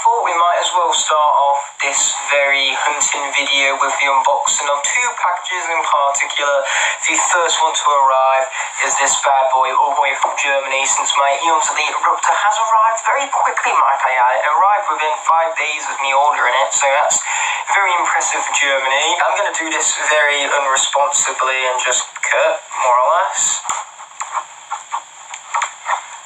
thought we might as well start off this very hunting video with the unboxing of two packages in particular. The first one to arrive is this bad boy all the way from Germany, since my Eons Elite Eruptor has arrived very quickly, might I add. It arrived within 5 days of me ordering it, so that's very impressive for Germany. I'm going to do this very unresponsibly and just cut, more or less.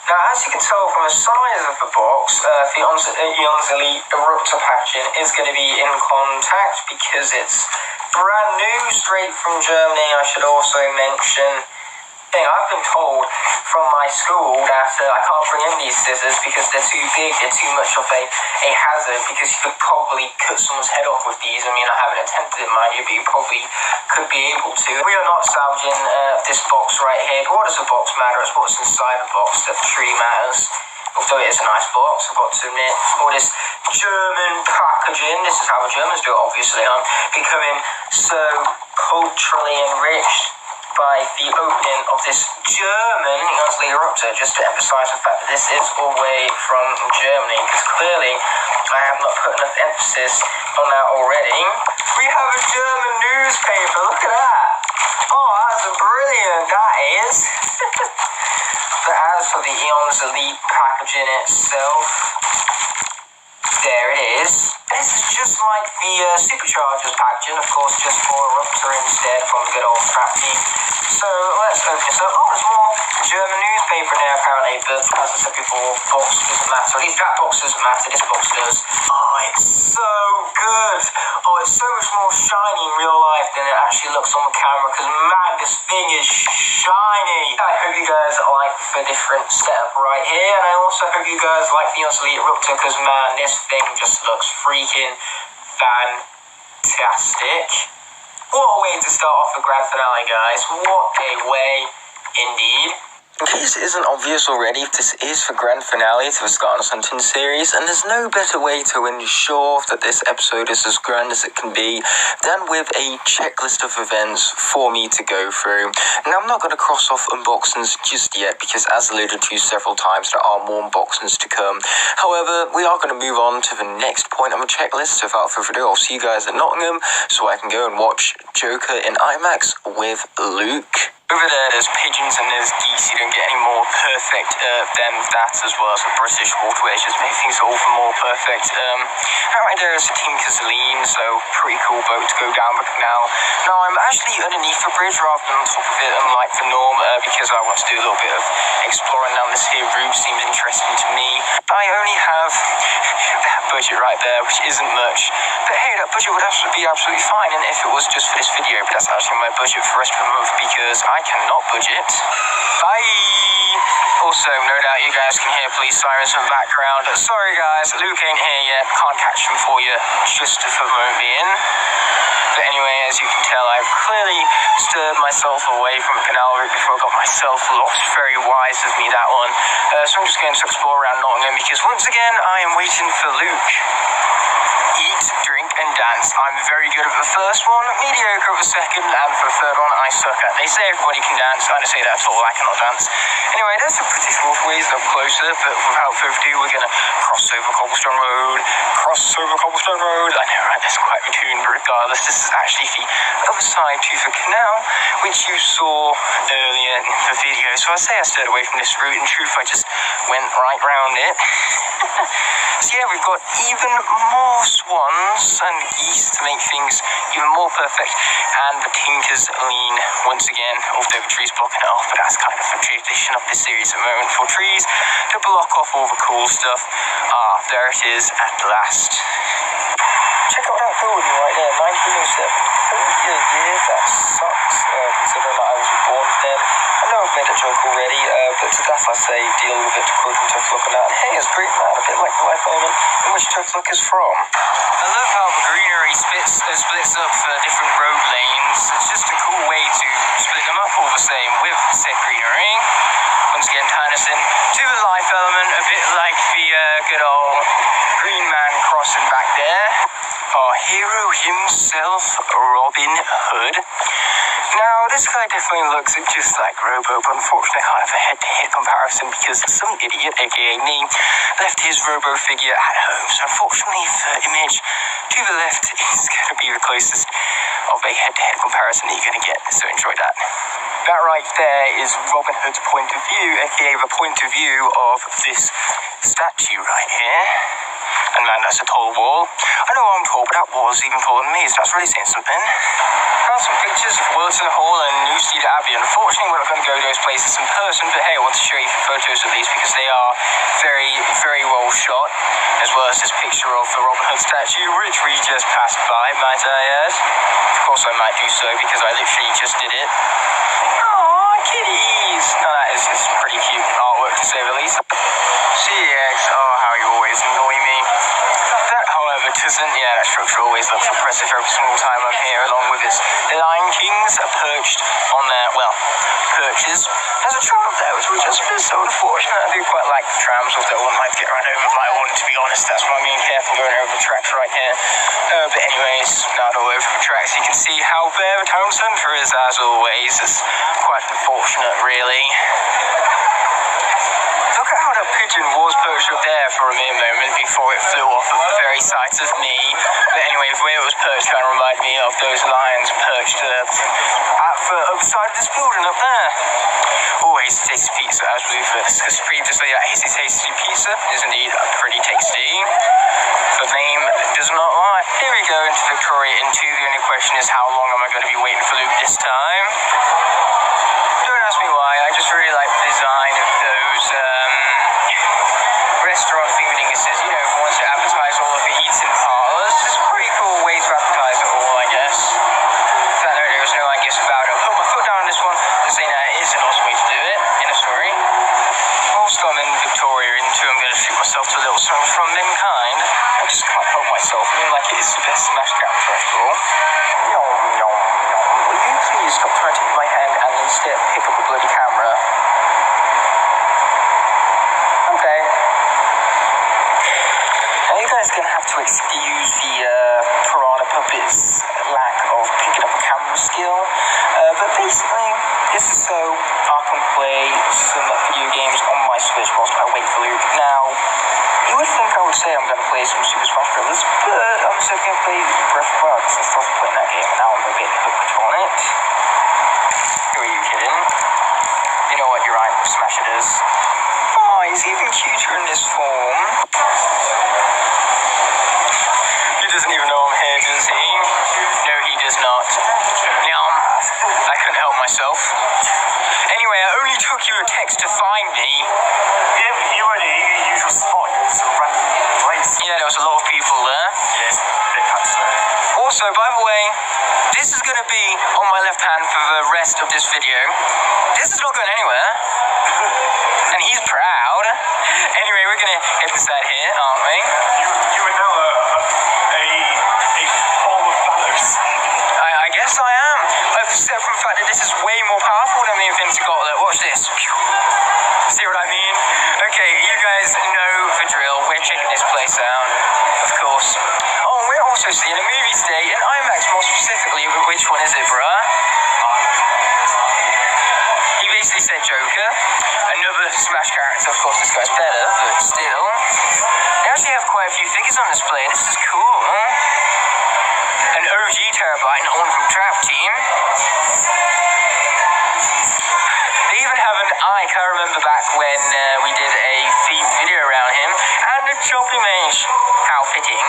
Now, as you can tell from the size of the box, the Eons Elite Eruptor packaging is going to be in contact because it's brand new, straight from Germany. I should also mention, I've been told from my school that I can't bring in these scissors because they're too big, they're too much of a hazard, because you could probably cut someone's head off with these. I mean, I haven't attempted it, mind you, but you probably could be able to. We are not salvaging this box right here. But what does the box matter? It's what's inside the box that truly matters. Although it is a nice box, I've got to admit. All this German packaging, this is how the Germans do it, obviously. I'm becoming so culturally enriched by the opening of this German Eons Elite Eruptor, just to emphasize the fact that this is all the way from Germany, because clearly I have not put enough emphasis on that already. We have a German newspaper, look at that. Oh, that's brilliant, that is. But as for the Eons Elite packaging itself, there it is. This is just like the Superchargers packaging, of course, just for Eruptor instead, from the good old scrap team. So let's open this up. Oh, there's more German newspaper in there apparently, but as I said before, box doesn't matter. At least that box doesn't matter, this box does. Oh, it's so good. Oh, it's so much more shiny in real life than it actually looks on the camera, because man, this thing is shiny. I hope you guys like the different setup right here, and I also hope you guys like the Eons Elite Eruptor, because man, this thing just looks freaking fantastic. What a way to start off the grand finale, guys. What a way indeed. In case it isn't obvious already, this is the grand finale to the Skylanders Hunting series, and there's no better way to ensure that this episode is as grand as it can be than with a checklist of events for me to go through. Now, I'm not going to cross off unboxings just yet, because as alluded to several times, there are more unboxings to come. However, we are going to move on to the next point on the checklist, so without further ado, I'll see you guys at Nottingham so I can go and watch Joker in IMAX with Luke. Over there, there's pigeons and there's geese. You don't get any more perfect than that, as well as the British waterways. Just make things all the more perfect. Right there is a Team Cazaline, so pretty cool boat to go down the canal. Now, I'm actually underneath the bridge rather than on top of it, unlike the norm, because I want to do a little bit of exploring down this here route. Seems interesting to me. I only have that budget right there, which isn't much. But hey, that budget would be absolutely fine, and if it was just for this video, but that's actually my budget for the rest of the month, because I cannot budget. Bye! Also, no doubt you guys can hear police sirens in the background. Sorry guys, Luke ain't here yet. Can't catch him for you just for the moment being. But anyway, as you can tell, I've clearly stirred myself away from the canal route before I got myself lost. Very wise of me, that one. So I'm just going to explore around Nottingham, because once again, I am waiting for Luke. Eat, drink, and dance. I'm very good at the first one, mediocre at the second, and for the third one, I suck at. They say everybody can dance. I don't say that at all. I cannot dance. Anyway, there's some British waterways up closer, but without further ado, we're going to cross over Cobblestone Road. Cross over Cobblestone Road. I know, right? That's quite a tune, but regardless, this is actually the other side to the canal, which you saw earlier in the video. So I say I stirred away from this route. In truth, I just went right round it. So yeah, we've got even more swans and geese to make things even more perfect, and the Tinkers lean once again, although the trees blocking it off, but that's kind of a tradition of this series at the moment, for trees to block off all the cool stuff. There it is at last. Check out that building right there, 1907. Yeah, that sucks, considering that I was born then. I know I've made a joke already, but to that I say, deal with it, to quote from Tough Luck on that. And hey, it's great, man, a bit like the life element in which Tough Luck is from. I love how the greenery splits up for different road lanes. It's just a cool way to split them up all the same with said greenery. Once again, harnessing to the life element, a bit like the good old Green Man crossing back there. Oh, hero himself, Robin Hood. Now, this guy definitely looks just like Robo, but unfortunately I can't have a head-to-head comparison because some idiot, aka me, left his Robo figure at home. So unfortunately, the image to the left is going to be the closest of a head-to-head comparison that you're going to get, so enjoy that. That right there is Robin Hood's point of view, aka the point of view of this statue right here. And man, that's a tall wall. I know I'm tall, but that wall's even taller than me, so that's really saying something. Found some pictures of Wilton Hall and New Steed Abbey. Unfortunately, we're not going to go to those places in person, but hey, I want to show you photos at least because they are very, very well shot, as well as this picture of the Robin Hood statue, which we just passed by, might I add. Of course, I might do so because I literally just did it. Aww, kitties! Now that is pretty cute artwork to say the least. CX, oh, how you always annoy me. That, however, doesn't, that structure always looks impressive every single time I'm here, along with its Lion Kings perched on their, perches. There's a tram there, which is just so unfortunate. I do quite like the trams, although one might get run over by one, to be honest. That's why I'm being careful going over the tracks right here. But anyways, not all over the tracks. You can see how bare the town centre is, as always. It's quite unfortunate, really. Look at how that pigeon was perched up there for a mere moment before it flew off at the very sight of me. But anyway, the way it was perched kind of reminded me of those lions perched at the other side of this building up there. Oh, Hasty Tasty Pizza, as we've discussed previously, that Hasty Tasty Pizza is indeed pretty tasty. The name does not lie. Here we go into Victoria into. The only question is how long am I going to be waiting for Luke this time? Don't ask me why, I just really like the design of those restaurant thingamajiggies, wants to advertise all of the eating parlours. It's a pretty cool way to advertise it all, I guess. In fact, there was no I guess about it. I'll put my foot down on this one and say that it is an awesome way to do it in a story. Whilst I'm in Victoria into, I'm going to treat myself to a little song from Mankind. I just can't help myself. I mean, like it is the best Smash character after all. Yum, yum, yum. Will you please stop trying to hit my hand and instead pick up the bloody camera? Okay. Now you guys are going to have to excuse the Piranha Puppet's lack of picking up a camera skill. But basically, this is so I can play some video games on my Switch whilst I wait for Luke. Now, you would think I would say I'm going to play some Super Smash Bros, but I'm still going to play Breath of the Wild because I started playing that game and now I'm a bit hooked on it. Who are you kidding? You know what, you're right, Smash it is. Oh, he's even cuter in this form. He doesn't even know I'm here, does he? No, he does not. Yum. I couldn't help myself. Anyway, I only took you a text to find me. Yeah, but you were in your usual spot. You were some random place. Yeah, there was a lot of people there. Yes, a bit actually. Also, by the way, this is going to be on my left hand for the rest of this video. This is not going anywhere. And he's proud. Anyway, we're going to head inside here, aren't we? You are now a form of Thanos. I guess I am. Except from the fact that this is way more powerful than the Infinity Gauntlet. Watch this. See what I mean? Okay, you guys know the drill. We're checking this place out, of course. Oh, we're also seeing a movie today in IMAX, more specifically. Which one is it, bruh? He basically said Joker. Another Smash character, of course, this guy's better, but still. They actually have quite a few figures on display. This is cool, huh? An OG Terabyte, not one from Trap Team. They even have an Ike, I remember back when we did a theme video around him. And a Choppy Mage. How fitting.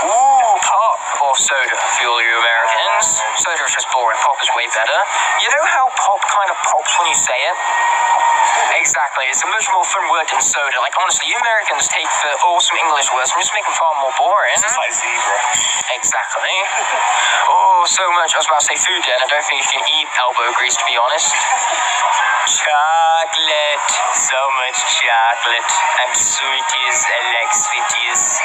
Ooh, pop or soda for all you Americans. Soda is just boring, pop is way better. You know how pop kind of pops when you say it? Exactly, it's a much more fun word than soda. Like, honestly, you Americans take the awesome English words and just make them far more boring. It's like zebra. Exactly. Oh, so much. I was about to say food then. I don't think you can eat elbow grease, to be honest. Chocolate. So much chocolate. And sweeties. I like sweeties.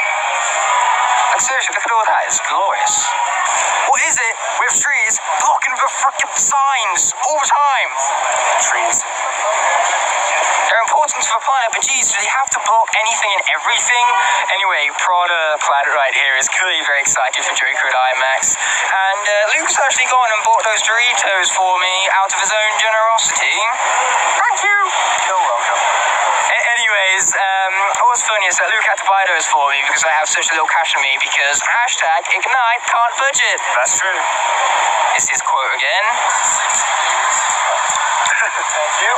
Like, seriously, look at all that. It's glorious. What is it with trees blocking the frickin' signs all the time? Trees. They're important to the Plant, but geez, do they have to block anything and everything? Anyway, Piranha Plant right here is clearly very excited for Joker at IMAX. And Luke's actually gone and bought those Doritos for me out of his own generosity. Thank you. You're welcome. Anyways, what's funny is that Luke had to buy those for me because I have such a little cash on me because #Ignite can't budget. That's true. It's his quote again. Thank you.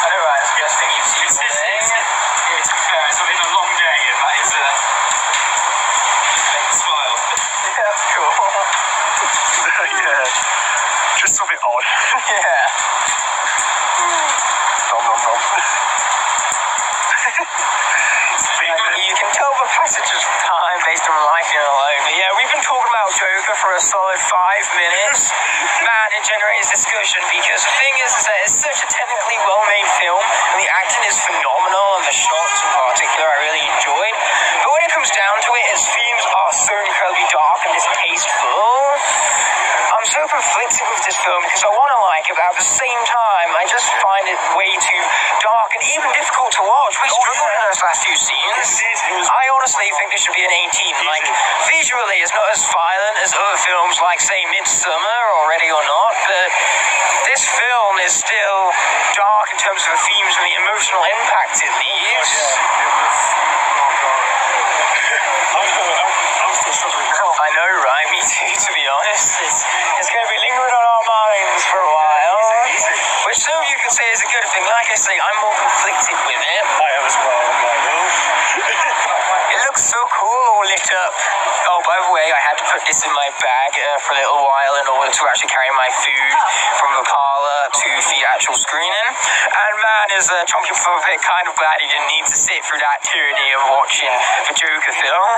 I know, right? It's the best thing you've seen all day. Yeah, to be fair, it's been a long day and that is make me smile. Yeah, that's cool. Yeah. Just a bit odd. Yeah. Nom nom nom. You can tell the passage of time based on lighting alone. But yeah, we've been talking about Joker for a solid 5 minutes. Man, it generates discussion because the thing is that it's such a technically well-made film and the acting is phenomenal and the shots in particular I really enjoyed. But when it comes down to it, its themes are so incredibly dark and distasteful. I'm so conflicted with this film because I want to like it, but at the same time, I just find it way too dark and even difficult to watch. We struggled in those last few scenes. I honestly think this should be an 18. Like, visually, it's not as violent as other films like, say, Midsummer or Ready or Not, but this film is still dark in terms of the themes and the emotional impact it leaves. I'm still struggling now. I know, right? Me too, to be honest. It's going to be lingering on our minds for a while. Easy. Which some of you can say is a good thing. Like I say, I'm more conflicted with it. I am as well. I'm like, oh. It looks so cool, all lit up. Oh, by the way, I had to put this in my bag for a little while in order to actually carry my food from the parlor to the actual screening. And man, is Chunky Puppet kind of glad he didn't need to sit through that tyranny of watching the Joker film.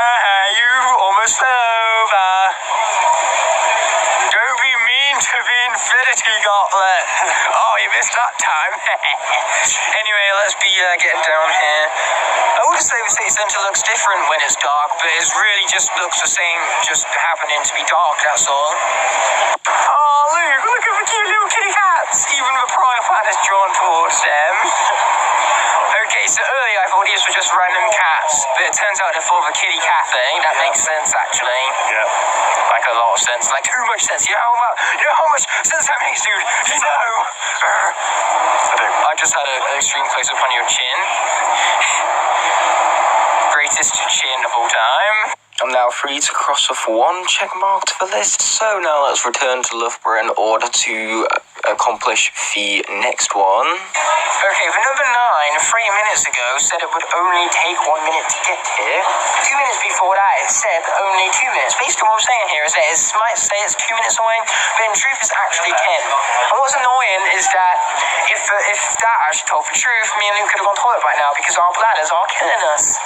Haha, you almost over. Don't be mean to the Infinity Gauntlet. Oh, you missed that time. Anyway, let's be getting down here. I would say the city centre looks different when it's dark, but it really just looks the same, just happening to be dark, that's all. Oh, Luke, look at the cute little kitty cats. Even the Piranha Plant is drawn towards them. Okay, so earlier I thought these were just random cats, but it turns out they're for the kitty cat thing. That makes sense, actually. Yeah. Like a lot of sense, like too much sense. You know how much sense that makes, dude? You know. I just had an extreme close up on your chin. Greatest chin of all time. I'm now free to cross off one check mark to the list, so now let's return to Loughborough in order to accomplish the next one. Okay, the number 9, 3 minutes ago, said it would only take 1 minute to get here. 2 minutes before that, it said only 2 minutes. Basically, what I'm saying here is that it might say it's 2 minutes away, but in truth, it's actually 10. And what's annoying is that if that actually told the truth, me and Luke could have gone to toilet right now because our bladders are killing us.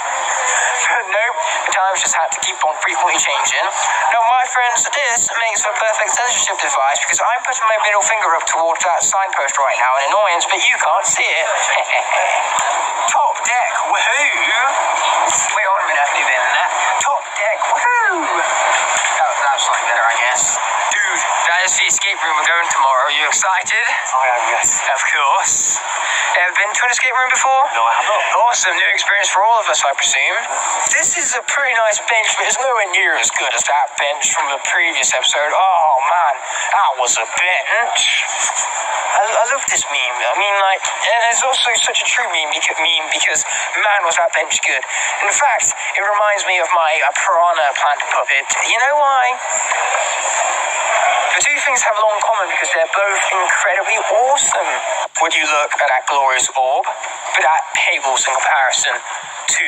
But nope, the times just had to keep on frequently changing. Now, my friends, this makes a perfect censorship device because I'm putting my middle finger up towards that signpost right now, an annoyance, but you can't see it. Top deck, woohoo! Wait, hold a minute, I have to do better than that. Top deck, woohoo! That's like better, I guess. Dude, that is the escape room we're going tomorrow. Are you excited? I am, yes. Of course. Ever been to an escape room before? No, I have not. Awesome, new experience for all of us, I presume. This is a pretty nice bench, but it's nowhere near as good as that bench from the previous episode. Oh, man, that was a bench. I love this meme. I mean, like, and it's also such a true meme because, man, was that bench good. In fact, it reminds me of my Piranha Plant puppet. You know why? The two things have a lot in common because they're both incredibly awesome. Would you look at that glorious orb? But that pales in comparison to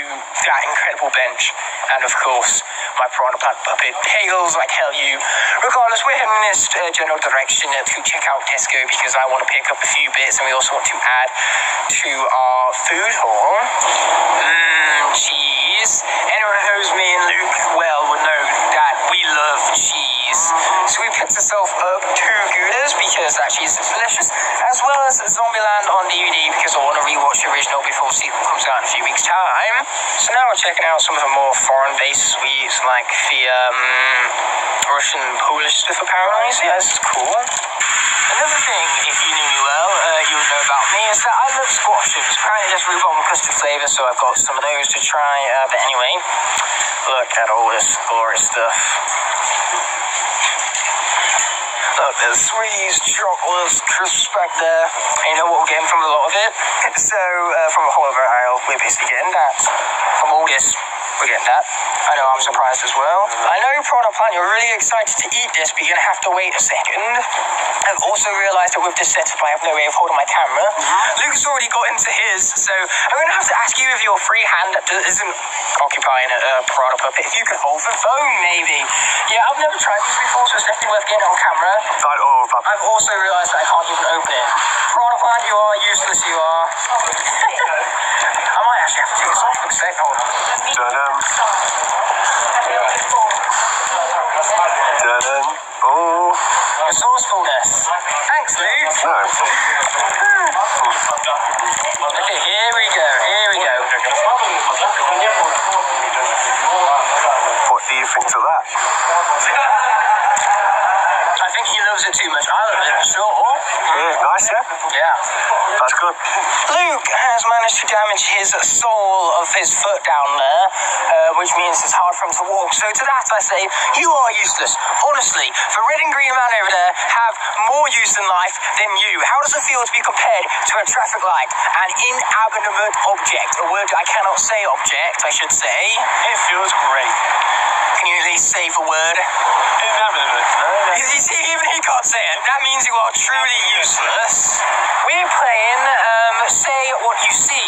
that incredible bench. And of course, my Piranha Plant puppet pales like hell you. Regardless, we're heading in this general direction to check out Tesco because I want to pick up a few bits and we also want to add to our food haul. Cheese. Anyone who knows me and Luke well would know that we love cheese. So we picked ourselves up 2 Goudas because that cheese is delicious, as well as Zombieland on DVD because I want to rewatch the original before the sequel comes out in a few weeks' time. So now we're checking out some of the more foreign-based sweets like the Russian Polish stuff apparently. So yeah, this is cool. Another thing, if you knew me well, you would know about me, is that I love squashes. Apparently there's rhubarb and custard flavour, so I've got some of those to try. But anyway, look at all this glorious stuff. Look, there's sweets, chocolates, crisps back there. And you know what we're getting from a lot of it? So, from a whole other aisle, we're basically getting that. From all this, we're getting that. I know, I'm surprised as well. I know, Piranha Plant, you're really excited to eat this, but you're going to have to wait a second. I've also realised that with this setup, I have no way of holding my camera. Luke has already got into his, so I'm going to have to ask you if your free hand that isn't occupying a Piranha puppet, if you could hold the phone, maybe. Yeah, I've never tried this before, so it's definitely worth getting on camera. I've also realised that I can't even open it. Piranha Plant, you are useless, you are. I might actually have to take this off for a sec. Hold on. Oh. Resourcefulness. Thanks, Luke. No. Okay, here we go. What do you think to that? I think he loves it too much. I love it, for sure. Yeah, nice, yeah? Yeah. That's good. Luke has managed to damage his sole of his foot down there, which means it's hard for him to walk. So to that I say, you are useless. Honestly, the red and green man over there have more use in life than you. How does it feel to be compared to a traffic light? An inanimate object. A word I cannot say object, I should say. It feels great. Can you at least say the word? Inanimate. You see, even he can't say it. That means you are truly useless. We're playing, say what you see.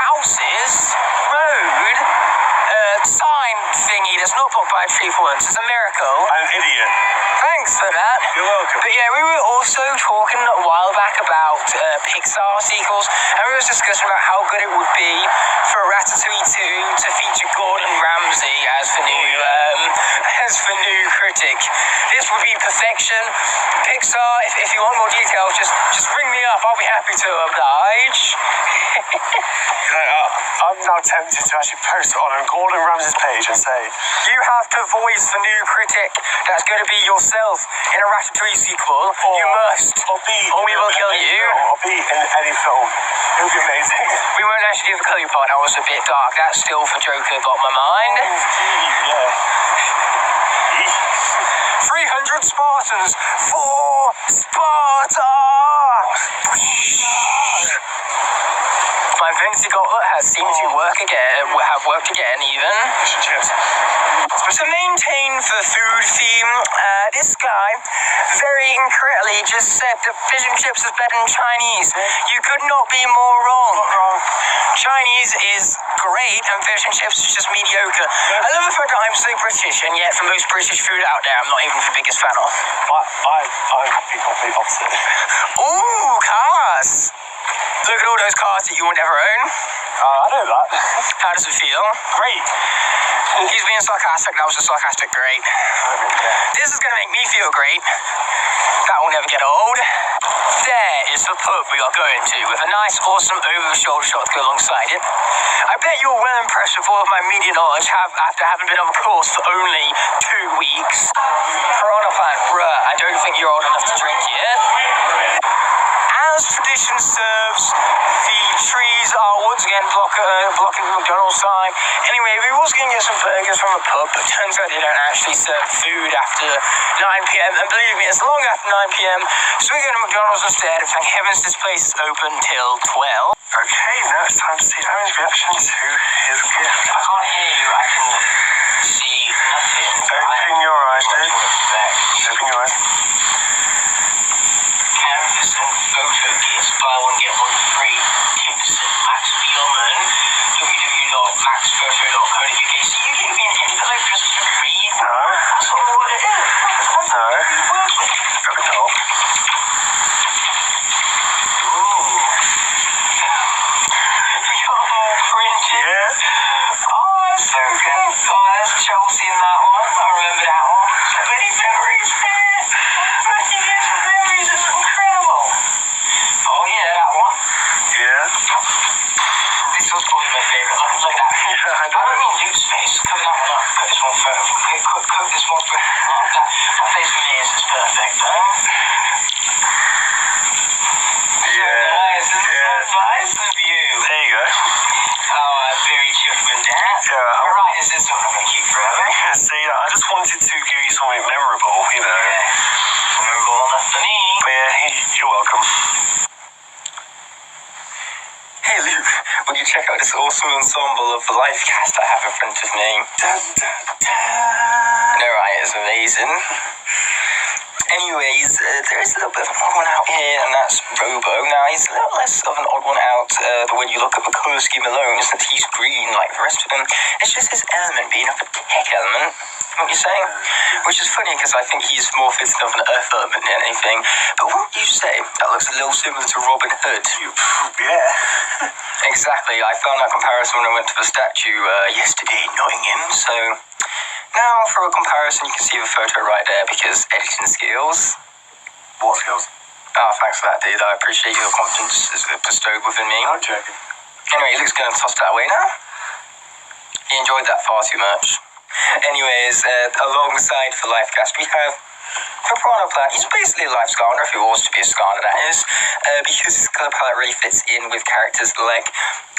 Houses, road, sign thingy that's not blocked by a tree for once. It's a miracle. I'm an idiot. Thanks for that. You're welcome. But yeah, we were also talking a while back about Pixar sequels, and we were discussing about how good it would be for Ratatouille 2 to feature Gordon Ramsay as the new critic. This would be perfection. Pixar, if you want more details, just ring me up. I'll be happy to oblige. I'm now tempted to actually post it on Gordon Ramsay's page and say, You have to voice the new critic that's going to be yourself in a Ratatouille sequel. You must. Or we will kill you. Or be in any film. It would be amazing. We won't actually do the kill you part. That was a bit dark. That still for Joker got my mind. Yeah. 300 Spartans for Sparta! My Infinity Gauntlet has seemed to have worked again even. Cheers. But to maintain the food theme, this guy very incorrectly just said that fish and chips is better than Chinese. You could not be more wrong. Chinese is great and fish and chips is just mediocre. I love the fact that I'm so British, and yet for most British food out there, I'm not even the biggest fan of. I'm the complete opposite. Ooh, cars! Look at all those cars that you will never own. I know that. How does it feel? Great. He's being sarcastic. That was a sarcastic great. This is going to make me feel great. That will never get old. There is the pub we are going to, with a nice, awesome over-the-shoulder shot to go alongside it. I bet you're well impressed with all of my media knowledge after having been on the course for only 2 weeks. Piranha Plant, bruh, I don't think you're old enough to drink yet. As tradition serves, the trees are once again blocking the McDonald's sign. Anyway, we was going to get some burgers from a pub, but turns out they don't actually serve food after 9 p.m. And believe me, it's long after 9 p.m. So we're going to McDonald's instead. Thank heavens this place is open till 12. Okay, now it's time to see Aaron's reaction to his gift. I can't hear you. I can see nothing. Open your eyes, dude. Open your eyes. Canvas and photo kits, buy one get one free. Tips at Max Beyond, www.maxphoto.co.uk. So you give me an envelope just to read? No. That's not what it is. No. Open it up. Ooh. We got more printed. Yeah. I check out this awesome ensemble of the live cast I have in front of me. I know, right? It's amazing. Anyways, there is a little bit of an odd one out here, and that's Robo. Now, he's a little less of an odd one out when you look at the colour scheme alone, since he's green like the rest of them. It's just his element being of a tech element, what you're saying? Which is funny, because I think he's more fitting of an earth element than anything. But wouldn't you say that looks a little similar to Robin Hood? Yeah. Exactly, I found that comparison when I went to the statue yesterday in Nottingham, so... Now, for a comparison, you can see the photo right there, because editing skills. What skills? Oh, thanks for that, dude. I appreciate your confidence bestowed within me. I'm joking. Anyway, Luke's going to toss that away now. He enjoyed that far too much. Anyways, alongside the life cast, we have the Piranha Plant. He's basically a life Skylander, if he was to be a Skylander, that is, because his colour palette really fits in with characters like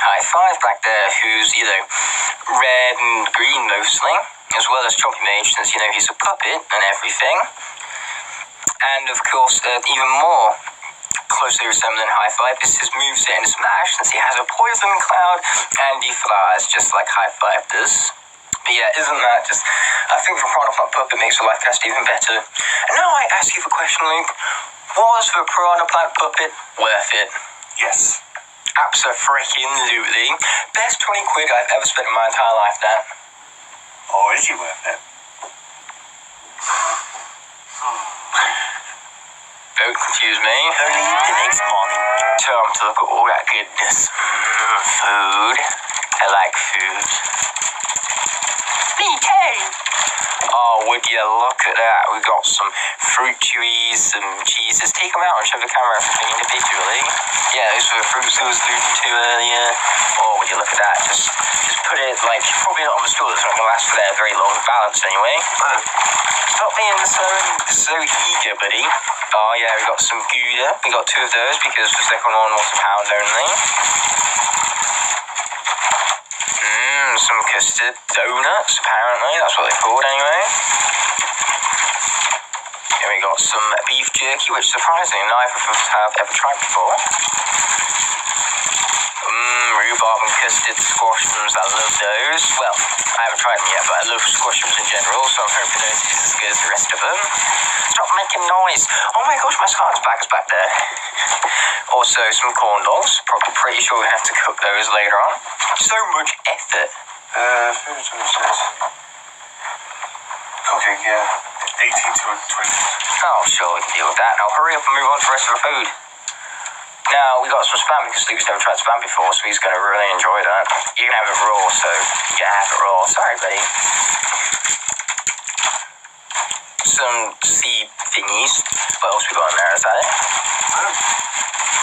High Five back there, who's, you know, red and green mostly, as well as Chompy Mage, since, you know, he's a puppet and everything. And, of course, even more closely resembling High Five is his moveset in Smash, since he has a Poison Cloud and he flies, just like High Five does. But yeah, isn't that just... I think the Piranha Plant puppet makes the life cast even better. And now I ask you the question, Luke, was the Piranha Plant puppet worth it? Yes. Abso-freaking-lutely. Best 20 quid I've ever spent in my entire life, that. Oh, is he worth it? Don't confuse me. Early the next morning, time to look at all that goodness. Food. I like food. Me too. Oh, would you look at that? We got some fruit chewies, some cheeses. Take them out and show the camera everything individually. Yeah, those were the fruits I was alluding to earlier. Oh, would you look at that? Just put it, like, probably not on the stool. It's not going to last for there very long. Balanced anyway. Stop being so eager, buddy. Oh, yeah, we got some Gouda. We got 2 of those because the second one was £1 only. Some custard donuts, apparently. That's what they're called, anyway. Here we got some beef jerky, which surprisingly neither of us have ever tried before. Rhubarb and custard squashums, I love those. Well, I haven't tried them yet, but I love squashums in general, so I'm hoping those taste as good as the rest of them. Stop making noise. Oh my gosh, my Skylanders bag is back there. Also, some corn dogs. Probably pretty sure we have to cook those later on. So much effort. Food says. Cooking, yeah. 18 to 20. Oh, sure, we can deal with that. Now hurry up and move on to the rest of the food. Now, we got some Spam because Luke's never tried Spam before, so he's going to really enjoy that. You can have it raw, so you can have it raw. Sorry, buddy. Some seed thingies. What else we got in there? Is that it?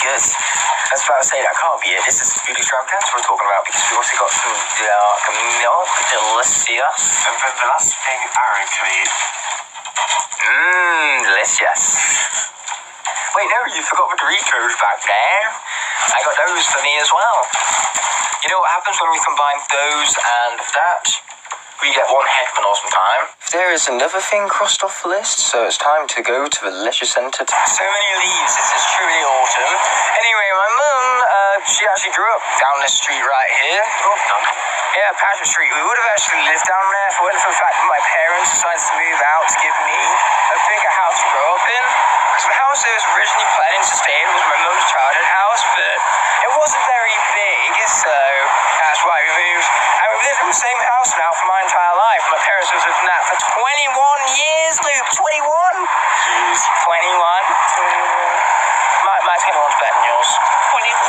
Good. I was about to say, that can't be it. This is food extravaganza we're talking about, because we also got some dark milk. Delicious. And then the last thing Aaron can eat. Delicious. Wait, no, you forgot the Doritos back there. I got those for me as well. You know what happens when we combine those and that? We get one heck of an awesome time. There is another thing crossed off the list, so it's time to go to the leisure centre. So many leaves, it is truly autumn. Anyway, my mum, she actually grew up down this street right here. Yeah, Patrick Street. We would have actually lived down there if it wasn't for the fact that my parents decided to move out to give me a bigger house to grow up in. Because the house I was originally planning to stay in was my mum's childhood house, but it wasn't very big, so that's why we moved. And we've lived in the same house now for my entire life. My parents have lived in that for 21 years, Luke. 21? Jeez. 21? My 21's better than yours.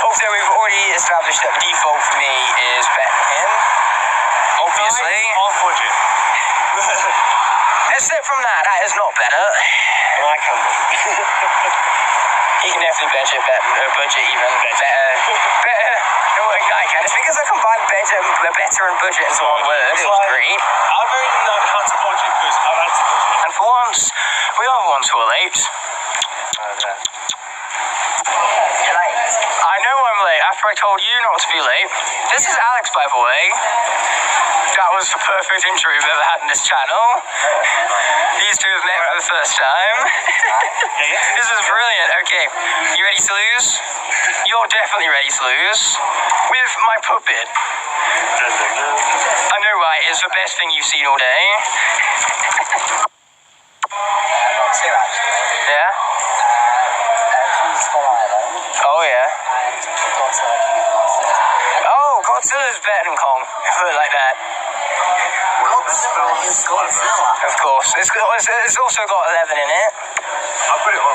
Also, we've already established that the default for me is better than him. Obviously. On budget. Except from that is not better. I can't. He can definitely budget even better. Better than what I can. It's because I combined better and budget into one word. It was great. I've only known how to budget because I've had to budget. And for once, we are the ones who are late. I know I'm late after I told you not to be late. This is Alex, by the way. That was the perfect intro we've ever had in this channel. These two have met for the first time. This is brilliant. Okay, you ready to lose? You're definitely ready to lose. With my puppet. I know, right? It's the best thing you've seen all day. I've got two actually. Yeah? Peaceful Island Oh, yeah. and Godzilla King of Monsters. Oh, Godzilla's better than Kong. Put it like that. Godzilla is Godzilla. Of course. It's also got 11 in it. I'll put it on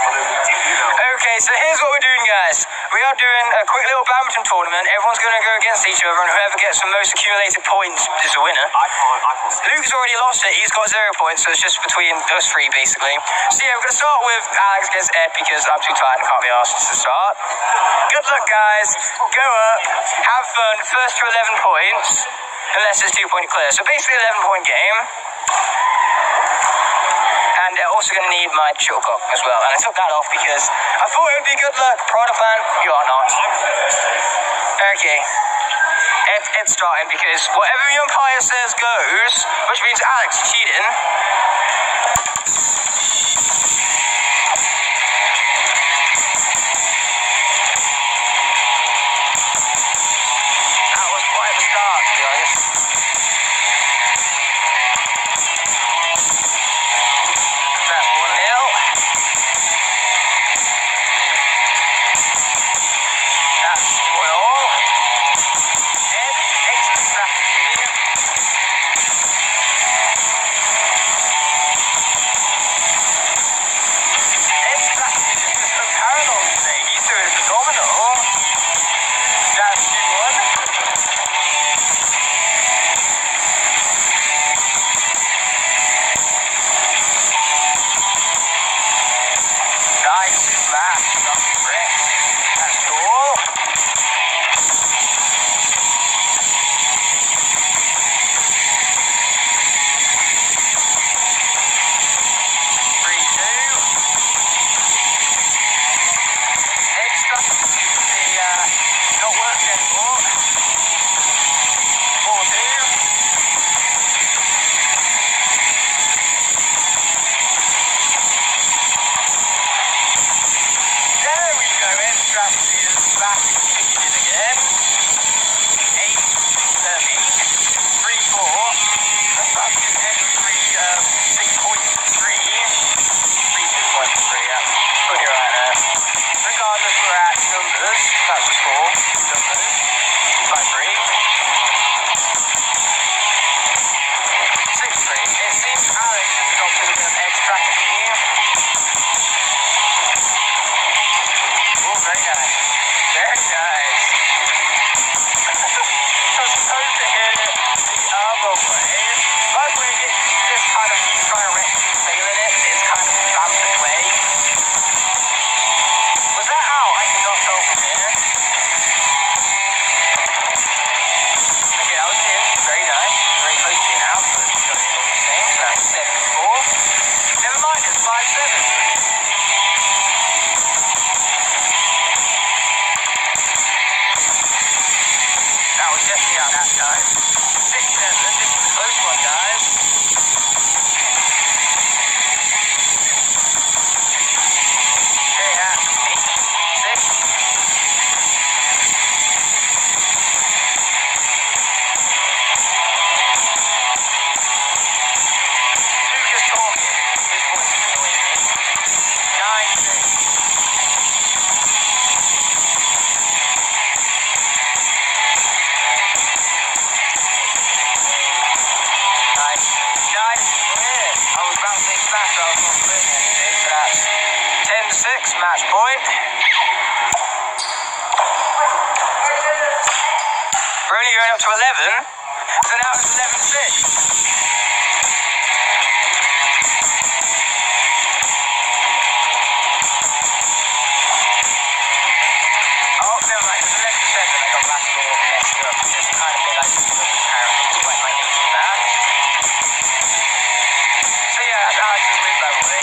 TV now. Okay, so here's what we're doing, guys. We are doing a quick little badminton tournament. Everyone's going to go against each other, and whoever gets the most accumulated points is the winner. I can't see. Luke's already lost it. He's got 0 points, so it's just between us three, basically. So yeah, we're going to start with Alex against Ed because I'm too tired and can't be asked to start. Good luck, guys. Go up. Have fun. First to 11 points, unless it's 2-point clear. So basically 11-point game. And they're also going to need my shuttlecock as well. And I took that off because I thought it would be good luck. Piranha Plant, you are not. Okay. Ed's starting because whatever the umpire says goes, which means Alex cheating. That was quite the start, to be honest. That's 1-0. That's 1-all. Ed takes the strategy. Ed's strategy is just so parallel today. He's doing phenomenal. That's 2-1. Nice smash. That's correct. That's cool. 3-2. Ed's strategy seems to be not working anymore. 4-2. There we go. Ed's strategy is back kicking in again. 3-4. That's about to give Ed 6 points for 3. 6 points for 3, yeah. Put it right there. Regardless, we're at numbers. That's the score. Numbers. By 3. 6-3. It seems Alex has adopted a bit of Ed's strategy. Oh, very nice. Very nice. I'm supposed to hit it the other way. By the way, get used to this kind of trying to recklessly failing it. It's kind of rampant way. Was that out? I could not tell from here. Okay, that was in. Very nice. Very close to being out, but it's going to be all the same. So that's 7-4. Never mind, it's 5-7. That was definitely out that time. 6-7. This is a close one, guys. Okay, yeah. 8-6. Luke is talking. His voice is annoying me. 9-6. Nice. Nice clear. I was about to say smash, but I was not clearing anything. So that's 10-6, match point. We're only going up to 11. So now it's 11-6. Oh, never mind. It's 11-7. I got last ball messed up. It's the kind of thing I do with the character. It's like my nature match. So yeah, that's Alex's win, by the way.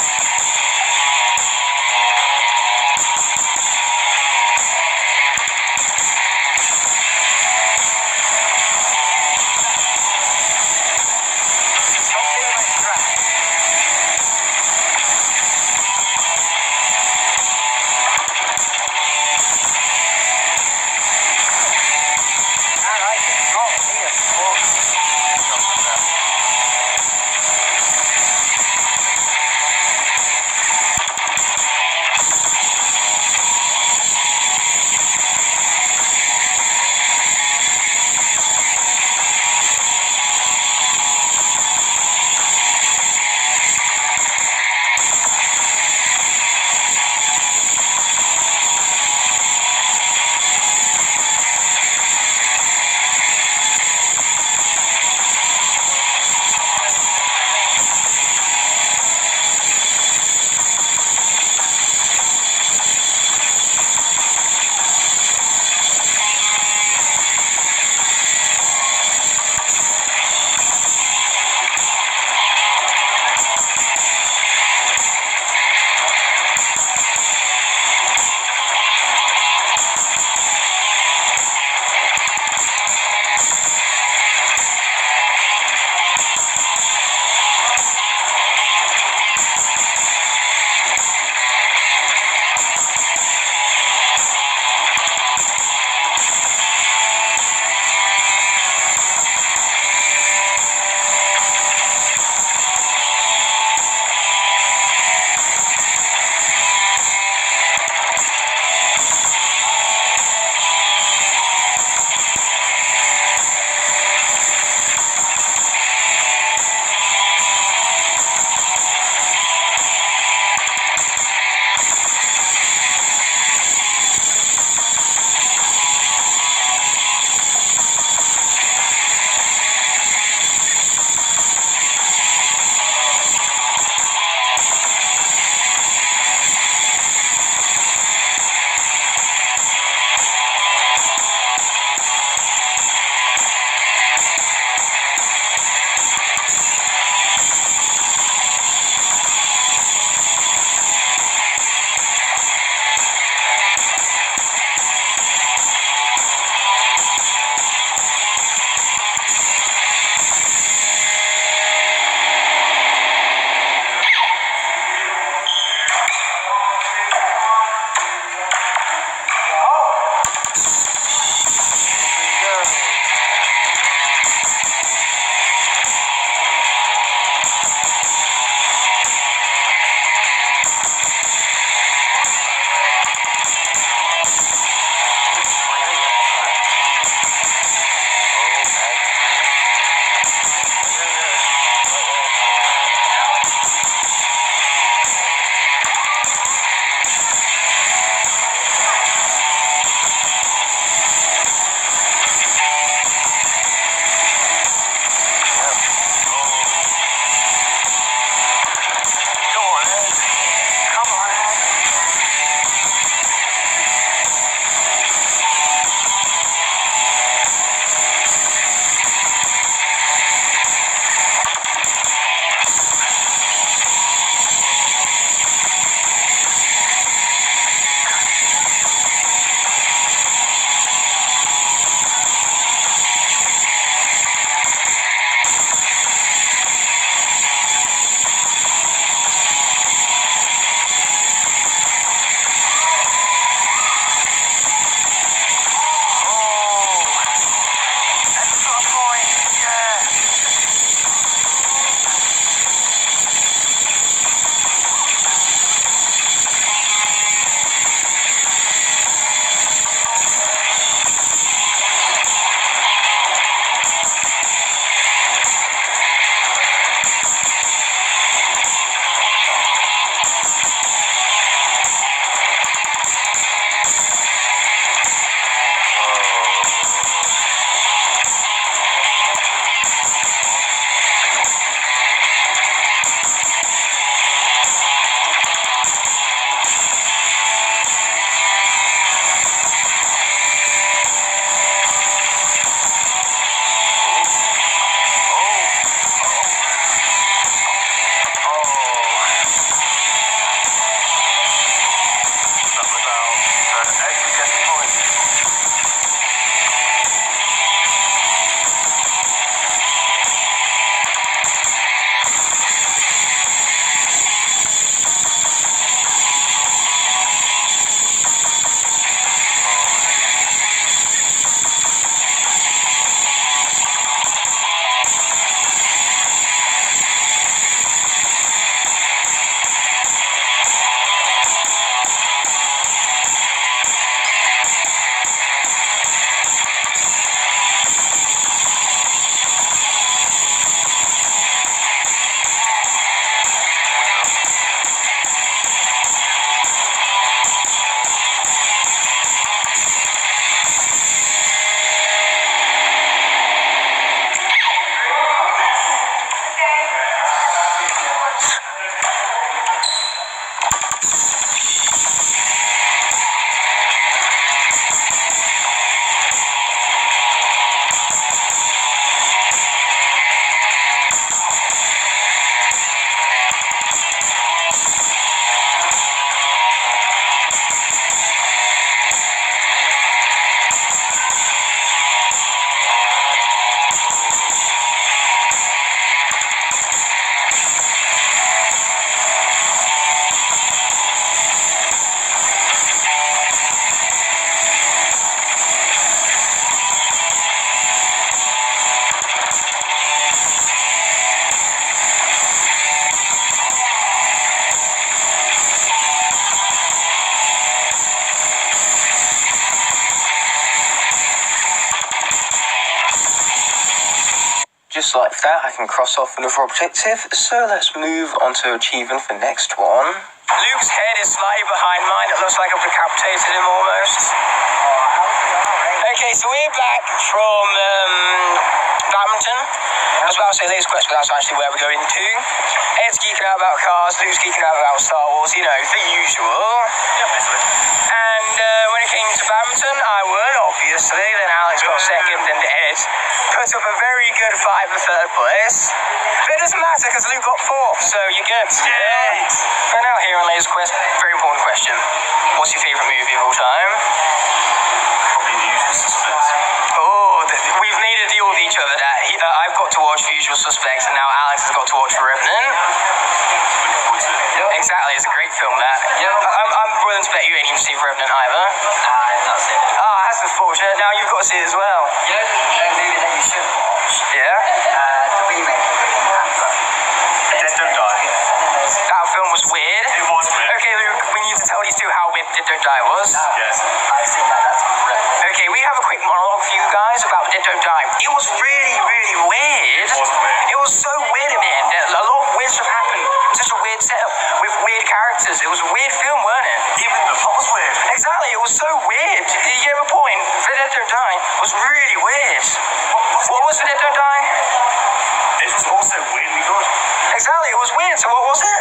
just like that, I can cross off another objective. So let's move on to achievement for next one. Luke's head is slightly behind mine. It looks like I've decapitated him almost. Okay, so we're back from badminton. I was about to say Laser Quest, but that's actually where we're going to. Ed's geeking out about cars, Luke's geeking out about Star Wars, you know, the usual. And when it came to badminton, I won, obviously. Then Alex got second, and Ed put up a very good fight for third place. But it doesn't matter, because Luke got fourth, so you're good. Yeah. But now here on Laser Quest, very important question. What's your favourite movie of all time? Probably The Usual Suspects. Oh, we've made a deal with each other that I've got to watch The Usual Suspects, and now Alex has got to watch The Revenant. Exactly, it's a great film, that. I'm willing to bet you ain't even seen Revenant either. I've not seen it. Ah, that's unfortunate. Now you've got to see it as well. You know the movie that you should watch? Yeah? The remake of the Pink Panther. Dead Don't Die. That film was weird. It was weird. Okay, Luke, we need to tell these two how weird Dead Don't Die was. Yes. I've seen that. That's brilliant. Okay, we have a quick monologue for you guys about Dead Don't Die. It was really, really weird. It was weird. It was so weird in the end. A lot of weird stuff happened. Such a weird setup with weird characters. It was a weird film, weren't it? Even the plot was weird. Exactly, it was so weird. You get my point. For Dead Don't Die was really weird. What was For Dead Don't Die? It was also weirdly good. Exactly, it was weird. So what was it?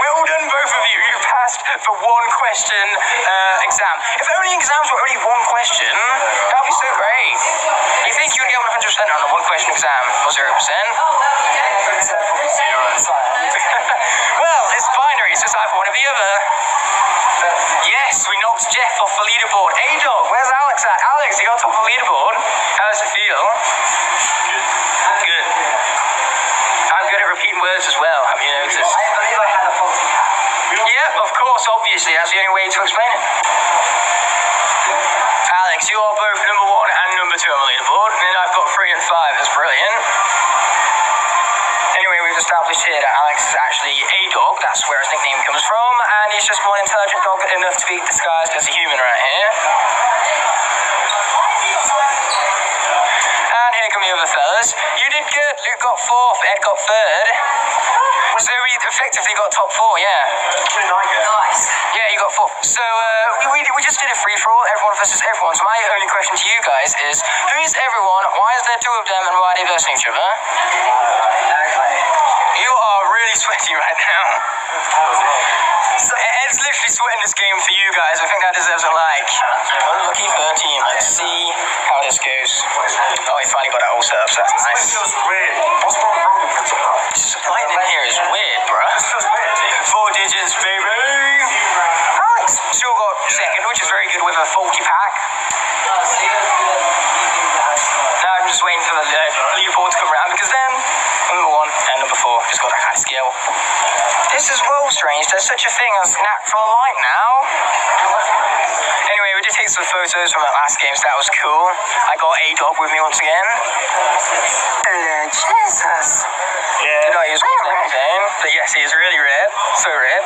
Well done, both of you. You passed for one question exam. If only exams were only one question, that'd be so great. You think you'd get 100% on a one question exam or 0%? Well, it's binary, so it's either one or the other. Yes, we knocked Jeff off the leaderboard. A-Dog, where's Alex at? Alex, you got top of the leaderboard. How does it feel? Good. I'm good at repeating words as well, have you noticed? I believe I had a faulty hat. Yeah, of course, obviously, that's the only way to explain it. Alex, you are both number 1 and number 2 on the leaderboard, and then I've got 3 and 5, that's brilliant. Anyway, we've established here that Alex is actually a dog, that's where his nickname comes from, and he's just one intelligent dog enough to be disguised as a human right here. And here come the other fellas. You did good, Luke got 4th, Ed got 3rd. So we effectively got top 4, yeah. Nice. Yeah, you got 4th. So we just did a free-for-all, everyone versus everyone. So my only question to you guys is, who is everyone, why is there 2 of them, and why are they versing each other? You are really sweaty right now. Ed's literally sweating this game for you guys. I think that deserves a like. Unlucky 13. Let's see how this goes. Oh, he finally got that all set up, so that's nice. This feels weird. What's wrong with it? Just lighting in here is weird, bruh. This feels weird. 4 digits, baby. Alex still got 2nd, which is very good with a faulty pack. Now I'm just waiting for the leaderboard to come around, because then number 1 and number 4 just got that kind of skill. This is well strange. There's such a thing as natural light now. Anyway, we did take some photos from that last game, so that was cool. I got A-Dog with me once again. Jesus. Yeah. Did not use his name, but yes, he is really red. So red.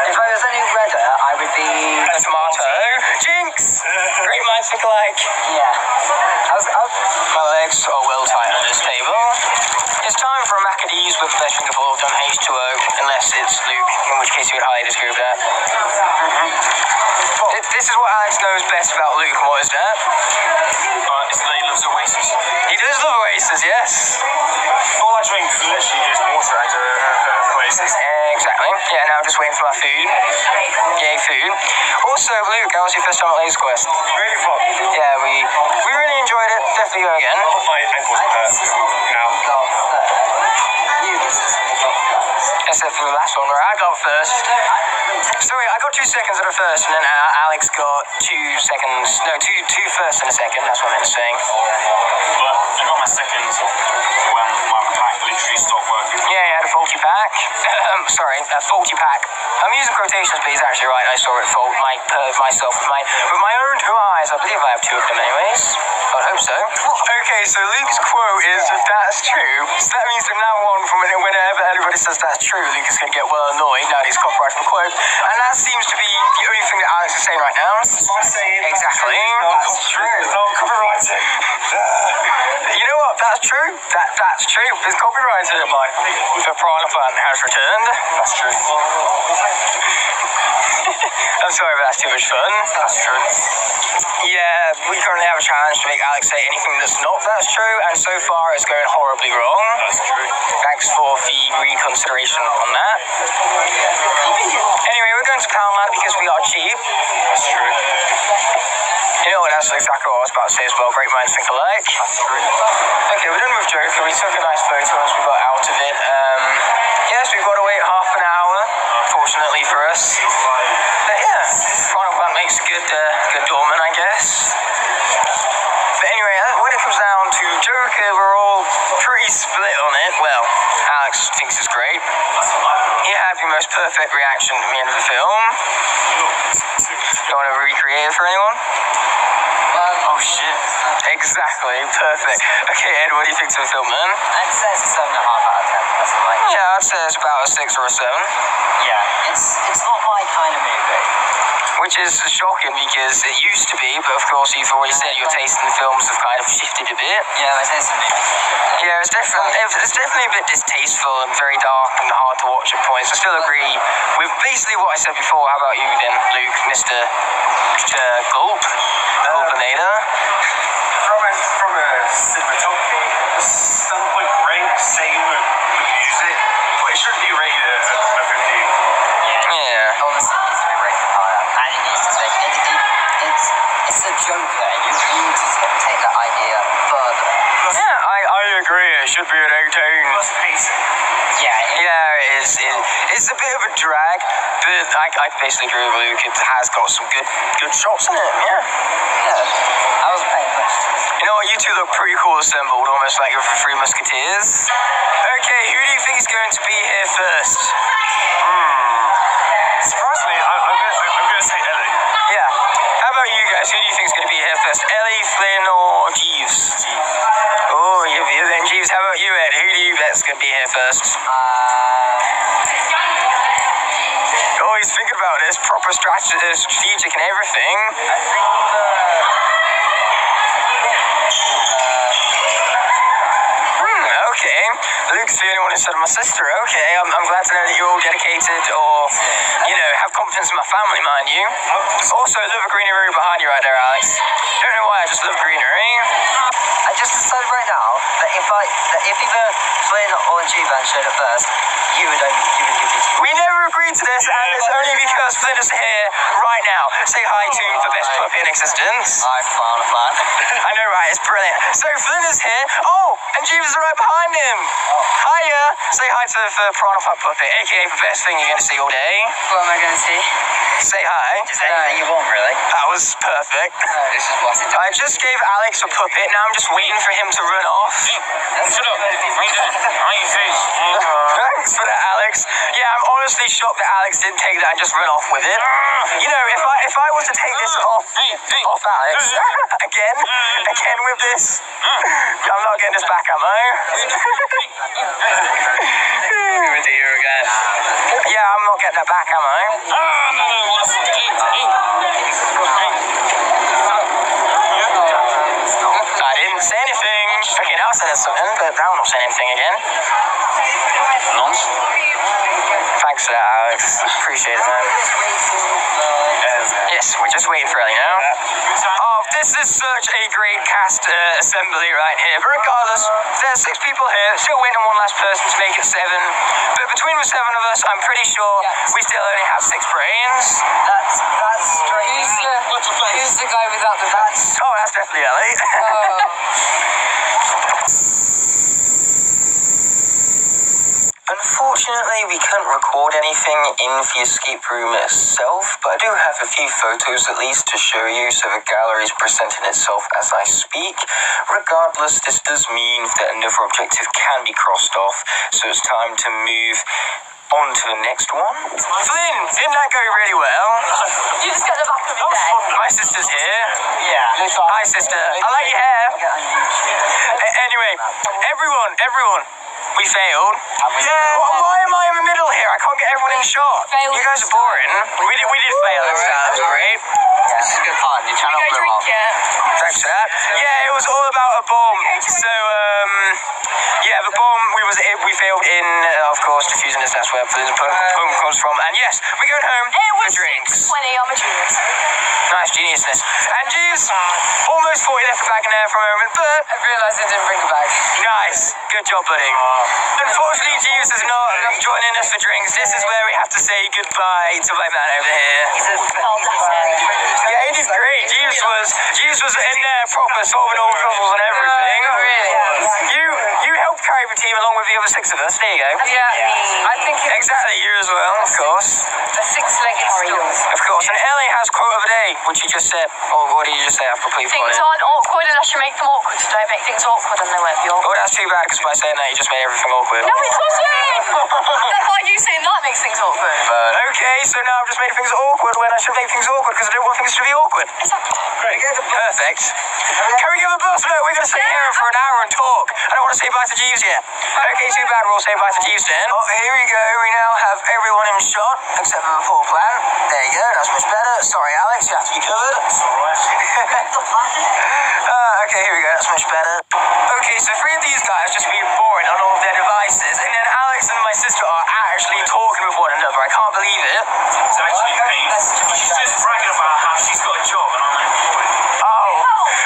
If I was any redder, I would be... A tomato. Jinx! Great minds think alike. Yeah. My legs are well tight on this table. It's time for a Maccadees with the best drink of all done H2O, unless it's Luke, in which case you would highly disprove that. This is what Alex knows best about Luke, and what is that? It's that he loves Oasis. He does love Oasis, yes. All I drink literally is water out of Oasis. Exactly. Yeah, now I'm just waiting for my food. Yay, food. Also, Luke, how was your first time at Laser Quest? Really fun. Yeah, we really enjoyed it. Definitely go again. My ankles hurt now. Except for the last one where I got first. Sorry, I got 2 seconds at a first, and then Alex got 2 seconds. No, two firsts and a second. That's what I meant to say. But I got my second when my pack literally stopped working. Yeah, he had a faulty pack. Sorry, a faulty pack. I'm using quotations, but he's actually right. I saw it fault myself with my own 2 eyes. I believe I have 2 of them anyways. I would hope so. Okay, Okay, so Luke's quote is, if that's true, so that means from now on, from whenever anybody says that's true, Luke is going to get well annoyed now that he's copyrighted the quote. And that seems to be the only thing that Alex is saying right now. Exactly. That's true. It's not copyrighted. You know what? That's true. That's true. It's copyrighted. The Piranha Plant has returned. That's true. I'm sorry if that's too much fun. That's true. Yeah, we currently have a challenge to make Alex say anything that's not that's true, and so far it's going horribly wrong. That's true. Thanks for the reconsideration on that. Anyway, we're going to Poundland because we are cheap. That's true. You know what, that's exactly what I was about to say as well. Great minds think alike. That's true. Okay, we're done with Joker. We took a nice photo once we got out of it. Yes, we've got to wait half an hour, fortunately for us. But yeah, Piranha Plant makes a good doorman, I guess. But anyway, when it comes down to Joker, we're all pretty split on it. Well, Alex thinks it's great. He had the most perfect reaction at the end of the film. Don't want to recreate it for anyone? Oh shit. Exactly, perfect. Okay, Ed, what do you think of the film, man? I'd say it's a 7.5 out of 10, personally. Yeah, I'd say it's about a 6 or a 7. Yeah, it's not my kind of movie. Which is shocking because it used to be, but of course you've already said your taste in films have kind of shifted a bit. Yeah, my taste in movies. Yeah, it's definitely a bit distasteful and very dark and hard to watch at points. I still agree with basically what I said before. How about you then, Luke, Mr. Gulp? Gulpinator? From a cinematography standpoint, great. Same with music, but it shouldn't be rated a 15. Yeah. Honestly, it needs to be rated higher. And it needs to take... It's a Joker. You need to take that idea further. Yeah, I agree. It should be an 18. Plus pacing. Yeah, it is. It's a bit of a drag, but I basically agree with Luke. It has got some good shots in it. Yeah. I wasn't paying much to this. You know what? You two look pretty cool assembled, almost like you're the Three Musketeers. Okay, who do you think is going to be here first? Surprisingly, I'm going to say Ellie. Yeah. How about you guys? Who do you think is going to be here first? Ellie, Flynn, or Jeeves? Oh, you're then Jeeves. How about you, Ed? Who do you bet's going to be here first? Oh, he's thinking about this. Proper strategic and everything. Okay. Luke's the only one who said my sister. Okay, I'm glad to know that you're all dedicated or, have confidence in my family, mind you. Also, I love the greenery behind you right there, Alex. Don't know why, I just love greenery. I just decided right now that if either Flynn or G-Van showed up first, you would give it to We never agreed to this, and it's only because Flynn is here right now. Say hi to the best puppy in existence. Hi, Piranha Plant. I know, right? It's brilliant. So Flynn is here. Oh, and Jeeves is right behind him. Hiya. Say hi to the Piranha Plant puppy, aka the best thing you're going to see all day. What am I going to see? Say hi. Just anything you want, really. That was perfect. This is what I just gave Alex a puppet. Now I'm just waiting for him to run off. Shut up. Thanks for that, Alex. Yeah, I'm honestly shocked that Alex didn't take that and just run off with it. If I was to take this off Alex again with this, I'm not getting this back, am I? Yeah, I'm not getting that back, am I? I didn't say anything. Okay, now I said something, but now I'm not saying anything again. Thanks for that, Alex. Appreciate it, man. Yes, we're just waiting for Ellie now. Oh, this is such a great cast assembly right here. But regardless, there's 6 people here. Still waiting on one last person to make it 7. But between the 7 of us, I'm pretty sure we still only have 6 brains. That's strange. Who's the guy without the brains? Oh, that's definitely Ellie. Unfortunately, we couldn't record anything in the escape room itself, but I do have a few photos at least to show you, so the gallery is presenting itself as I speak. Regardless, this does mean that another objective can be crossed off, so it's time to move on to the next one. Flynn, didn't that go really well? You just got the back of his head. My sister's here. Yeah. Hi, sister. I like your hair. everyone. We failed. Yeah. Why am I in the middle here? I can't get everyone in shot. You guys are boring. We did fail this time. That was great. Yeah, it's a good fun. Your channel blew up. Thanks for that. Yeah, it was all about a bomb. So, yeah, the bomb we failed in, of course, defusing this. That's where the bomb comes from. And yes, we're going home for drinks. 20, I'm a genius. Nice geniusness. And Jeeves, almost thought he left the bag in there for a moment, but I realised I didn't bring a bag. nice. Good job, buddy. Unfortunately, Jeeves is not joining us for drinks. This is where we have to say goodbye to my man over here. Oh, bless him. Yeah, he did great. Jeeves was in there proper, solving all the puzzles and everything. Really? You helped carry the team along with the other 6 of us. There you go. Yeah, I think it's Exactly, you as well, of course. a 6-legged stool. Of course. And Ellie has quote of the day, which you just said. Or what did you just say? I've completely Things forgotten. aren't awkward unless you make them awkward. So don't make things awkward and they won't be awkward. Oh, that's too bad, because by saying that, you just made everything awkward. No, it doesn't! That's like you saying that makes things awkward. Okay, so now I've just made things awkward when I should make things awkward because I don't want things to be awkward. Great. Perfect. Can we give a bus? No, we're going to sit here for an hour and talk. I don't want to say bye to Jeeves yet. Okay, too bad. We'll say bye to Jeeves then. Oh, here we go. We now have everyone in shot except for the poor plant. There you go. That's much better. Sorry, Alex. You have to be covered. Okay, here we go. That's much better. Okay, so 3 of these guys just being boring on all of their devices, and then Alex and my sister are actually talking with one another. I can't believe it. It's actually me. She's just bragging about how she's got a job and I'm unemployed. Oh,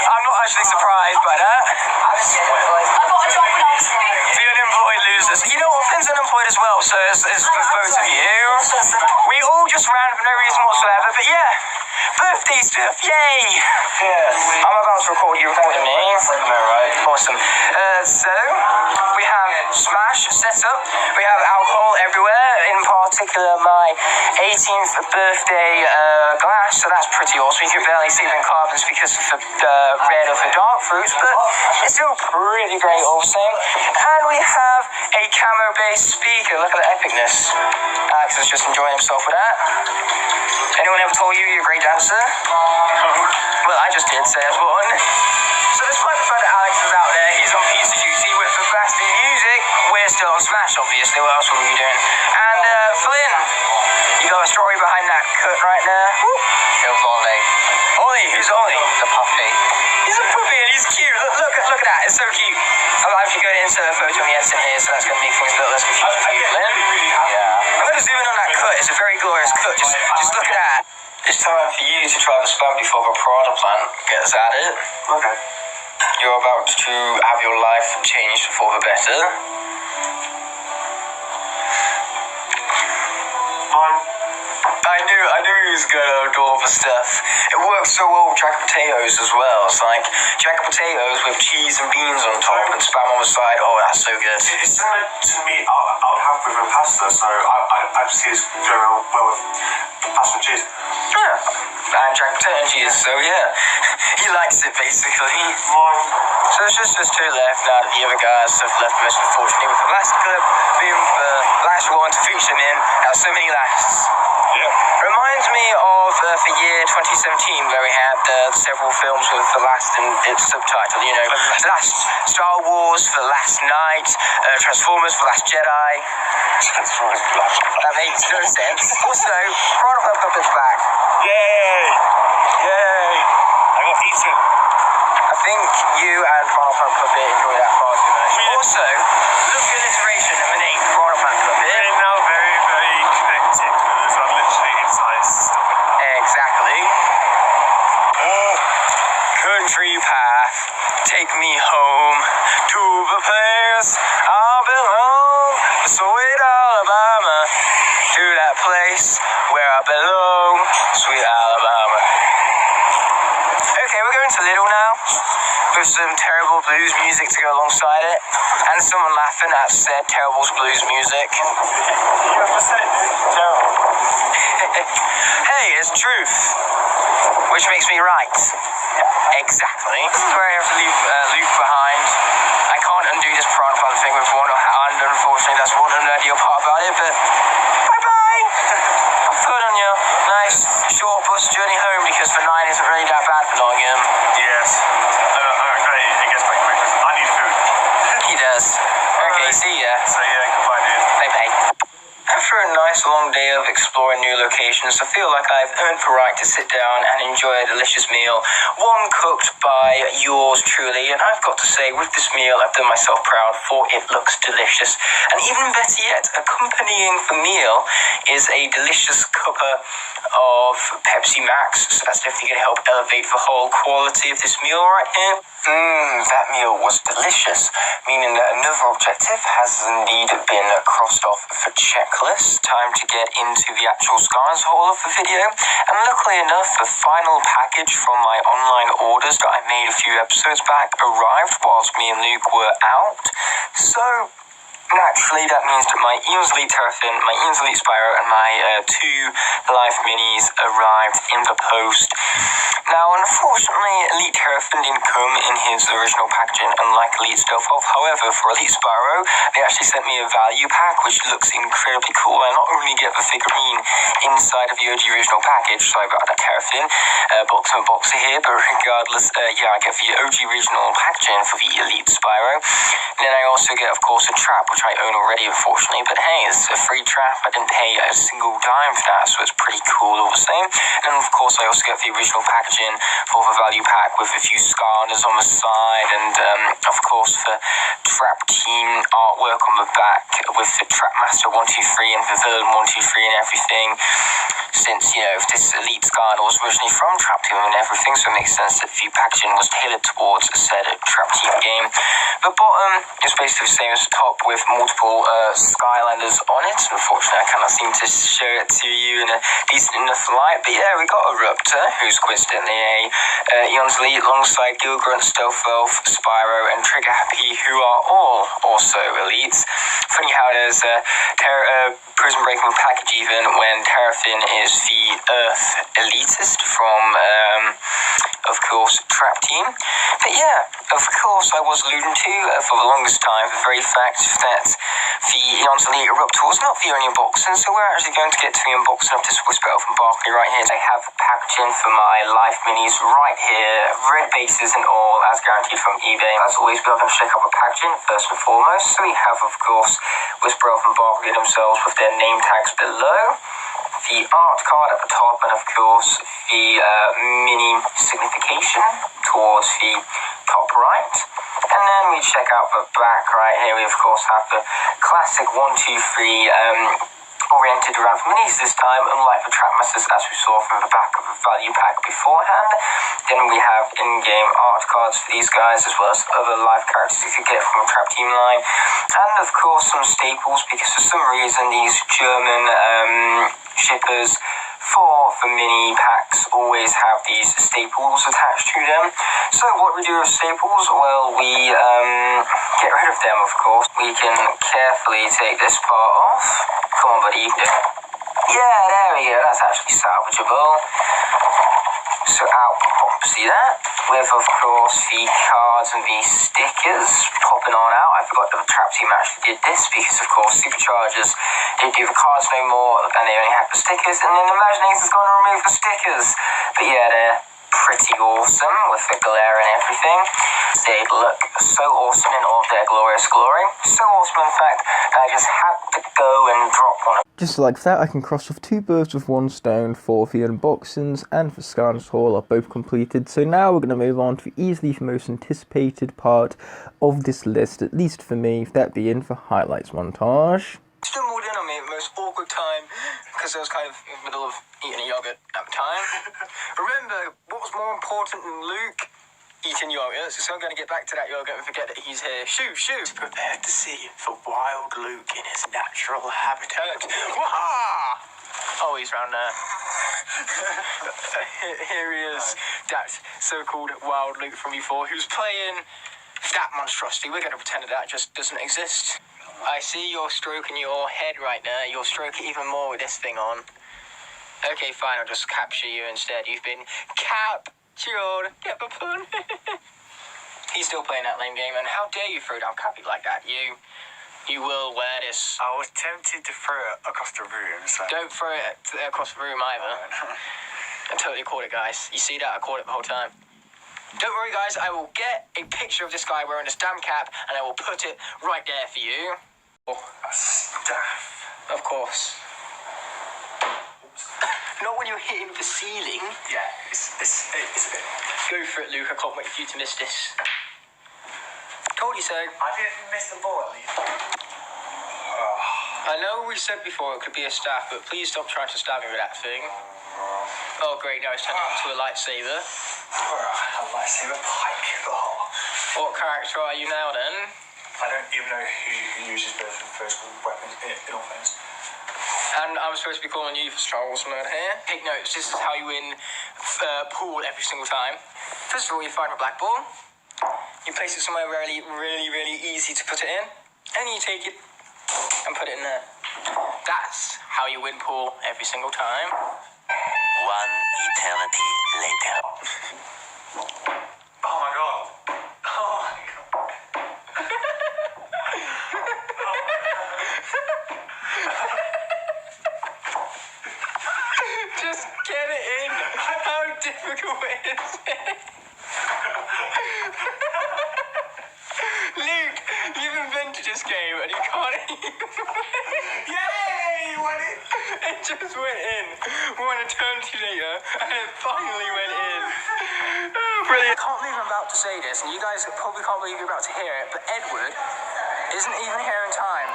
I'm not actually surprised by that. I got a job when I was 15. The unemployed losers. You know what? Finn's unemployed as well, so it's for both of you. We all just ran for no reason whatsoever, but yeah. Birthday stuff, yay! Yeah. I'm about to record you recording me. Right. Awesome. So, we have Smash set up. We have alcohol everywhere, in particular my 18th birthday glass, so that's pretty awesome. You can barely see them carbons because of the red of the dark fruits, but it's still pretty great all the same. And we have a camo-based speaker. Look at the epicness. Alex is just enjoying himself with that. Anyone ever told you you're a great dancer? Well, I just did, so that's one. So despite the fact that Alex is out there, he's on pizza duty with the blasting music. We're still on Smash, obviously. What else would we be doing? And Flynn, you got a story behind that cut right there? It was Ollie, Ollie, who's Ollie? the puppy. He's a puppy and he's cute. Look at that. It's so cute. I'm actually going to insert a photo on the editing here, so that's going to make things a little less confusing for you, Flynn. Yeah. I'm going to zoom in on that cut. It's a very glorious cut. Just look at that. It's time for you to try the spam before the Piranha Plant gets at it. Okay. You're about to have your life changed for the better. I knew he was gonna do all the stuff. It works so well with jacket potatoes as well. It's like jacket potatoes with cheese and beans on top and spam on the side. Oh, that's so good. It's similar to me. I would have with a pasta, so I just see this going well with pasta and cheese. Yeah. And jacket potato and cheese. So yeah, he likes it basically. So there's just 2 left now that the other guys have left most unfortunately with the last clip being the last one to feature in. Now so many lasts. Yeah. Reminds me of the year 2017 where we had several films with the last in its subtitle, you know, Last Star Wars, The Last Night, Transformers, The Last Jedi. That makes no sense. Also, Piranha Plant Puppet's back. Yay! Yay! I got eaten. I think you and Piranha Plant Puppet enjoy that far too much. Also, look at alliteration of the name Piranha Plant Puppet. We're now very, very connected because I'm literally inside stuff. Exactly. Country path, take me home to the place I belong. Sweet Alabama, to that place where I belong. Sweet Alabama. Okay, we're going to Lidl now with some terrible blues music to go alongside it, and someone laughing at said terrible blues music. Hey, it's truth, which makes me right. Exactly. This is where I have to leave Luke behind. I can't undo this Piranha Plant thing with one hand, unfortunately. That's one nerdy part about it, but bye-bye. I've put on you. Nice short bus journey home because the 9 isn't really that bad for Nottingham. Yes. Great. It gets back quick. I need food. He does. see ya. So yeah, goodbye, dude. Bye-bye. After a nice long day of exploring new locations, I feel like I've earned the right to sit down and enjoy a delicious meal, one cooked by yours truly. And I've got to say, with this meal, I've done myself proud, for it looks delicious. And even better yet, accompanying the meal is a delicious cuppa of Pepsi Max. So that's definitely going to help elevate the whole quality of this meal right here. That meal was delicious, meaning that another objective has indeed been crossed off the checklist. Time to get into the actual Skylanders haul of the video. And luckily enough, the final package from my online orders that I made a few episodes back arrived whilst me and Luke were out. So naturally, that means that my Eons Elite Terrafin, my Eons Elite Spyro, and my two Life Minis arrived in the post. Now, unfortunately, Elite Terrafin didn't come in his original packaging, unlike Elite Stealth Elf. However, for Elite Spyro, they actually sent me a value pack, which looks incredibly cool. I not only get the figurine inside of the OG original package, so I got that Terrafin boxer here, but regardless, yeah, I get the OG original packaging for the Elite Spyro. And then I also get, of course, a trap, which I own already, unfortunately, but hey, it's a free trap. I didn't pay a single dime for that, so it's pretty cool all the same. And of course, I also get the original packaging for the value pack with a few Skylanders on the side, and of course the trap team artwork on the back with the Trapmaster 123 and the Villain 123 and everything. Since, you know, this Elite Skylander was originally from Trap Team and everything, so it makes sense that the packaging was tailored towards a said Trap Team game. The bottom is basically the same as the top with multiple Skylanders on it. Unfortunately, I cannot seem to show it to you in a decent enough light, but yeah, we got a Ruptor, who's coincidentally a Eons Elite alongside Gilgrunt, Stealth Elf, Spyro, and Trigger Happy, who are all also elites. Funny how there's Prison Break on the package even when Terrafin is the Earth elitist from, of course, Trap Team. But yeah, of course, I was alluding to for the longest time the very fact that the Eons Elite Eruptor was not the only unboxing, so we're actually going to get to the unboxing of this Whisper Elf and Barkley right here. I have packaging for my Life Minis right here, red bases and all, as guaranteed from eBay. As always, we're going to check out the packaging first and foremost. So we have, of course, Whisper Elf and Barkley themselves with their name tags below, the art card at the top, and of course the mini signification towards the top right. And then we check out the back right here. We of course have the classic 1, 2, 3 oriented around for minis this time, unlike the Trapmasters as we saw from the back of the value pack beforehand. Then we have in-game art cards for these guys, as well as other live characters you could get from a Trap Team line. And of course some staples, because for some reason these German shippers for the mini packs always have these staples attached to them. So what we do with staples? Well, we get rid of them, of course. We can carefully take this part off. Come on, buddy, you can do it. Yeah, there we go. That's actually salvageable. So out pops that, with of course the cards and the stickers popping on out. I forgot that the Trap Team actually did this because of course Superchargers didn't do the cards no more and they only had the stickers, and then Imaginator's going to remove the stickers. But yeah, they're pretty awesome with the glare and everything. They look so awesome in all of their glorious glory. So awesome in fact that I just had to go and drop one. Just like that, I can cross off 2 birds with 1 stone for the unboxings and the Skylanders haul are both completed. So now we're going to move on to easily the most anticipated part of this list, at least for me, that being the highlights montage. Stumbled in on me at the most awkward time because I was kind of in the middle of eating a yogurt at the time. Remember, what was more important than Luke? Eating yogurt, so I'm going to get back to that yogurt and forget that he's here. Shoo! Prepare to see the wild Luke in his natural habitat. Wah! Oh, he's round there. Here he is, that so-called wild Luke from before, who's playing that monstrosity. We're going to pretend that just doesn't exist. I see you're stroking your head right now. You'll stroke it even more with this thing on. Okay, fine, I'll just capture you instead. You've been captured. Get the pun. He's still playing that lame game, and how dare you throw down Cappy like that? You will wear this. I was tempted to throw it across the room, so... Don't throw it across the room either. I totally caught it, guys. You see that? I caught it the whole time. Don't worry, guys, I will get a picture of this guy wearing this damn cap, and I will put it right there for you. A staff. Of course. Not when you're hitting the ceiling. Yeah, it's a bit. Go for it, Luke. I can't wait for you to miss this. Told you so. I didn't miss the ball at least. I know we said before it could be a staff, but please stop trying to stab me with that thing. Oh, great, now it's turning into a lightsaber. A lightsaber pike. Oh. What character are you now, then? I don't even know who uses both of those weapons in offense. And I'm supposed to be calling you for Star Wars mode here. Take notes, this is how you win pool every single time. First of all, you find a black ball. You place it somewhere really easy to put it in. And you take it and put it in there. That's how you win pool every single time. One eternity later. Oh my god. Oh my god. Just get it in. How difficult is it? Luke, you've invented this game and you can't even... Yay! You won it! It just went in. One eternity later, and it finally went in. Oh, brilliant. I can't believe I'm about to say this, and you guys probably can't believe you're about to hear it, but Edward isn't even here in time.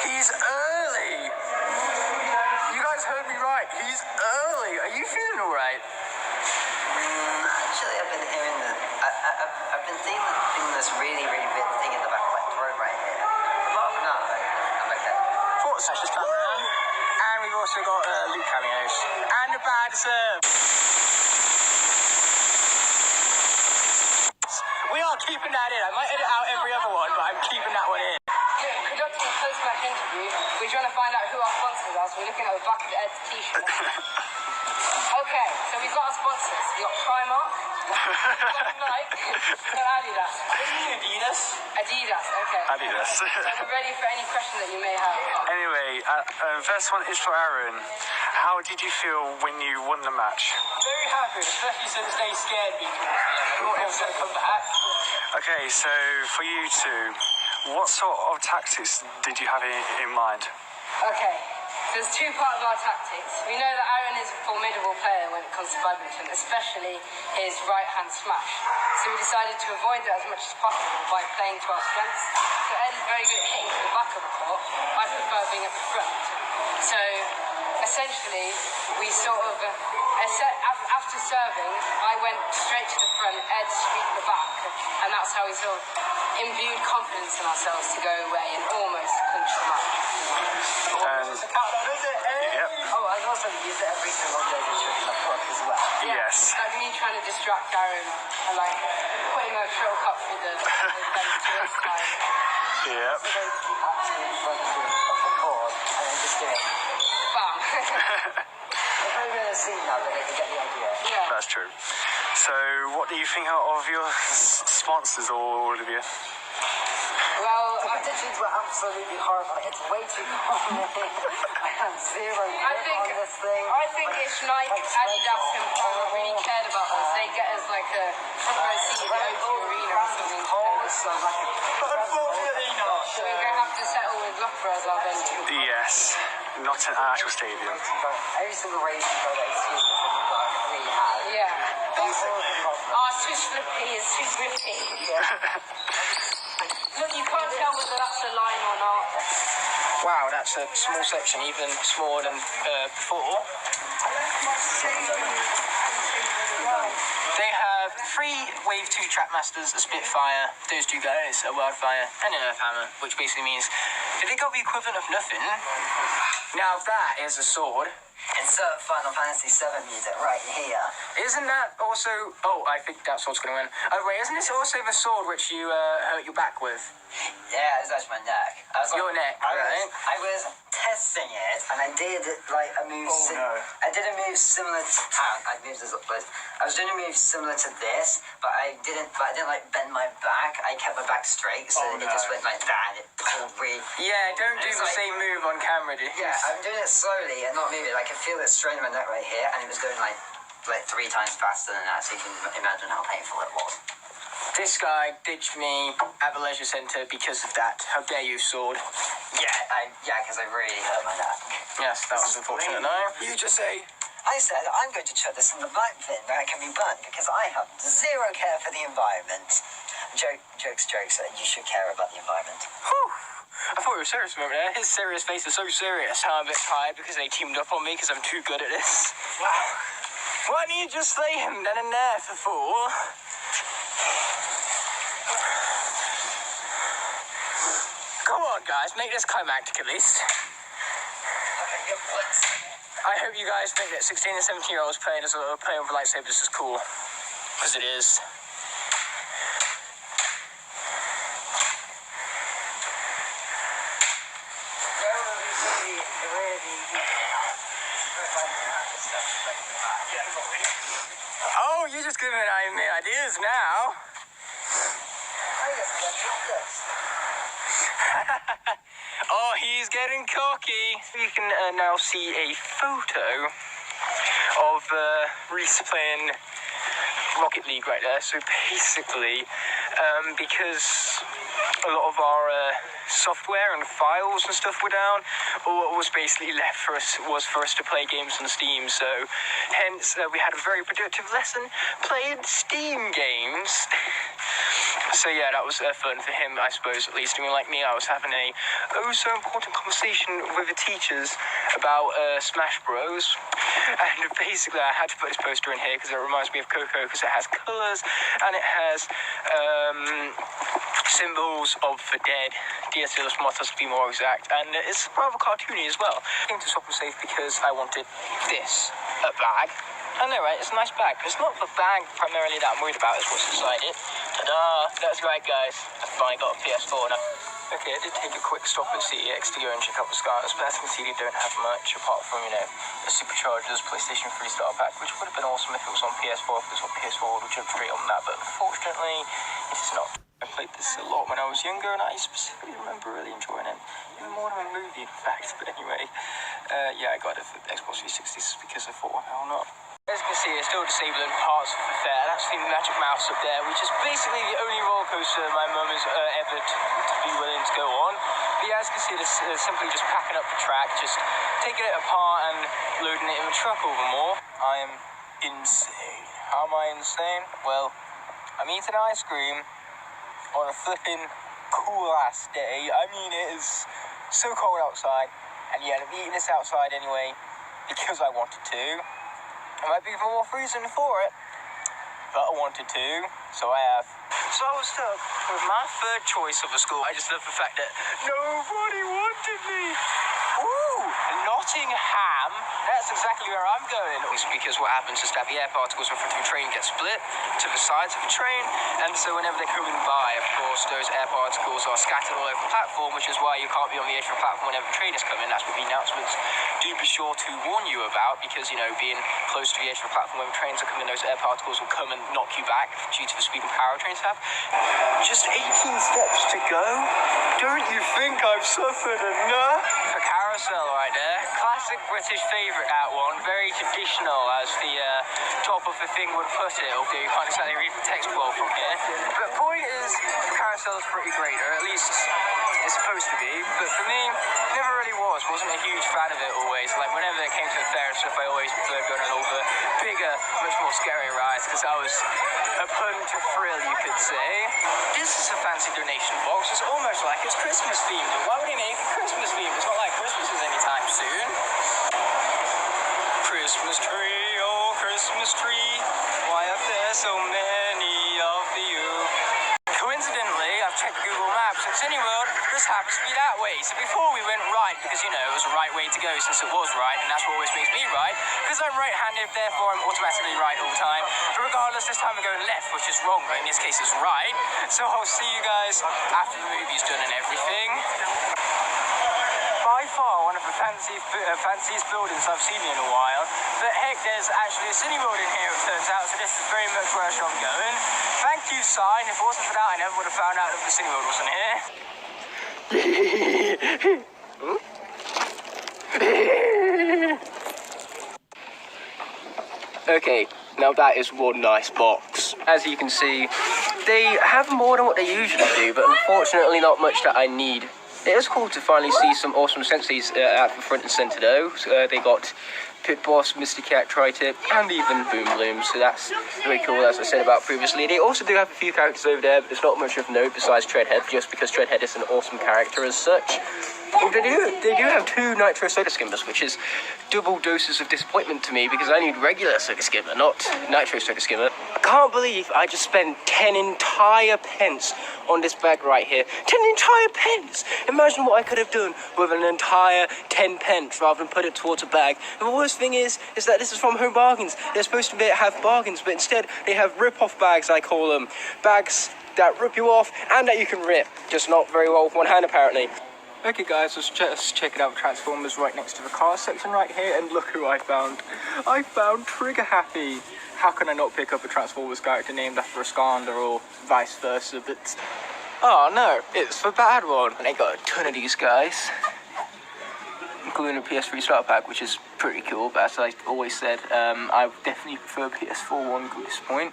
He's early. You guys heard me right. He's early. Are you feeling all right? Actually, I've been hearing I've been feeling this really big thing in the back of my throat right here. Apart from that, I'm okay. Thought sessions come around. And we've also got Luke cameos. And a bad serve. We are keeping that in. I might edit out every other one, but I'm keeping that one in. Conducting a post-match interview, we're trying to find out who our sponsors are, so we're looking at the back of Ed's t-shirt. Okay, so we've got our sponsors. We've got Primark, Nike, and Adidas. Adidas. Adidas, okay. Adidas. So I'm ready for any question that you may have. Anyway, first one is for Aaron. How did you feel when you won the match? Very happy, especially since they scared me towards the end. I thought it was going to come back. Okay, so for you two, what sort of tactics did you have in mind? Okay, so there's two parts of our tactics. We know that Aaron is a formidable player when it comes to badminton, especially his right-hand smash. So we decided to avoid that as much as possible by playing to our strengths. So Ed is very good at hitting to the back of the court. I prefer being at the front. So essentially, we sort of, after serving, I went straight to the front, Ed straight to the back, and that's how we sort of imbued confidence in ourselves to go away and almost clinch the match. Yep. Oh, I also use it every single day to shoot the book as well. Yes. Like me trying to distract Aaron and like putting a shuttle cup through the bench to his side. Yep. So they keep actually in front of the court and then just do it. Bam. They're probably going to see now, but they can get the idea. Yeah. That's true. So, what do you think of your sponsors, all of you? Well, The competitions were absolutely horrible. It's way too complicated. I have zero grip on this thing. I think it's Nike, Adidas, and Puma really cared about us. They get us like a front row seat at the O2 Arena or something. Unfortunately not. So we're going to have to settle with Loughborough as our venue. Yes. Not an actual stadium. Every single race you go there, excuse me, we have. Yeah. Oh, it's too slippy, it's too grippy. Look, you can't tell whether that's a line or not. Wow, that's a small section, even smaller than before. They have 3 Wave 2 Trapmasters, a Spitfire, those 2 guys, a Wildfire, and an Earthhammer, which basically means that they got the equivalent of nothing. Now that is a sword. Insert Final Fantasy VII music right here. Isn't that also... Oh, I think that sword's going to win. Oh, wait, isn't this also the sword which you hurt your back with? Yeah, it was actually my neck. I was Your neck, right? I was testing it, and I did like a move. I did a move similar to. I was doing a move similar to this, but I didn't like bend my back. I kept my back straight, so it just went like that. And it pulled really. Yeah, don't do the same move on camera, dude. Yeah, I'm doing it slowly and not moving. I can feel it straining my neck right here, and it was going like like 3 times faster than that, so you can imagine how painful it was. This guy ditched me at the leisure centre because of that. How dare you, sword? Yeah, because I really hurt my neck. Yes, that was unfortunate. No, you just say. I said, I'm going to chuck this in the black bin where it can be burnt because I have zero care for the environment. Jokes, you should care about the environment. Whew. I thought you were serious a moment there. His serious face is so serious. I'm a bit tired because they teamed up on me because I'm too good at this. Wow. Why don't you just slay him then and there, for fool? Come on, guys, make this climactic at least. I hope you guys think that 16 and 17-year-olds playing with lightsabers is cool. Because it is. Oh, you're just giving me ideas now. Oh, he's getting cocky. You can now see a photo of Reese playing Rocket League right there. So basically, because a lot of our software and files and stuff were down, all what was basically left for us was for us to play games on Steam. So hence we had a very productive lesson playing Steam games. So yeah, that was fun for him, I suppose, at least. I mean, like me, I was having a so important conversation with the teachers about Smash Bros. And basically I had to put this poster in here because it reminds me of Coco, because it has colours and it has symbols of the dead, Dias de los Muertos to be more exact, and it's rather cartoony as well. I came to Swap and Save because I wanted this, a bag. I know, right? It's a nice bag. It's not the bag primarily that I'm worried about, it's what's inside it. Ta-da! That's right, guys. I finally got a PS4 now. Okay, I did take a quick stop at CEX to go and check out the Skylanders, but as you can see, they don't have much apart from, you know, a Superchargers PlayStation 3 starter pack, which would have been awesome if it was on PS4, because on PS4 would have jumped straight on that, but unfortunately, it is not. I played this a lot when I was younger, and I specifically remember really enjoying it, even more than a movie, in fact. But anyway, yeah, I got it for Xbox 360 because I thought, why the hell not? As you can see, it's still disabling parts of the fair. That's the Magic Mouse up there, which is basically the only roller coaster my mum has ever to be willing to go on. But yeah, as you can see, it's simply just packing up the track, just taking it apart and loading it in the truck over more. I am insane. How am I insane? Well, I'm eating ice cream on a flipping cool ass day. I mean, it is so cold outside, and yet I'm eating this outside anyway because I wanted to. I might be even more freezing for it, but I wanted to, so I have. So I was stuck with my third choice of a school. I just love the fact that nobody wanted me. Ooh, Nottingham. That's exactly where I'm going. It's because what happens is that the air particles in front of the train get split to the sides of the train, and so whenever they're coming by, of course, those air particles are scattered all over the platform, which is why you can't be on the edge of the platform whenever the train is coming. That's what the announcements do be sure to warn you about, because, you know, being close to the edge of the platform when the trains are coming, those air particles will come and knock you back due to the speed and power trains have. Just 18 steps to go? Don't you think I've suffered enough? A carousel right there. Classic British favourite, that one. Very traditional, as the top of the thing would put it, although you can't exactly read the text well from here. But the point is, the carousel is pretty great, or at least it's supposed to be. But for me, never really was. Wasn't a huge fan of it always. Like, whenever it came to the fair and stuff, I always preferred going on all the bigger, much more scary rides, because I was a pun to thrill, you could say. This is a fancy donation box. It's almost like it's Christmas themed. And why would he make it Christmas themed? It's not like Christmas is anytime soon. Christmas tree, oh Christmas tree, why are there so many of you? Coincidentally, I've checked Google Maps, and Cineworld just happens to be that way. So before we went right, because, you know, it was the right way to go since it was right, and that's what always makes me right, because I'm right-handed, therefore I'm automatically right all the time. But regardless, this time we're going left, which is wrong, but in this case it's right. So I'll see you guys after the movie's done and everything. By far one of the fanciest buildings I've seen in a while. But heck, there's actually a Cineworld in here, it turns out, so this is very much where I'm going. Thank you, sign. If it wasn't for that, I never would have found out that the Cineworld wasn't here. Okay, now that is one nice box. As you can see, they have more than what they usually do, but unfortunately not much that I need. It is cool to finally see some awesome sensies at the front and centre though. They got Pit Boss, Mr. Cat, Tri-Tip, and even Boom Bloom, so that's very cool, as I said about previously. They also do have a few characters over there, but there's not much of note besides Treadhead, just because Treadhead is an awesome character as such. They do have 2 Nitro Soda Skimmers, which is double doses of disappointment to me, because I need regular Soda Skimmer, not Nitro Soda Skimmer. I can't believe I just spent 10 entire pence on this bag right here. 10 entire pence! Imagine what I could have done with an entire 10 pence rather than put it towards a bag. And the worst thing is that this is from Home Bargains. They're supposed to have bargains, but instead they have rip-off bags, I call them. Bags that rip you off and that you can rip. Just not very well with one hand, apparently. Okay guys, let's just check out Transformers right next to the car section right here, and look who I found. I found Trigger Happy. How can I not pick up a Transformers character named after a Skylander or vice versa, but... Oh no, it's the bad one. And they got a ton of these guys, including a PS3 starter pack, which is pretty cool, but as I always said, I definitely prefer PS4 one at this point.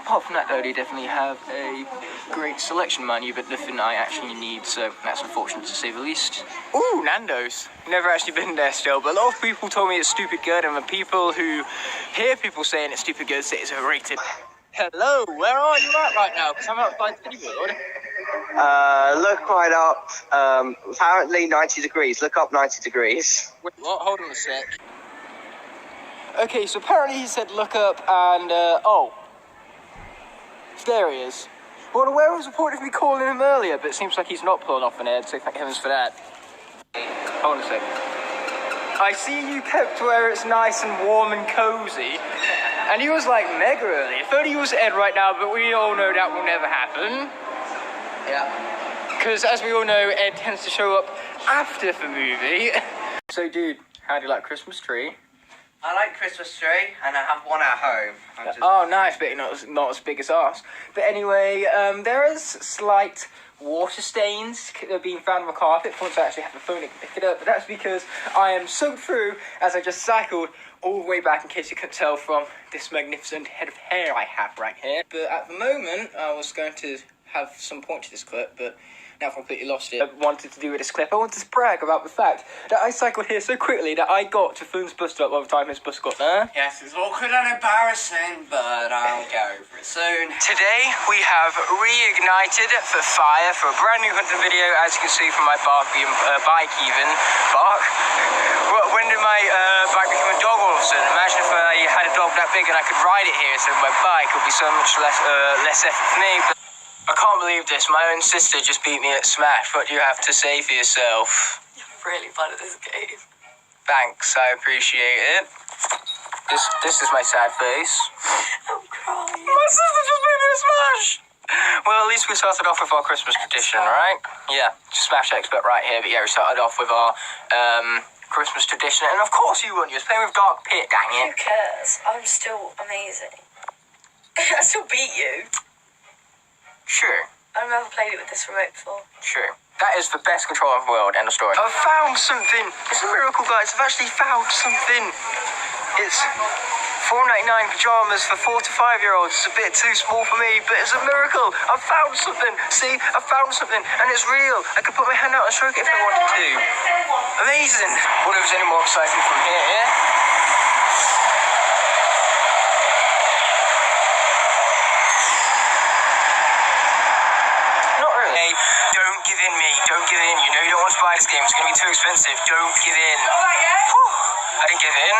Apart from that though, they definitely have a great selection menu, but nothing I actually need, so that's unfortunate to say the least. Ooh, Nando's. Never actually been there still, but a lot of people told me it's stupid good, and the people who hear people saying it's stupid good say it's overrated. Hello, where are you at right now? Because I'm outside Cityworld. Look right up, apparently 90 degrees. Look up 90 degrees. Wait, what? Hold on a sec. Okay, so apparently he said look up and, oh. There he is. Well, the wearer was reported to me calling him earlier, but it seems like he's not pulling off an ad, so thank heavens for that. Hold on a sec. I see you kept where it's nice and warm and cozy. And he was like mega early. If only he was Ed right now, but we all know that will never happen. Yeah. Because as we all know, Ed tends to show up after the movie. So dude, how do you like Christmas tree? I like Christmas tree, and I have one at home. Oh, nice, but not as big as ours. But anyway, there is slight water stains being found on the carpet. Once I actually have the phone, I can pick it up. But that's because I am soaked through as I just cycled all the way back, in case you couldn't tell from this magnificent head of hair I have right here. But at the moment, I was going to have some point to this clip, but now I've completely lost it. I wanted to do with this clip, I wanted to brag about the fact that I cycled here so quickly that I got to Foon's bus stop by the time his bus got there. Yes, it's awkward and embarrassing, but I'll get over it soon. Today we have reignited the fire for a brand new hunting video, as you can see from my bike even. Bark? When did my bike become a dog all of a sudden? Imagine if I had a dog that big and I could ride it here instead of my bike. It would be so much less effort for me. But I can't believe this. My own sister just beat me at Smash. What do you have to say for yourself? You're really bad at this game. Thanks, I appreciate it. This is my sad face. I'm crying. My sister just beat me at Smash! Well, at least we started off with our Christmas tradition, right? Yeah, Smash expert right here. But yeah, we started off with our Christmas tradition. And of course you won. You was playing with Dark Pit, dang it. Who cares? I'm still amazing. I still beat you. Sure. I've never played it with this remote before. Sure. That is the best controller in the world, end of story. I've found something! It's a miracle, guys. I've actually found something. It's $4.99 pajamas for 4 to 5-year-olds. It's a bit too small for me, but it's a miracle. I've found something. See, I found something, and it's real. I could put my hand out and stroke it if I wanted to. Amazing. What if there's any more exciting from here? Don't give in, mate. Don't give in. You know you don't want to buy this game. It's going to be too expensive. Don't give in. Whew. I didn't give in.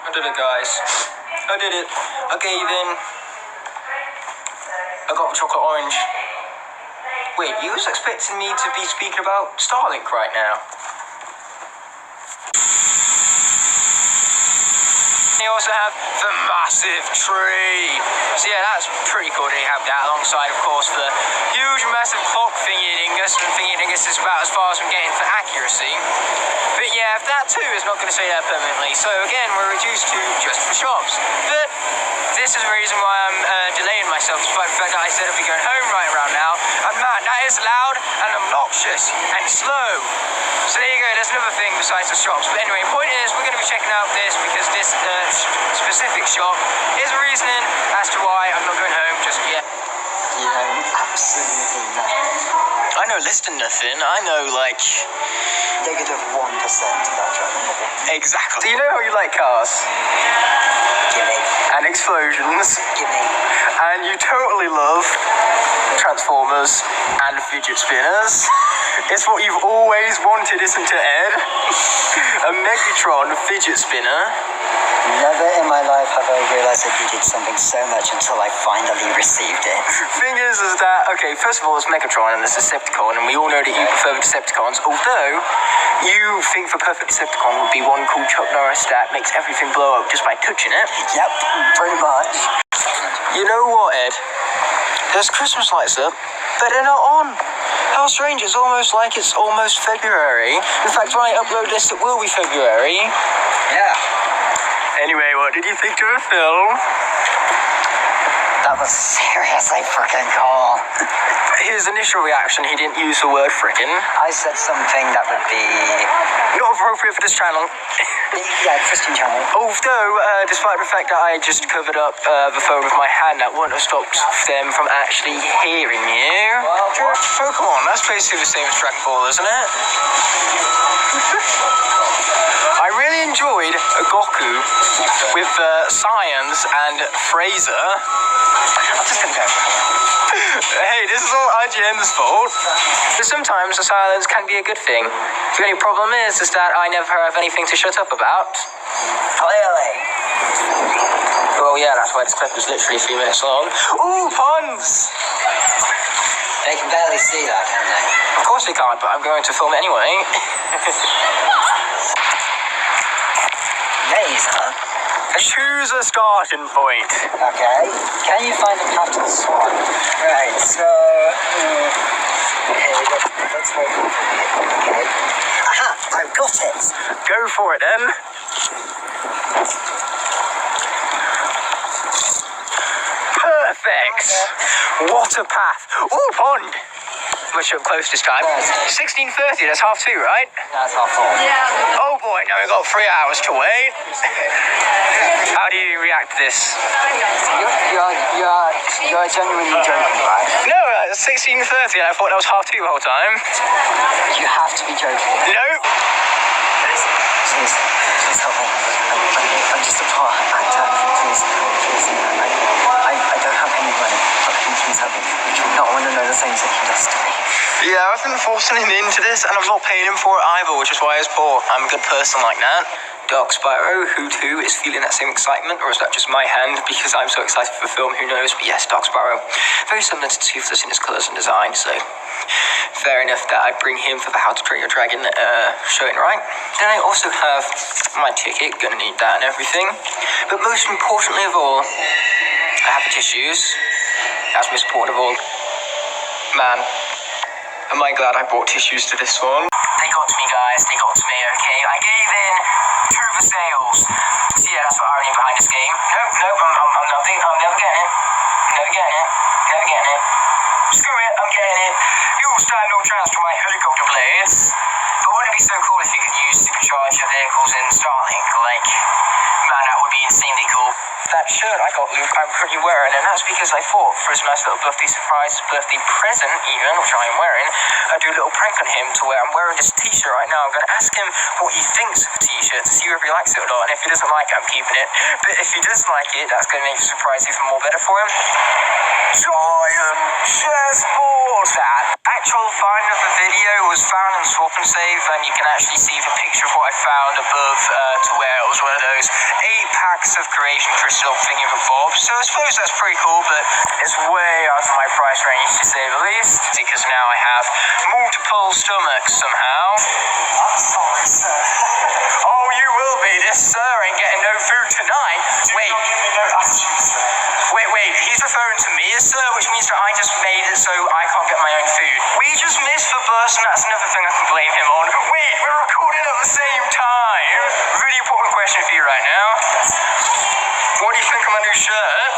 I did it, guys. I did it. I gave in. I got the chocolate orange. Wait, you was expecting me to be speaking about Starlink right now? They also have the massive tree. So yeah, that's pretty cool that they have that alongside, of course, the huge, massive clock thingy-dingus, and thingy-dingus is about as far as I'm getting for accuracy. But yeah, if that too is not going to stay there permanently, so again, we're reduced to just the shops. But this is the reason why I'm delaying myself, despite the fact that I said I'd be going home right around now. And man, that is loud and obnoxious and slow. So there you go, there's another thing besides the shops. But anyway, point is, we're going to be checking out this because this specific shop is a reasoning as to why I'm not going home just yet. You know absolutely nothing. I know less than nothing. I know, like... Negative 1% about driving. Exactly. Do you know how you like cars? Gimme. And explosions. Gimme. And you totally love Transformers and fidget spinners. It's what you've always wanted, isn't it, Ed? A Megatron fidget spinner. Never in my life have I realised that you did something so much until I finally received it. Thing is that, okay, first of all, it's Megatron and it's Decepticon, and we all know that you prefer Decepticons, although you think the perfect Decepticon would be one cool Chuck Norris that makes everything blow up just by touching it. Yep, pretty much. You know what, Ed? There's Christmas lights up, but they're not on. How strange, it's almost like it's almost February. In fact, when I upload this, it will be February. Yeah. Anyway, what did you think of the film? That was seriously freaking cool. His initial reaction, he didn't use the word frickin'. I said something that would be... Not appropriate for this channel. Yeah, Christian channel. Although, despite the fact that I just covered up the phone with my hand, that wouldn't have stopped them from actually hearing you. Pokemon, that's basically the same as Dragon Ball, isn't it? I really enjoyed Goku with Science and Fraser. I'm just gonna go. Hey, this is all IGN's fault. But sometimes the silence can be a good thing. The only problem is that I never have anything to shut up about. Clearly. Well, yeah, that's why this clip is literally 3 minutes long. Ooh, puns! They can barely see that, can they? Of course they can't, but I'm going to film it anyway. Maze, huh? Choose a starting point. Okay. Can you find a path to the swan? Right, so... okay, let's wait. Okay. Aha! I've got it! Go for it, then. Perfect. What a path. Ooh, pond. Much up close this time. 16:30, that's 2:30, right? That's half full. Yeah. Oh boy, now we've got 3 hours to wait. How do you react to this? You're genuinely joking, right? No, 16:30, I thought that was 2:30 the whole time. You have to be joking. Nope. Please help me. I'm just a poor actor. Please. I don't have any money. But please help me. I do not want to know the things that he does to me. Yeah, I've been forcing him into this, and I'm not paying him for it either, which is why he's poor. I'm a good person like that. Dark Spyro, who too is feeling that same excitement, or is that just my hand because I'm so excited for the film, who knows? But yes, Dark Spyro, very similar to Toothless in his colours and design, so fair enough that I bring him for the How to Train Your Dragon showing, right? Then I also have my ticket, gonna need that and everything, but most importantly of all, I have the tissues. That's most important of all. Man, am I glad I brought tissues to this one. They got to me, guys. They got to me, okay? I gave in to the sales. So yeah, that's what irony behind this game. Nope, I'm nothing. I'm never getting it. Never getting it. Never getting it. Screw it, I'm getting it. You will stand no chance for my helicopter blades. But wouldn't it be so cool if you could use supercharged vehicles in Starlink? Like, man, that would be insanely cool. That shirt I got, Luke, I'm currently wearing, and that's because I thought for his nice little birthday surprise, birthday present even, which I am wearing, I'd do a little prank on him to where I'm wearing this t-shirt right now. I'm going to ask him what he thinks of the t-shirt to see whether he likes it or not, and if he doesn't like it, I'm keeping it. But if he does like it, that's going to make the surprise even more better for him. Giant chessboard! That actual find of the video was found in Swap and Save, and you can actually see the picture of what I found above to where it was one of those 8 packs of creation crystal thingy bob. So I suppose that's pretty cool, but it's way out of my price range to say the least, because now I have multiple stomachs somehow. I'm sorry, sir. Oh, you will be. This sir ain't getting no food tonight. Wait, he's referring to me as sir, which means that I just made it so I can't get my own food. We just missed the bus, and that's another thing I can blame him on. Wait, we're recording at the same time. Really important question for you right now. What do you think of my new shirt?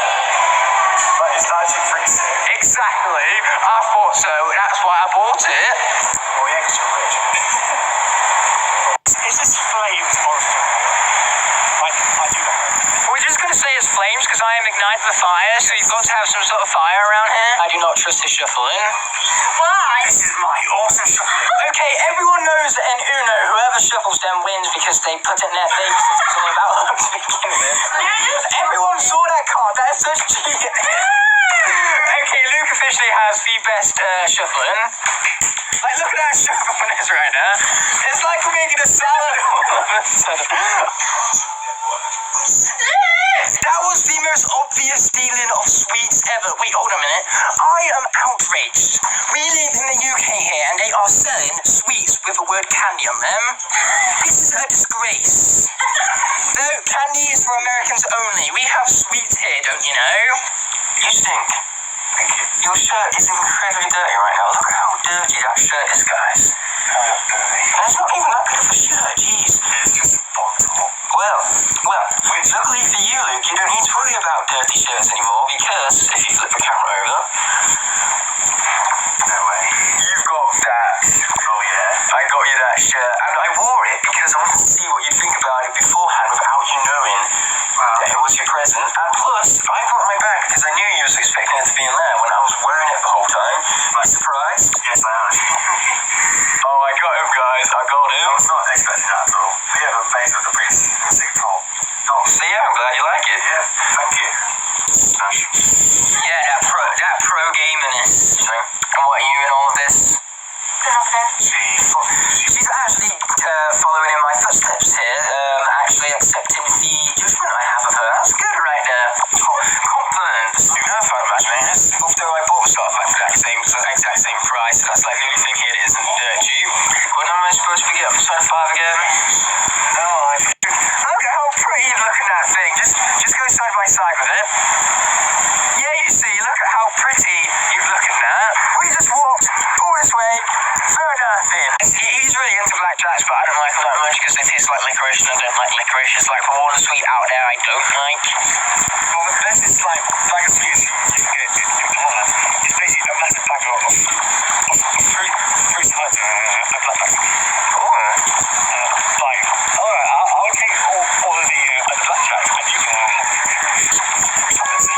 But it's 1936. Exactly. I thought so. That's why I bought it. Well, yeah, 'cause you're rich. I do not trust this shuffling. Why? This is my awesome shuffling. Okay, everyone knows that in Uno, whoever shuffles them wins because they put it in their face. It's all about luck to begin with. Everyone saw that card. That is such cheating. Okay, Luke officially has the best shuffling. Like, look at that shuffleness right now. It's like we're making a salad all of a sudden. That was the most obvious stealing of sweets ever. Wait, hold a minute. I am outraged. We live in the UK here and they are selling sweets with the word candy on them. This is a disgrace. No, candy is for Americans only. We have sweets here, don't you know? You stink. Your shirt is incredibly dirty right now. Look at how dirty that shirt is, guys. And it's not even that good of a shirt, jeez. It's just bottom. Well, luckily for you, Luke, you don't need to worry about dirty shirts anymore because if you flip the camera over, No way. you've got that. Oh yeah. I got you that shirt and I wore it because I wanted to see what you think about it beforehand without you knowing that it was your present. And plus, I got my bag because I knew you was expecting it to be in there when I was wearing it the whole time. Am I surprised? Yes, I am. Oh, I got him, guys. I got him. I was not expecting that at all. We have a phase with the pretty sick top. Oh, see, yeah, I'm glad you like it. Yeah, thank you. Smash. Yeah, that pro gaminess. And what are you in all of this? Nothing. She's actually following in my footsteps here, actually accepting the judgment I have of her. That's good right there. Compliments. You know, if I'd imagine it. Although I bought stuff at the exact same price, so that's like the only thing here that isn't dirt cheap. When am I supposed to be getting episode 5 again? No, look at how pretty you look at that thing. Just go side by side with it. Yeah, you see, look at how pretty you look at that. We just walked all this way. Fair nothing. He's really into blackjacks, but I don't like them that much because they taste like licorice, and I don't like licorice. It's like the one sweet out there I don't like. Well, the best is like a sweet you can get in Japan. It's basically a massive bag of fruit types of blackjacks. Like, alright, I'll take all of the blackjacks and you can have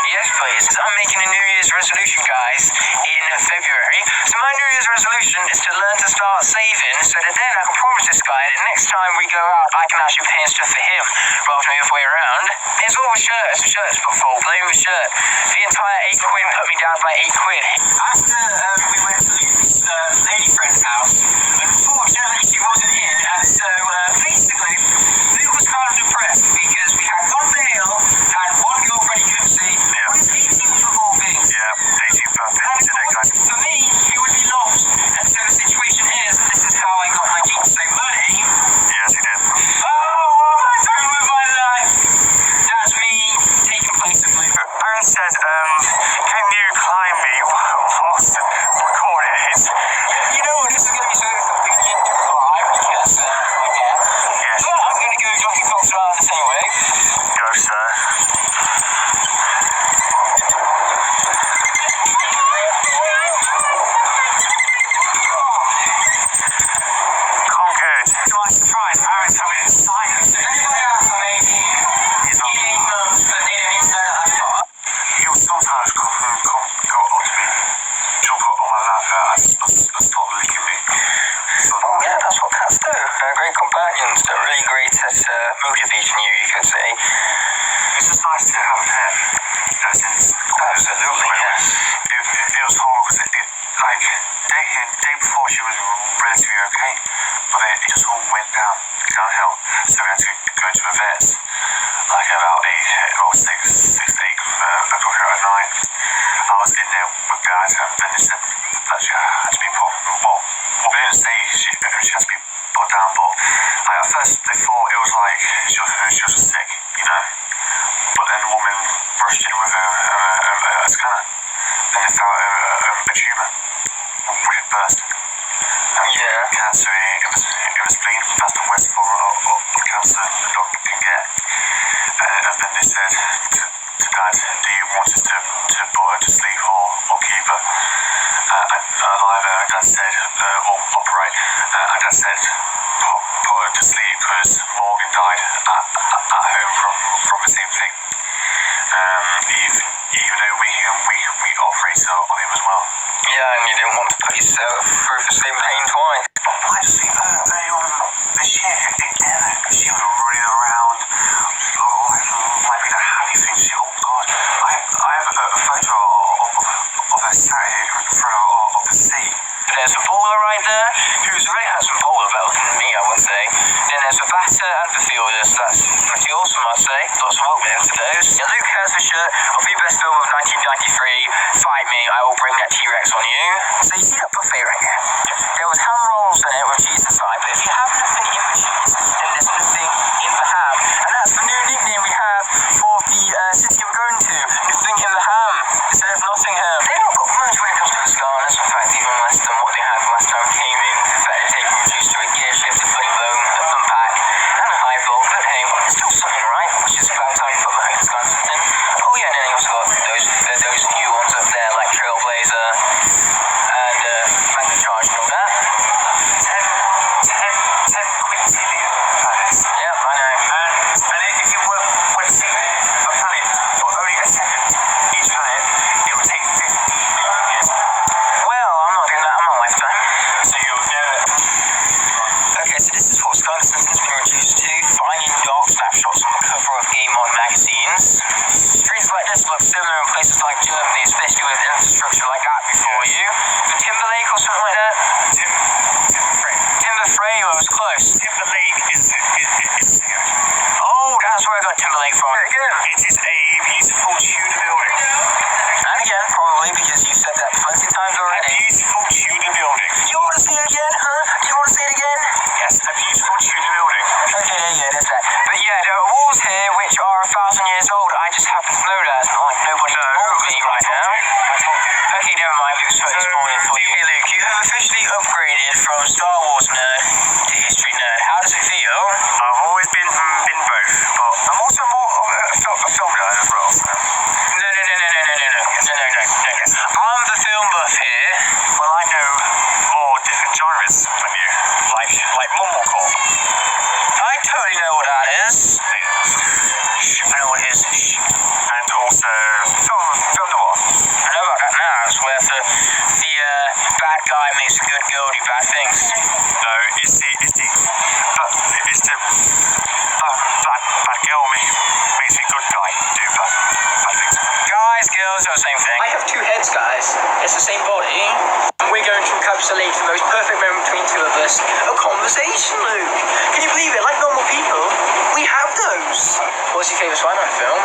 Yes, please. I'm making a New Year's resolution, guys, in February. So my New Year's resolution is to learn to start saving so that then I can promise this guy that next time we go out, I can actually pay stuff for him rather than the other way around. It's all the shirt. It's the shirt's fault. Blame the shirt. The entire 8 quid put me down by 8 quid. After we went to Luke's lady friend's house, unfortunately she wasn't in, and so basically Luke was kind of depressed because we had one male and one girlfriend he couldn't see. Yeah. On his 18th of all things. Yeah, 18th birthday And today, guys. for me, he would be lost. And so the situation is, this is how I got my geek to say money. Yes, he did. Oh, what am I doing with my life? That's me taking place of Luke. Aaron said, can you climb me whilst recording it? You know what, this is going to be so convenient to climb because, Yes. but I'm going to go Jockey Fox around the same way. Go, sir. Conquered. To my surprise, Aaron's having a silence. Anybody else on 18? Eating mums, but they don't even know that I've got. He'll sometimes go up to me, jump on my lap, and start licking me. Oh yeah, that's what cats do. Great companions. They're really great at motivating you, you could say. It's just nice to have a pet. Absolutely, yes. It was horrible because like day before she was relatively okay, but then it just all went downhill. So we had to go to a vet like about 6 o'clock at night. I was in there with Dad, and then they said that she had to be put. Well, they didn't say she had to be put down, but like, at first they thought it was like she was sick, you know. But then the woman rushed in with a scanner, and they found a tumour, which had burst. Yeah. Cancer in the spleen. That's the worst form of cancer the doctor can get. And then they said to Dad, do you want us to put her to sleep or keep her alive? And Dad said, or operate. And Dad said, put her to sleep because Morgan died at home from the same thing. Even though we operated on him as well. Yeah, and you didn't want to put yourself through the same pain twice. I just think early on this year in Devon, she was really around, like being a happy thing. Oh God, I have a photo of her sat here in front of the sea. There's a bowler right there, who's a really handsome bowler, better looking than me, I would say. Then there's the batter and the fielder, so that's pretty awesome, I'd say. Lots of work went into those. Yeah, Luke has the shirt of the best film of 1993. Fight me, I will bring that T-Rex on you. So you see that buffet right here? There was ham rolls in it with cheese inside, but if you have nothing in the cheese, then there's nothing in the ham. And that's the new nickname we have for the city we're going to. Nothing in the ham, instead of Nottingham. They've not got much when it comes to the Skylanders, in fact, even less than what they had last time came in. In fact, they're taking reduced to a gear shift, a funny bone, a thumb pack, and a high volt. But hey, it's still something, right? Which is about time to put my host on something. Oh yeah, and then they also got those new ones up there, like Trailblazer and Magna Charge and all that. 10 quintillion planets. Yep, I know. And if you were to see a planet for only a second, each planet, it would take 50 million years. Well, I'm not doing that in my lifetime. So you'll never... Okay, so this is what Skylanders has been reduced to. Finding dark snapshots on the cover of Game On magazines. Streets like this look similar in places like Germany, especially with infrastructure like that before you. The Timberlake or something like that? Timber Frame, I was close. Timberlake is Oh, that's where I got Timberlake from. Again. It is a beautiful Tudor building. And again, probably because you've said that plenty of times A already. beautiful Tudor building. You want to see it again, huh? You want to see it again? Yes, a beautiful Tudor building. Okay, there you go, there's that. But yeah, there are walls here which are 1,000 years old. I just happen to know that. It's not like nobody told me right now. Okay, never mind, Luke's totally spoiling for you. Hey Luke, you have officially upgraded from Star Wars nerd to history nerd. How does it feel? I've always been both, but I'm also more of a film nerd as well. No. I'm the film buff here. Well, I know more different genres than you, like mumblecore. I totally know what that is. I know what it is. And also film noir. I know about that now. It's where the bad guy makes a good girl do bad things. No, it's the bad girl makes a good guy do bad things. Guys, girls, are the same thing. I have two heads, guys. It's the same body. And we're going to encapsulate the most perfect moment between two of us. A conversation, Luke. Can you believe it? Like normal people, we have those. What's your favourite Spider-Man film?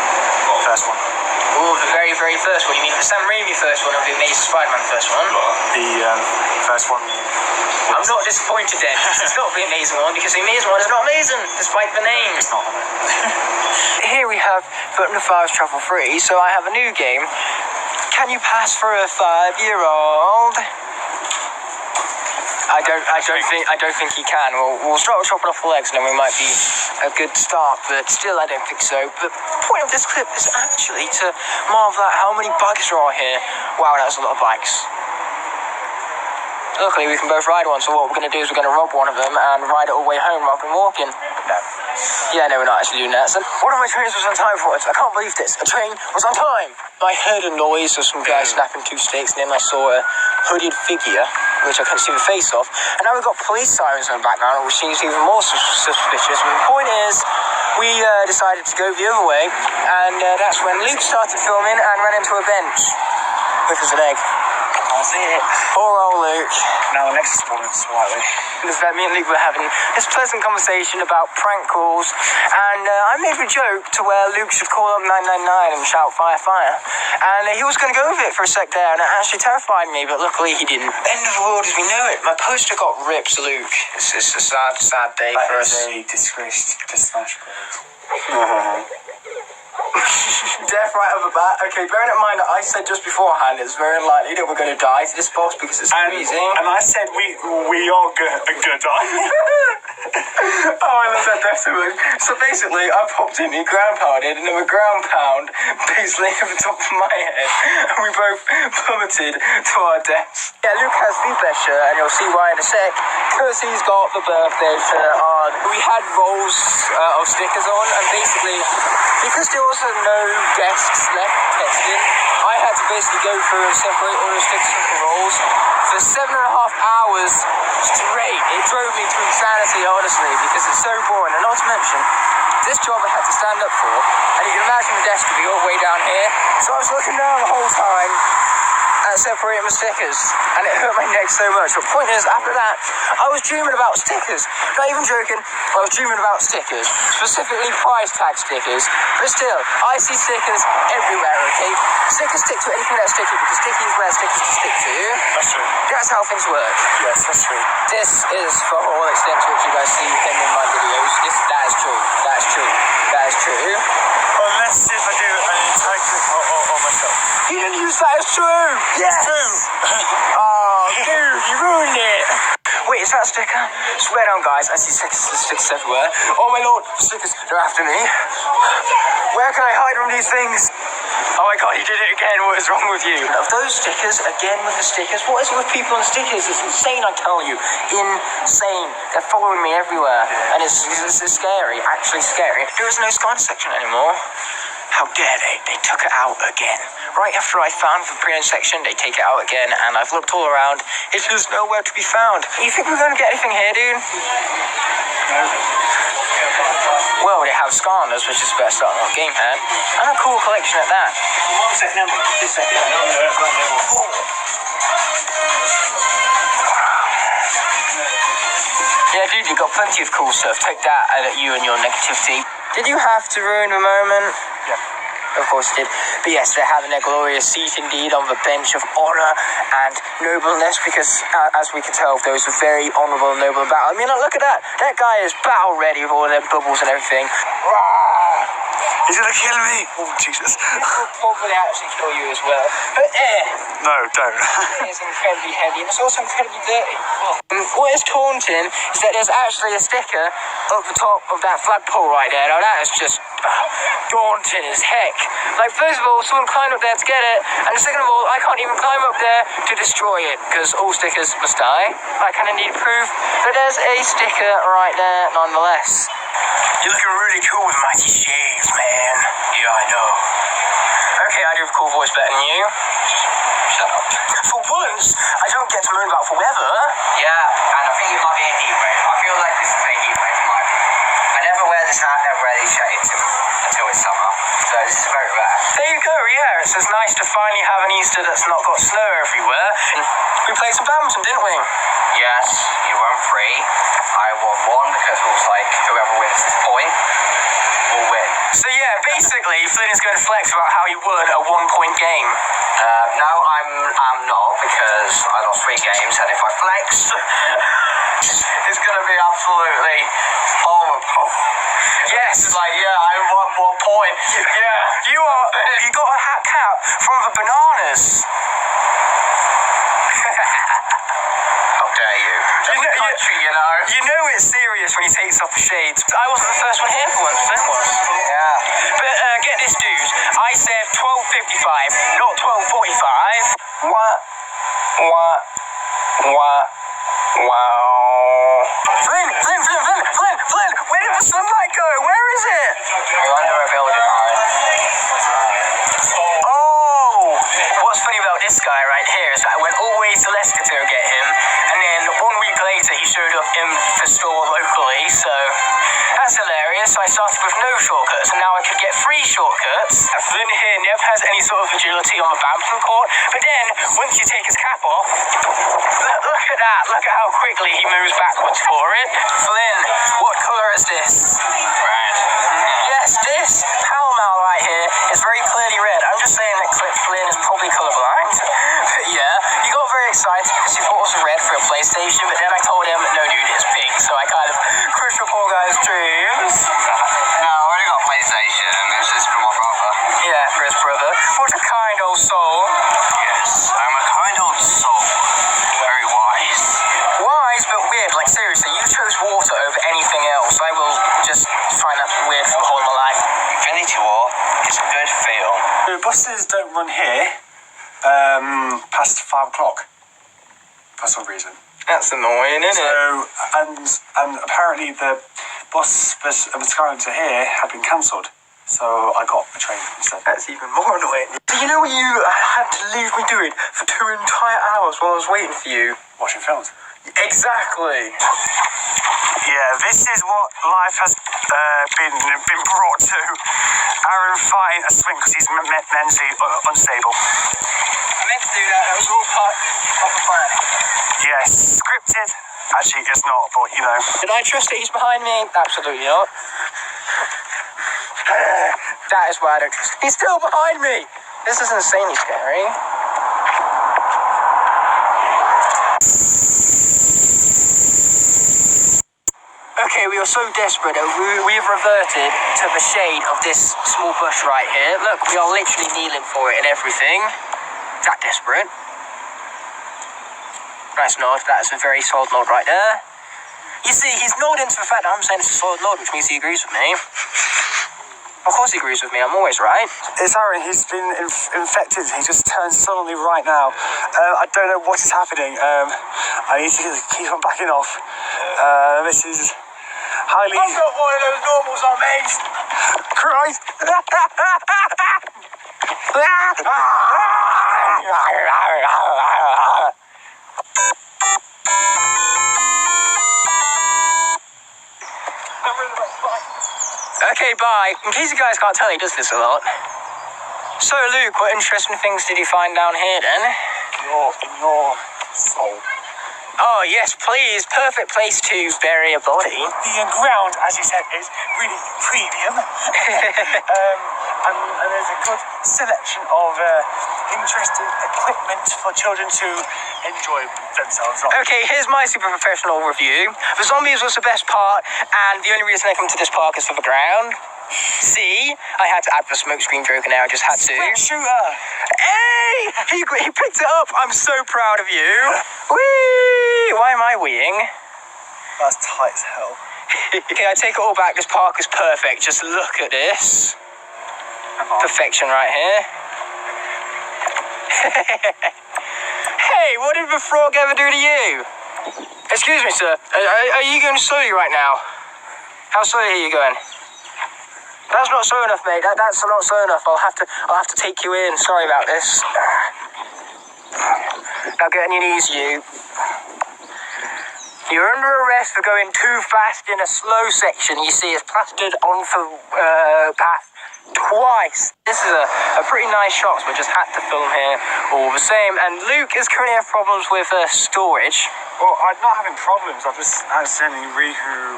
First one. Oh, the very, very first one. You mean the Sam Raimi first one or the Amazing Spider-Man first one? The first one. I'm not disappointed then. It's not the amazing one because the amazing one is not amazing, despite the name. It's not. Here we have Button of Fives Travel Free, so I have a new game. Can you pass for a 5-year-old? I don't think he can. We'll start with chopping off the legs and then we might be a good start, but still I don't think so. But the point of this clip is actually to marvel at how many bikes there are here. Wow, that's a lot of bikes. Luckily, we can both ride one, so what we're going to do is we're going to rob one of them and ride it all the way home rather than walking. No. Yeah, no, we're not actually doing that. So one of my trains was on time for once. I can't believe this. A train was on time. I heard a noise of some guy snapping two sticks, and then I saw a hooded figure, which I couldn't see the face of. And now we've got police sirens in the background, which seems even more suspicious. And the point is, we decided to go the other way, and that's when Luke started filming and ran into a bench with his leg. That's it. Poor old Luke. Now the next one is slightly. Me and Luke were having this pleasant conversation about prank calls, and I made a joke to where Luke should call up 999 and shout fire, fire. And he was going to go with it for a sec there, and it actually terrified me, but luckily he didn't. End of the world as we know it. My poster got ripped, Luke. It's a sad, sad day for us. That is a disgrace to Smash Bros. Death right off the bat. Okay, bearing in mind that I said just beforehand it's very unlikely that we're going to die to this boss because it's amazing. And I said we are gonna die. Oh, I love that death so much. So basically, I popped in, he ground pounded, and then a ground pound basically over the top of my head, and we both plummeted to our deaths. Yeah, Luke has the best shirt, and you'll see why in a sec, because he's got the birthday shirt on. We had rolls of stickers on, and basically, because there was no desks left testing, I had to basically go through and separate all the stickers from the rolls for 7.5 hours straight. It drove me to insanity, honestly, because it's so boring. And not to mention, this job I had to stand up for, and you can imagine the desk would be all the way down here, so I was looking down the whole time and separating my stickers, and it hurt my neck so much. But the point is, after that, I was dreaming about stickers. Not even joking, I was dreaming about stickers, specifically price tag stickers. But still, I see stickers everywhere, okay? Stickers stick to anything that's sticky, because sticky is where stickers to stick to. That's true. That's how things work. Yes, that's true. This is for all extent to which you guys see him in my videos. That is true. That's true. That is true. Well, let's see if I do an entire clip on myself. You didn't use that as true! Yes! True! Oh, dude, you ruined it! Wait, is that a sticker? Swear down, guys, I see stickers everywhere. Oh my lord, stickers, they're after me. Where can I hide from these things? Oh my god, you did it again, what is wrong with you? Of those stickers, again with the stickers, what is it with people and stickers? It's insane, I tell you. Insane. They're following me everywhere. And it's scary, actually scary. There is no Skylanders section anymore. How dare they? They took it out again. Right after I found the pre-owned section, they take it out again, and I've looked all around. It's just nowhere to be found. You think we're going to get anything here, dude? Well, they have Skylanders, which is the best starting on gamepad, and a cool collection at that. One second, this second. Yeah, dude, you got plenty of cool stuff. Take that at you and your negativity. Did you have to ruin the moment? Yeah. Of course it did. But yes, they have their glorious seat indeed on the bench of honor and nobleness, because as we can tell, those are very honorable and noble battle. I mean, look at that. That guy is battle ready with all their bubbles and everything. He's gonna kill me! Oh, Jesus. This will probably actually kill you as well. But No, don't. it is incredibly heavy, and it's also incredibly dirty. What is taunting is that there's actually a sticker up the top of that flagpole right there. Now that is just daunting as heck. Like, first of all, someone climbed up there to get it, and second of all, I can't even climb up there to destroy it, because all stickers must die. I kind of need proof, but there's a sticker right there nonetheless. You're looking really cool with mighty shades, man. Yeah, I know. Okay, I do have a cool voice better than you. Shut up. For once, I don't get to moan about the weather. Yeah, and I think it might be a heat wave. I feel like this is a heat wave in my opinion. I never wear this hat, never wear these shades until it's summer. So this is very rare. There you go, yeah. It's just nice to finally have an Easter that's not got snow everywhere. We played some badminton, didn't we? Yes, you won 3. I won 1 because it was like whoever wins this point will win. So yeah, basically, Flynn is going to flex about how he won a 1-point game. No, I'm not, because I lost 3 games, and if I flex, it's going to be absolutely horrible. Yes. It's like, yeah, I won 1 point. Yeah, you got a hat cap from the bananas. How dare you? You know it's serious when he takes off the shades. I wasn't the first one here for once, Flynn was. Yeah. But get this, dude. I said 12:55, not 12:45. What? Wow. Flynn, where did the sunlight go? Where is it? You're under a building, Aaron. Oh! What's funny about this guy right here is that I went all the way to Leicester to get him, and then 1 week later he showed up in the store locally, so that's hilarious. So I started with no shortcuts, and now I could get 3 shortcuts. Flynn here never has any sort of agility on the badminton court, but then once you take his cap off, look at that. Look at how quickly he moves backwards for it. Flynn, what colour is this? Red. Yes, this Pall-Mall right here is very clearly red. I'm just saying that Flynn is probably colourblind. But yeah, he got very excited because he thought it was red for a PlayStation, but then I told him, no dude, it's pink, so I kind of crushed the poor guy's dreams. No, I already got a PlayStation. It's just for my brother. Yeah, for his brother. What a kind old soul. Yes, I'm a kind old soul. Very wise. Wise, but weird. Like, seriously, you chose water over anything else. I will just find that weird for the whole of my life. Infinity War is a good film. The buses don't run here past 5 o'clock. for some reason. That's annoying, isn't it? So, and apparently the bus for Skylanders to here had been cancelled. So I got a train instead. That's even more annoying. Do you know what you had to leave me doing for 2 entire hours while I was waiting for you? Watching films. Exactly. Yeah, this is what life has been brought to. Aaron fighting a swing because he's mentally unstable. I meant to do that. That was all part of the plan. Yes, scripted. Actually, it's not, but you know. Did I trust that he's behind me? Absolutely not. That is why I don't trust. He's still behind me. This is insanely scary. Okay, we are so desperate that we have reverted to the shade of this small bush right here. Look, we are literally kneeling for it and everything. That desperate. Nice nod. That is a very solid nod right there. You see, he's nodding to the fact that I'm saying it's a solid nod, which means he agrees with me. Of course he agrees with me. I'm always right. It's Aaron. He's been infected. He just turned suddenly right now. I don't know what is happening. I need to keep on backing off. This is highly... I'm not one of those normals on me. Christ! Okay, bye. In case you guys can't tell, he does this a lot. So, Luke, what interesting things did you find down here, then? In your soul. Oh, yes, please. Perfect place to bury a body. The ground, as you said, is really premium. and there's a good selection of interesting equipment for children to enjoy themselves on. Okay, here's my super professional review. The zombies was the best part, and the only reason I come to this park is for the ground. See? I had to add the smoke screen joke and now I just had to. Shooter! Hey! He picked it up! I'm so proud of you! Whee! Why am I weeing? That's tight as hell. Okay, I take it all back. This park is perfect. Just look at this. Perfection right here. Hey, what did the frog ever do to you? Excuse me, sir. Are you going slowly right now? How slowly are you going? That's not slow enough, mate. That's not slow enough. I'll have to take you in. Sorry about this. Now get on your knees, you. You're under arrest for going too fast in a slow section. You see, it's plastered on the path twice. This is a pretty nice shot, so we just had to film here all the same. And Luke is currently having problems with storage. Well, I'm not having problems. I've just accidentally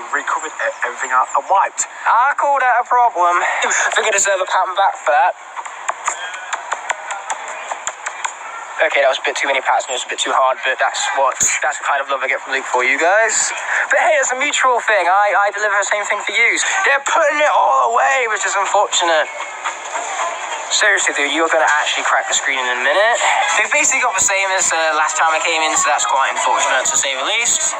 recovered everything I wiped. I call that a problem. I think I deserve a pat on the back for that. Okay, that was a bit too many pats and it was a bit too hard, but that's the kind of love I get from Luke for you guys. But hey, it's a mutual thing. I deliver the same thing for you. They're putting it all away, which is unfortunate. Seriously, dude, you're going to actually crack the screen in a minute. They've basically got the same as last time I came in, so that's quite unfortunate to say the least.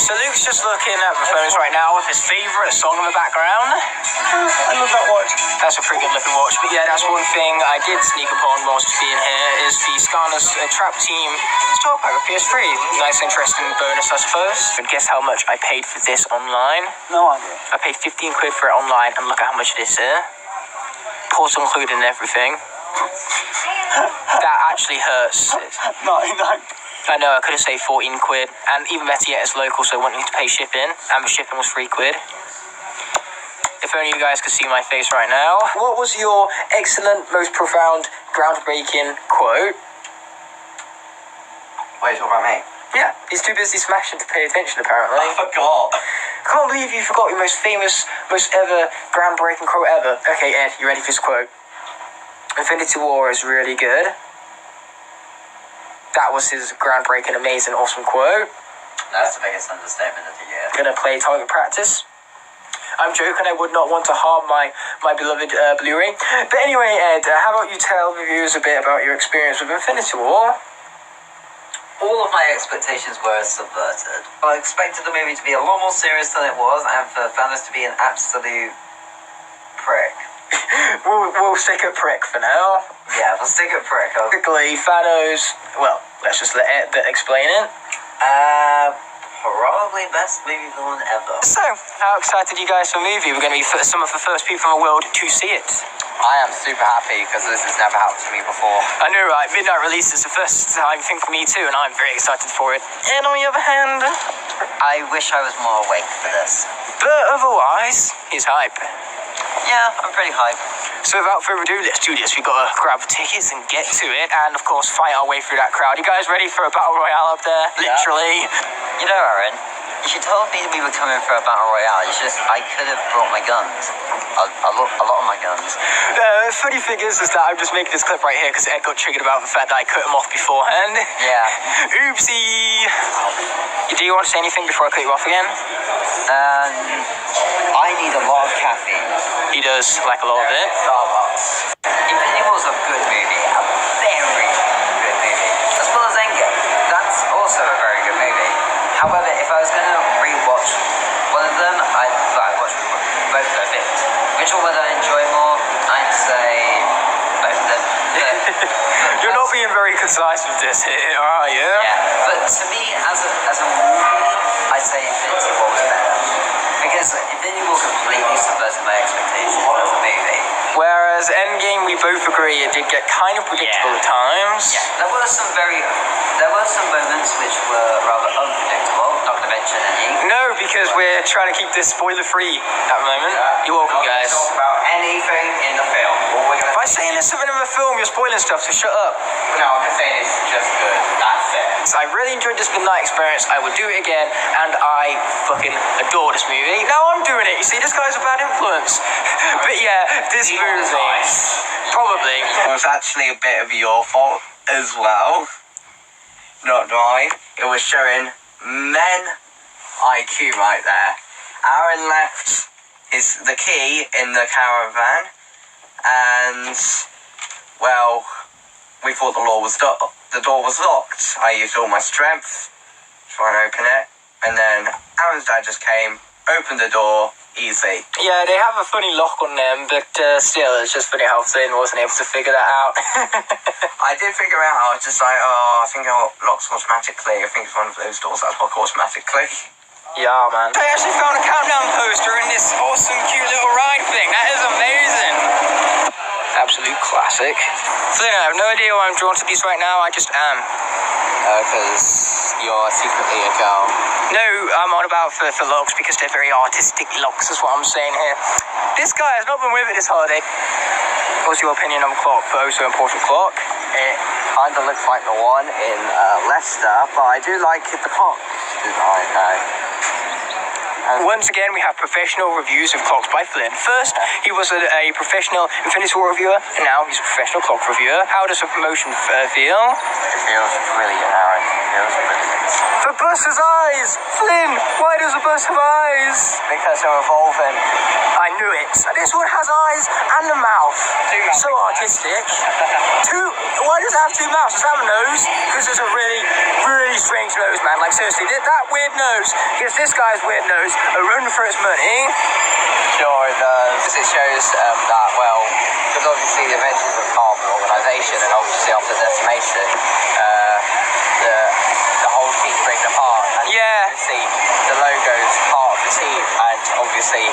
So Luke's just looking at the phones right now with his favourite song in the background. I love that watch. That's a pretty good looking watch. But yeah, that's one thing I did sneak upon whilst being here is the Skylanders Trap Team store pack with PS3. Nice interesting bonus, I suppose. And guess how much I paid for this online? No idea. I paid 15 quid for it online, and look at how much it is here. Ports included and everything. That actually hurts. 99. I know, I could have saved 14 quid. And even better yet, it's local, so I won't need to pay shipping. And the shipping was 3 quid. If only you guys could see my face right now. What was your excellent, most profound, groundbreaking quote? Wait, you're talking about me? Yeah, he's too busy smashing to pay attention, apparently. I forgot. I can't believe you forgot your most famous, most ever groundbreaking quote ever. Okay, Ed, you ready for this quote? Infinity War is really good. That was his groundbreaking, amazing, awesome quote. That's the biggest understatement of the year. Gonna play target practice. I'm joking, I would not want to harm my beloved Blu-ray. But anyway, Ed, how about you tell the viewers a bit about your experience with Infinity War? All of my expectations were subverted. I expected the movie to be a lot more serious than it was, and for Thanos to be an absolute prick. we'll stick at prick for now. Yeah, we'll stick at prick. Quickly, Thanos, well, let's just let Ed explain it. Probably best movie villain ever. So, how excited are you guys for the movie? We're going to be some of the first people in the world to see it. I am super happy because this has never happened to me before. I know, right? Midnight release is the first time thing for me too, and I'm very excited for it. And on the other hand, I wish I was more awake for this. but otherwise, he's hype. Yeah, I'm pretty hyped. So without further ado, let's do this. We've got to grab tickets and get to it, and of course, fight our way through that crowd. You guys ready for a battle royale up there? Literally. You know, Aaron, you told me we were coming for a battle royale. I could have brought my guns. A lot of my guns. Funny thing is that I'm just making this clip right here because Ed got triggered about the fact that I cut him off beforehand. Yeah. Oopsie. Do you want to say anything before I cut you off again? I need a lot of caffeine. He does like a lot of it. Starbucks. Infinity War's a good movie. A very good movie. As well as Endgame. That's also a very good movie. However, if I was going to rewatch one of them, I'd watch both of them. Which one would I enjoy more? I'd say both of them. You're not being very concise with this here, are you? Yeah, but to me, as a movie, I'd say Infinity War was better. Because Infinity War completely subverted my expectations as a movie. Whereas Endgame, we both agree, it did get kind of predictable at times. Yeah, there were some moments which were rather unpredictable, not to mention any. No, because we're trying to keep this spoiler-free at the moment. You're welcome, guys. Talk about anything in the film. If I say there's something in the film, you're spoiling stuff, so shut up. No, I'm just saying it's just good. That's it. So I really enjoyed this midnight experience. I would do it again, and I fucking adore this movie. Now I'm doing it. You see, this guy's a bad influence. But yeah, this movie, probably. It was actually a bit of your fault as well. Not mine. It was showing men IQ right there. Aaron left the key in the caravan, and well, we thought the door was locked. I used all my strength to try and open it, and then Aaron's dad just came, opened the door, easy. Yeah, they have a funny lock on them, but still, it's just funny how Flynn wasn't able to figure that out. I did figure out, I was just like, I think it locks automatically. I think it's one of those doors that's locked automatically. Yeah, man. I actually found a countdown poster in this awesome, cute little ride thing. That is amazing. Absolute classic. Flynn, I have no idea why I'm drawn to these right now. I just am. Because you're secretly a girl. No, I'm on about for locks because they're very artistic locks, is what I'm saying here. This guy has not been with it this holiday. What's your opinion on the clock? The oh so important clock? It kind of looks like the one in Leicester, but I do like the clock design though. Once again, we have professional reviews of clocks by Flynn. First, he was a professional Infinity War reviewer, and now he's a professional clock reviewer. How does the promotion feel? It feels brilliant, Aaron. It feels brilliant. The bus has eyes! Flynn, why does the bus have eyes? Because they're evolving. I knew it. This one has eyes and a mouth. So artistic. Why does it have two mouths? Does it have a nose? Because it's a really, really strange nose, man. Like, seriously, that weird nose gives this guy's weird nose a run for its money. Sure it does. It shows that, well, because obviously the Avengers were part of an organisation, and obviously after decimation, the whole team's breaking apart. And Yeah. obviously the logo's part of the team, and obviously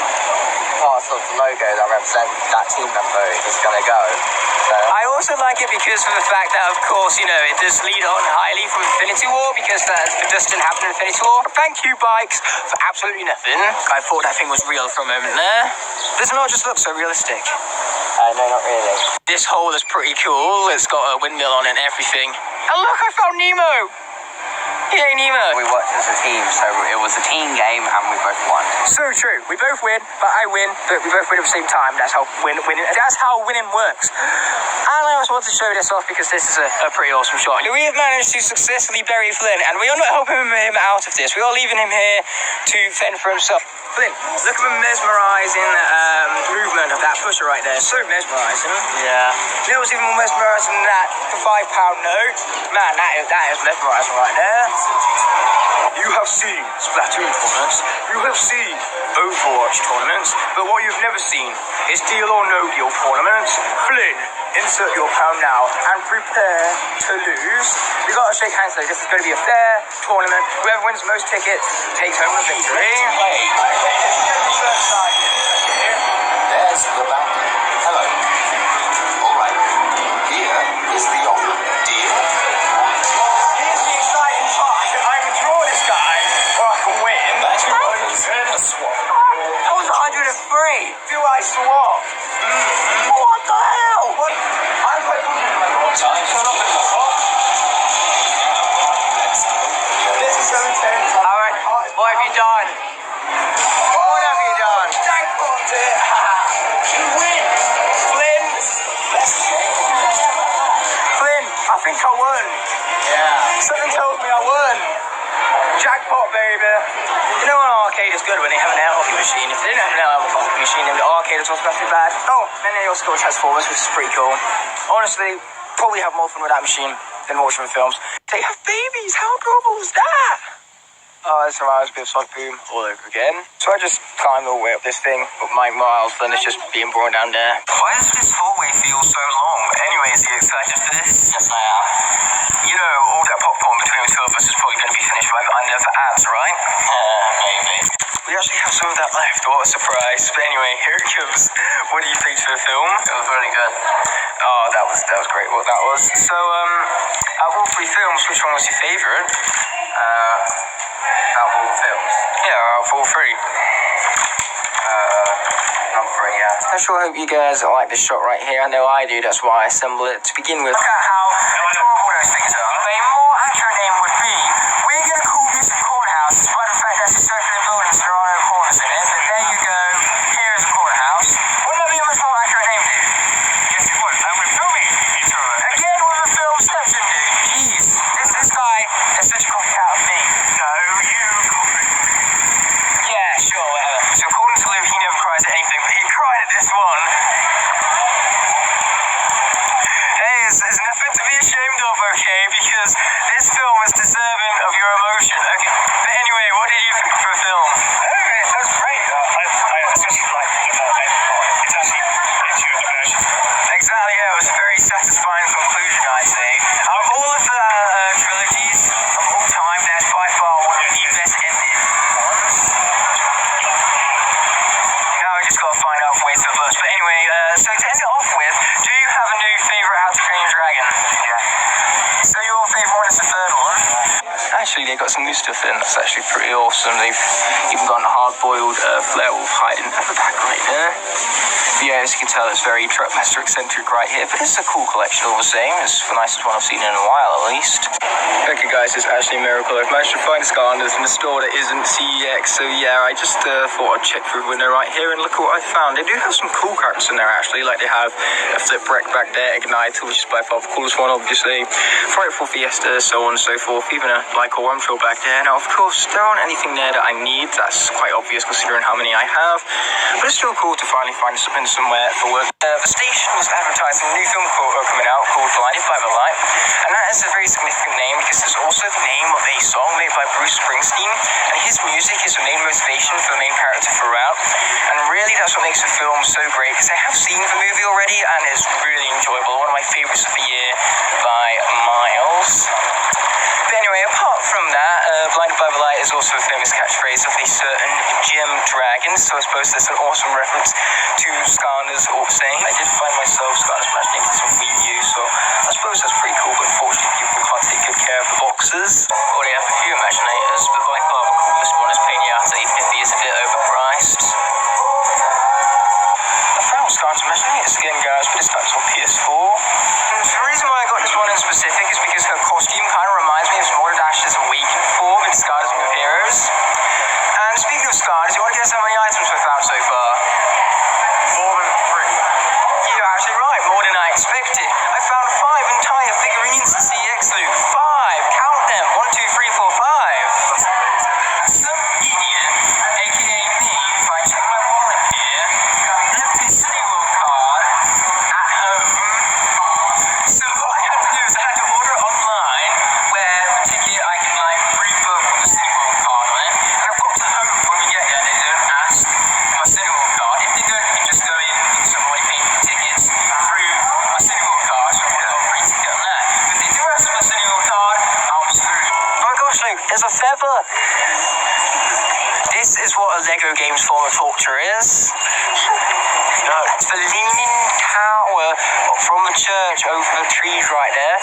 parts of the logo that represent that team member is going to go. So I also like it because of the fact that, of course, you know, it does lead on highly from Infinity War because it just didn't happen in Infinity War. Thank you, bikes, for absolutely nothing. I thought that thing was real for a moment there. Does it not just look so realistic? no, not really. This hole is pretty cool. It's got a windmill on it and everything. And look, I found Nemo! Yay, Nemo! We worked as a team, so it was a team game, and we both won. So true. We both win, but I win, but we both win at the same time. That's how winning works. And I also want to show this off because this is a pretty awesome shot. We have managed to successfully bury Flynn, and we are not helping him out of this. We are leaving him here to fend for himself. Flynn, look at the mesmerising movement of that pusher right there. So mesmerising. Yeah. You know what's even more mesmerising than that? The £5 note. Man, that is mesmerising right there. You have have seen Splatoon tournaments, you have seen Overwatch tournaments, but what you've never seen is Deal or No Deal tournaments. Flynn, insert your pound now and prepare to lose. We gotta shake hands though, this is gonna be a fair tournament. Whoever wins the most tickets takes home the victory. There's the bounty. Hello. All right. Here is the offer. Deal? Here's the exciting part. I can draw this guy, or I can win. That's right. A swap. That was 103. Do I swap? What the hell? What? I'm quite confident in my draw. Time. This is so intense. Alright, what have you done? What have you done? Jackpot it! You win! Flynn! Flynn, I think I won. Yeah. Something tells me I won. Jackpot, baby. You know, an arcade is good when they have an air hockey machine. If they didn't have an air hockey machine, then the arcade is also too bad. Oh, then they also got Transformers, which is pretty cool. Honestly, probably have more fun with that machine than watching the films. They have babies. How adorable is that? Oh, that's a bit of sod boom all over again. So I just climbed all the way up this thing, but my miles, then it's just being brought down there. Why does this hallway feel so long? Anyways, are you excited for this? Yes, I am. You know, all that popcorn between the two of us is probably going to be finished by the end of the ads, right? Maybe. We actually have some of that left. What a surprise. But anyway, here it comes. What do you think for the film? It was really good. Oh, that was great what that was. So, out of all three films, which one was your favourite? Out of all the films? Yeah, out of all three. Not three, yeah. I sure hope you guys like this shot right here. I know I do, that's why I assembled it to begin with. Look at how adorable those things are. A more accurate name would be, we're going to call this a courthouse, despite the fact that it's a circular building, so there are no corners in it. But there you go, here is a courthouse. Wouldn't that be a much more accurate name, dude? Yes, it would. And we're filming intro. Again with a film section, dude. Jeez. This guy is such a copycat of me. No, you copied. Yeah, sure, whatever. So according to Luke, he never cries at anything, but he cried at this one. Hey, there's nothing to be ashamed of, okay? Because this film is deserving of your emotion, okay? But anyway, what did you think for the film? That was great. I especially like the more end part. It's actually into your immersion. Exactly, yeah, it was a very satisfying conclusion, I'd say. Out of all of the trilogies of all time, that's by far one of the best ended ones. Now we just gotta find out ways to the bus. But anyway, so to end it off with, do you have a new favourite How to Train Your Dragon? Yeah. So your favourite one is the third one? Actually, they got some new stuff in. That's actually pretty awesome. They've even got a hard-boiled flare wolf hiding at the back right there. Yeah, as you can tell, it's very Truckmaster eccentric right here, but it's a cool collection all the same. It's the nicest one I've seen in a while, at least. Okay, guys, it's actually a miracle. I've managed to find Skylanders in a store that isn't CEX, so yeah, I just thought I'd check through the window right here, and look what I found. They do have some cool characters in there, actually, like they have a Flip Wreck back there, Igniter, which is by far the coolest one, obviously, Frightful Fiesta, so on and so forth, even a Lyco Wormtroll back there. Now, of course, there aren't anything there that I need. That's quite obvious considering how many I have, but it's still cool to finally find something somewhere for work. The station was advertising a new film coming out called Blinded by the Light, and that is a very significant name because it's also the name of a song made by Bruce Springsteen, and his music is the main motivation for the main character throughout, and really that's what makes the film so great, because I have seen the movie already and it's really enjoyable, one of my favourites of the year by miles. But anyway, apart from that, Blinded by the Light is also a famous catchphrase of a certain gem dragon, so I suppose that's an awesome reference to Skylanders all the same. I did find myself Skylanders Imaginators on Wii U, so I suppose that's pretty cool, but unfortunately people can't take good care of the boxes. Already have a few Imaginators, but by far the coolest one is Pinata, even if he is a bit overpriced. I found Skylanders Imaginators again, guys, but this time it's on PS4. And the reason why I got this one in specific is because her costume kind of reminds me of Smolder Dash's Awakened form in Skylanders New Heroes. And speaking of Skylanders, you want to guess how many items we've found so far? More than 3. You're actually right, more than I expected. I found 5 entire figurines in CX Loot. 5! Count them! 1, 2, 3, 4, There's a feather. This is what a Lego game's form of torture is. No, it's the leaning tower from the church over the trees right there.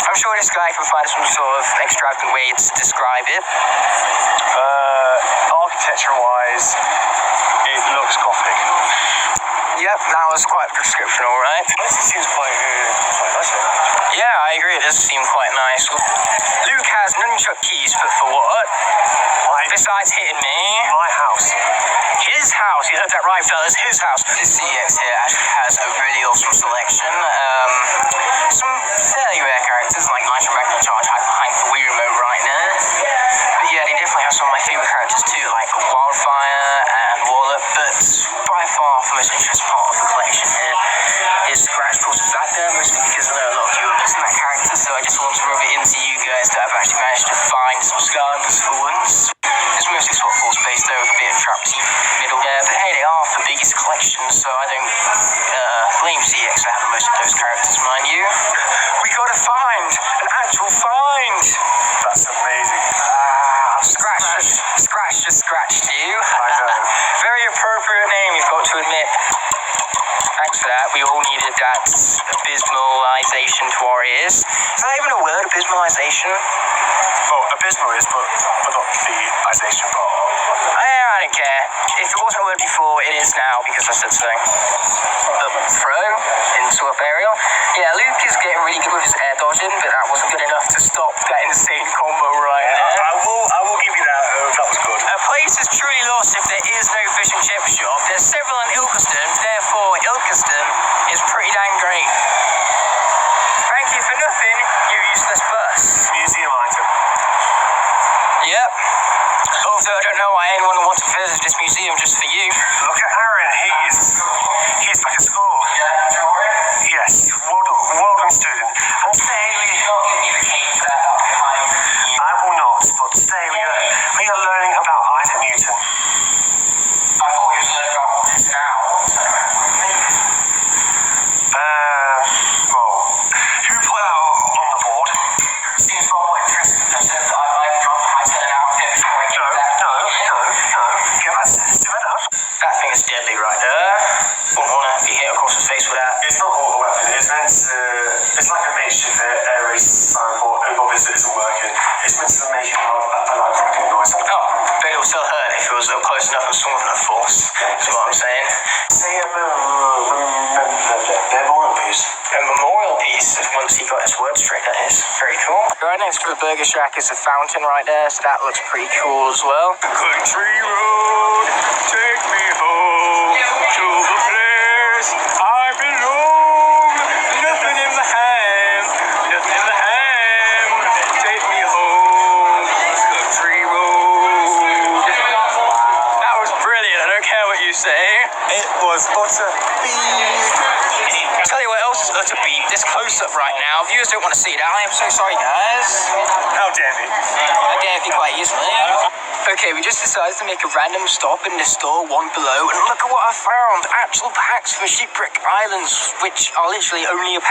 I'm sure this guy can find some sort of extravagant way to describe it. Architecture-wise, it looks gothic. Yep, that was quite a description, alright. It seems quite nice. Yeah, I agree, it does seem quite nice. Luke has nunchuck keys, but for what? Besides hitting me. My house. His house, you heard that right, fellas, his house. This CX here actually has a really awesome selection. Some fairly rare characters like Nitro Magna Charge behind the Wii remote right now. But yeah, they definitely have some of my favourite characters too, like Wildfire and Wallop. But by far the most interesting part of the collection here is Scratch Pulse Black there, mostly because I know a lot of you are missing that character, so I just want to rub it into you guys that I've actually managed to find some Skylanders for once. It's mostly swap balls based there with a bit of trap team in the middle there, but hey, they are the biggest collection, so I don't blame CX for having most of those characters, mind you. We gotta find an actual find! That's amazing. Scratch just scratched you. I know. Very appropriate name, you've got to admit. Thanks for that. We all needed that abysmalization to our ears. Is that even a word, abysmalization? Well, abysmal is, but not the ization part. I don't care. If it wasn't a word before, it is now because I said so. Throw into up aerial. Yeah, Luke is getting really good with his air dodging, but that wasn't good enough to stop that insane combo right there. I will give you that. That was good. A place is truly lost if there is no fish and chip shop. There's several in Ilkeston, therefore Ilkeston is pretty dang great. Thank you for nothing, you useless bus. Museum item. Yep. Although I don't know why anyone would want to visit this museum just for you. Look at Aaron. He's back at school. Yes. Well done, student. And today I will not. But today we are learning about Isaac Newton. I thought we were learning about all this now. Well, who put that on the board? Seems far more interesting than said that I might drop my 10 out of it before I get that. No. Give us That thing is deadly right there. Wouldn't want to be hit across the face with that. It's not auto weapon. It's meant to. It's like a makeshift air race signboard. Obviously, it isn't working. It's meant to make a like cracking noise. Oh, but it will still hurt if it was up close enough and strong enough force. That's what I'm saying. Say a memorial piece. A memorial piece, once he got his words straight, that is. Very cool. Right next to the Burger Shack is a fountain right there, so that looks pretty cool as well. Country road, take me home to the place I belong. Nothing in the ham, take me home, country road. That was brilliant, I don't care what you say. It was utter beef. Tell you what else is utter beat, this close-up right now. Viewers don't want to see that. I am so sorry, guys. How dare me? I dare be quite easily. Okay, we just decided to make a random stop in this store, one below, and look at what I found. Actual packs for Shipwreck Islands, which are literally only £1.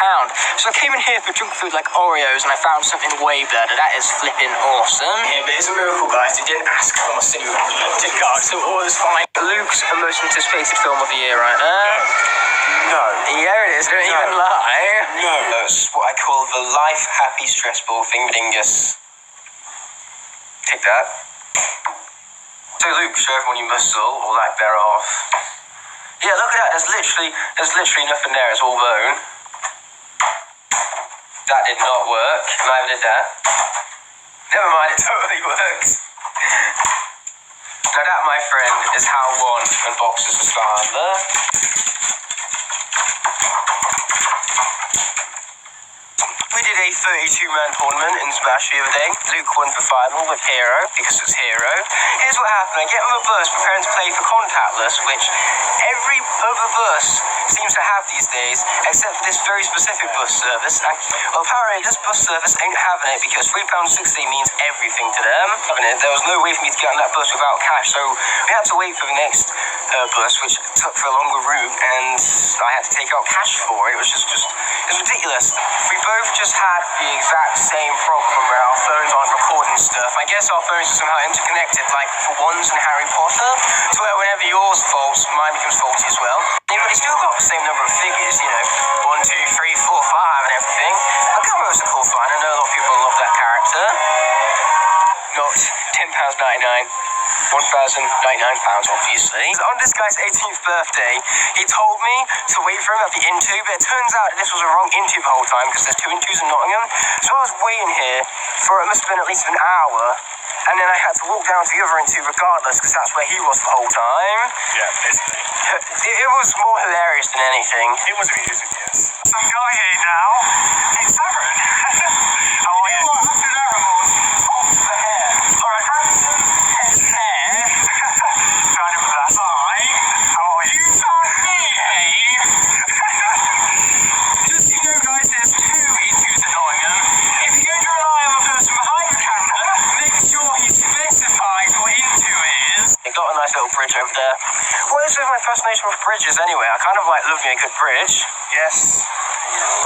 So I came in here for junk food like Oreos, and I found something way better. That is flipping awesome. Yeah, but it's a miracle, guys. They didn't ask for my cinema ticket card, so all is fine. Luke's most anticipated film of the year right there. No. Yeah, it is. Don't even lie. No. That's what I call the life happy stress ball thingadingus. Take that. So Luke, show everyone your muscle or lack thereof. Yeah, look at that. There's literally nothing there. It's all bone. That did not work. Neither did that. Never mind. It totally works. Now that, my friend, is how one unboxes a Skylander. We did a 32-man tournament in Smash the other day. Luke won the final with Hero, because it's Hero. Here's what happened. I get on the bus preparing to play for contactless, which every other bus seems to have these days, except for this very specific bus service. And, well, apparently this bus service ain't having it because £3.60 means everything to them. There was no way for me to get on that bus without cash, so we had to wait for the next bus, which took for a longer route, and I had to take out cash for it. It was just it's ridiculous. We both just had the exact same problem where our phones aren't recording stuff. I guess our phones are somehow interconnected, like for ones in Harry Potter, to where whenever yours faults, mine becomes faulty as well. Yeah, but it's still got the same number of figures, you know, 1, 2, 3, 4, 5 and everything. I can't remember, it's a cool find. I know a lot of people love that character. Not £10.99. £1,099, obviously. On this guy's 18th birthday, he told me to wait for him at the Intu, but it turns out that this was a wrong Intu the whole time because there's 2 Intus in Nottingham. So I was waiting here for it must have been at least an hour, and then I had to walk down to the other Intu regardless because that's where he was the whole time. Yeah, basically. It was more hilarious than anything. It was amusing, yes. Some guy here now. Hey, Sarah. How are you? After that, Ramon, off the hair. Alright, his hair. Found him last night. How are you? You found me, hey? Just so you know, guys, there's 2 Intus in Nottingham. If you're going to rely on the person behind the camera, make sure he specifies what Intu is. It got a nice little bridge over there. What is with my fascination with bridges anyway? I kind of like love me a good bridge. Yes.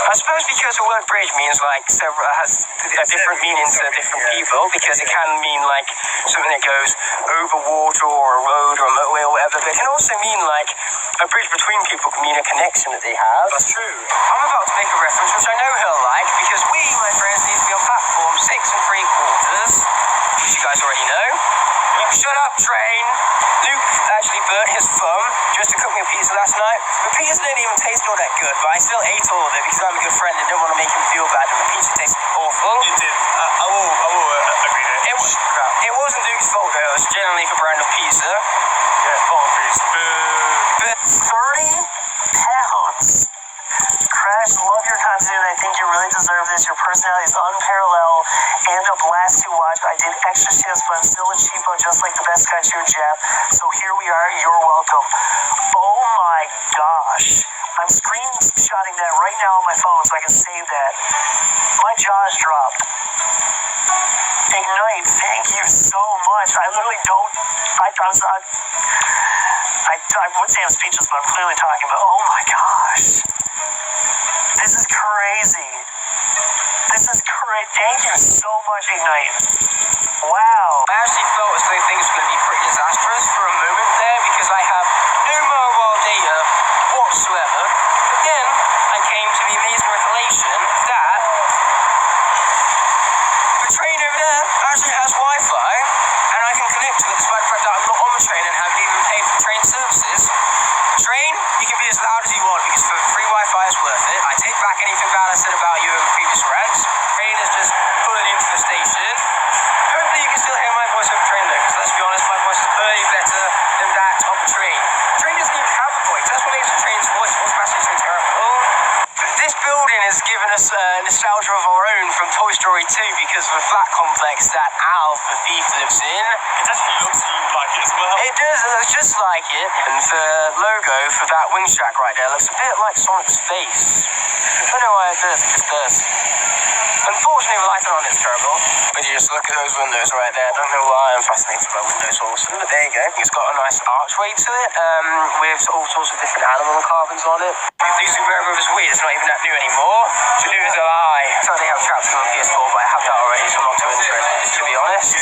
I suppose because the word bridge means like several, has a different meaning to different people, because it can mean like something that goes over water or a road or a motorway or whatever, but it can also mean like a bridge between people can mean a connection that they have. That's true. I'm about to make a reference which I know he'll like, because we, my friends, need to be on platform 6 3/4, which you guys already know. Shut up, train. Luke actually burnt his thumb just to cook me a pizza last night. The pizza didn't even taste all that good, but I still ate all of it because I'm a good friend and didn't want to make him feel bad, and the pizza tasted awful. It did. I will agree there. It wasn't Luke's fault though, it was generally the brand of pizza. Yeah, fault freeze. But £30. Crash, love your content. I think you really deserve this. Your personality is unparalleled and a blast to watch. I did extra shifts, but I'm still a cheapo, just like the best cut you in Jap. So here we are. You're welcome. Oh my gosh. I'm screenshotting that right now on my phone so I can save that. My jaw's dropped. Ignite, thank you so much. I literally don't. I would say I'm speechless, but I'm clearly talking about. Oh my gosh. This is crazy. This is great. Thank you so much, Ignite. Wow. I actually felt as though things were going to be pretty disastrous for a moment there, because I have no mobile data whatsoever. But then I came to the amazing revelation that the train over there actually has Wi-Fi, and I can connect to it despite the fact that I'm not on the train and haven't even paid for train services. Train, you can be as loud as you want, because for free Wi-Fi is worth it. I take back anything bad I said about you in previous rants. Train is just pulling into the station. Hopefully you can still hear my voice over the train though, because let's be honest, my voice is way better than that of the train. The train doesn't even have a voice, that's what makes the train's voice automatically so terrible. This building has given us nostalgia of our own from Toy Story 2 because of the flat complex that Alf the thief lives in. It actually looks like it as well. It does, it looks just like it. And the logo for that wing shack right there looks a bit like Sonic's face. I don't know why it does, it just does. Unfortunately, the lighting on is terrible. But you just look at those windows right there. I don't know why I'm fascinated by windows also, but there you go. It's got a nice archway to it, with all sorts of different animal carvings on it. These Super Mario Bros. Wii, it's not even that new anymore. To new is a lie. So they have Captain on PS4, but I have that already, so I'm not too interested, just to be honest.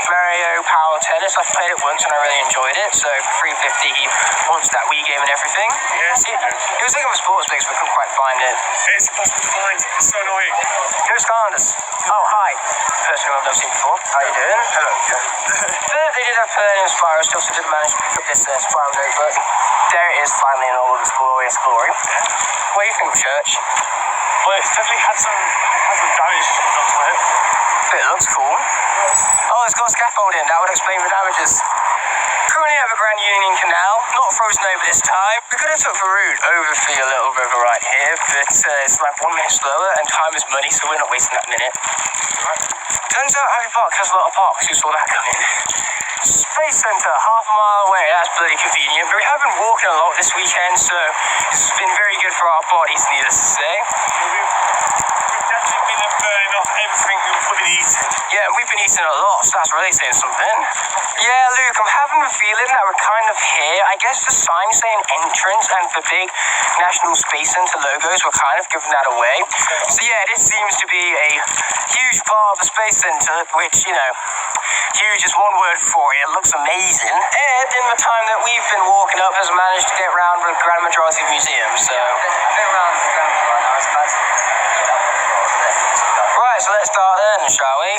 Mario Power Tennis, I've played it once and I really enjoyed it, so for $3.50 he wants that Wii game and everything. Yes. It was thinking of a sports mix, but couldn't quite find it. It's impossible to find. It's so annoying. Go Skylanders. Oh, hi. Person who I've never seen before. How you doing? Hello. But they did have Piranha Spyro, still didn't manage to pick up this Spyro notebook. There it is, finally, in all of its glorious glory. What do you think of church? Well, it's definitely had some damage done to it. But it looks cool. Oh, it's got scaffolding. That would explain the damages. Currently at the Grand Union Canal, not frozen over this time. We could have took the route over the little river right here, but it's like 1 minute slower, and time is money, so we're not wasting that minute. Turns out Ivy Park has a lot of parks. Who saw that coming? Space Centre, half a mile away. That's bloody convenient. But we have been walking a lot this weekend, so it's been very good for our bodies, needless to say. We've definitely been burning off everything we've been eating. Yeah, we've been eating a lot, so that's really saying something. Yeah, Luke, I'm having a feeling that we're kind of here. I guess the sign saying entrance and the big National Space Center logos were kind of giving that away. So yeah, this seems to be a huge part of the Space Center, which, you know, huge is one word for it. It looks amazing. Ed, in the time that we've been walking up, has managed to get around the grand majority of museums, so... I've been around the ground floor and I was about to Right, so let's start then, shall we?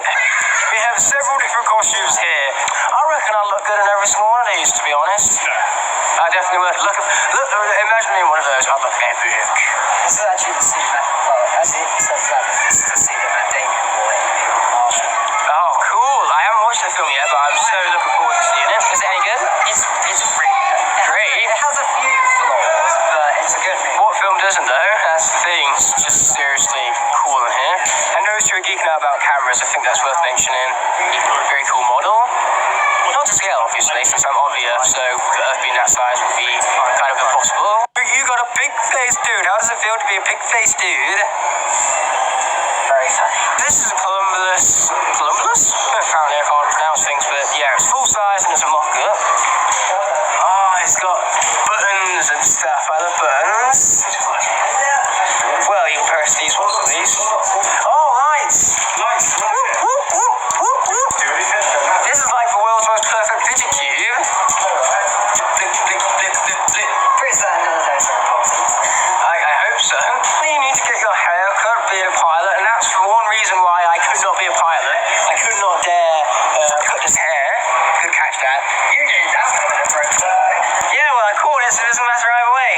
We have several different costumes here. I reckon I'll look good in every single one of these, to be honest. I definitely would. Look, imagine me in one of those. I'd look epic. This is actually the scene that, well, as it says that, this is the scene that Damien wore in the Martian. Oh, cool. I haven't watched the film yet, but I'm so looking forward to seeing it. Is it any good? It's really good. Great. It has a few flaws, but it's a good movie. What film doesn't, though? That's the thing. It's just seriously cool in here. And those who are geeking out about cameras, I think that's worth mentioning. Very cool model. Not to scale, obviously, since I'm on the Earth, so the Earth being that size would be kind of impossible. You got a big-faced dude. How does it feel to be a big-faced dude? Very funny. This is a Columbus? Apparently I can't pronounce things, but yeah, it's full size and it's a mock-up. Oh, it's got buttons and stuff. I love buttons. Well, you can press these ones at least. Oh, lights! Lights. This is like the world's most perfect fidget cube. Blick, blick, blick, blick, blick. Proves that none of those are important. I hope so. You need to get your hair cut being a pilot, and that's for one reason why I could not be a pilot. I could not dare cut this hair. Could catch that. You did that when it broke down. Yeah, well, I caught it, so it doesn't matter either way.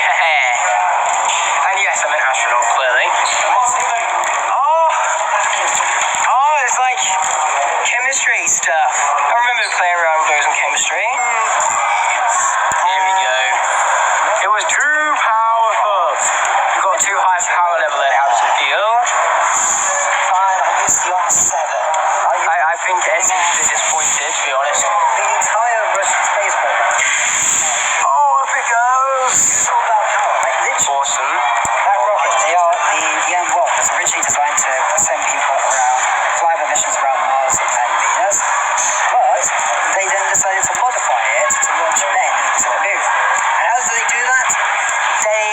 And yes, I'm an astronaut, clearly. Oh, it's like chemistry stuff. I remember playing around with those in chemistry. Here we go. It was too powerful. We got too high power level at how does it feel? Fine, I used the R7. I think Ed seems a bit disappointed, to be honest. The entire Russian space program. Oh, up it goes! It's all about power. Like, literally, Awesome. that rocket, the M1 was originally designed to send people around, fly the missions around Mars and Venus, but they then decided to modify it to launch men to the moon. And how did they do that? They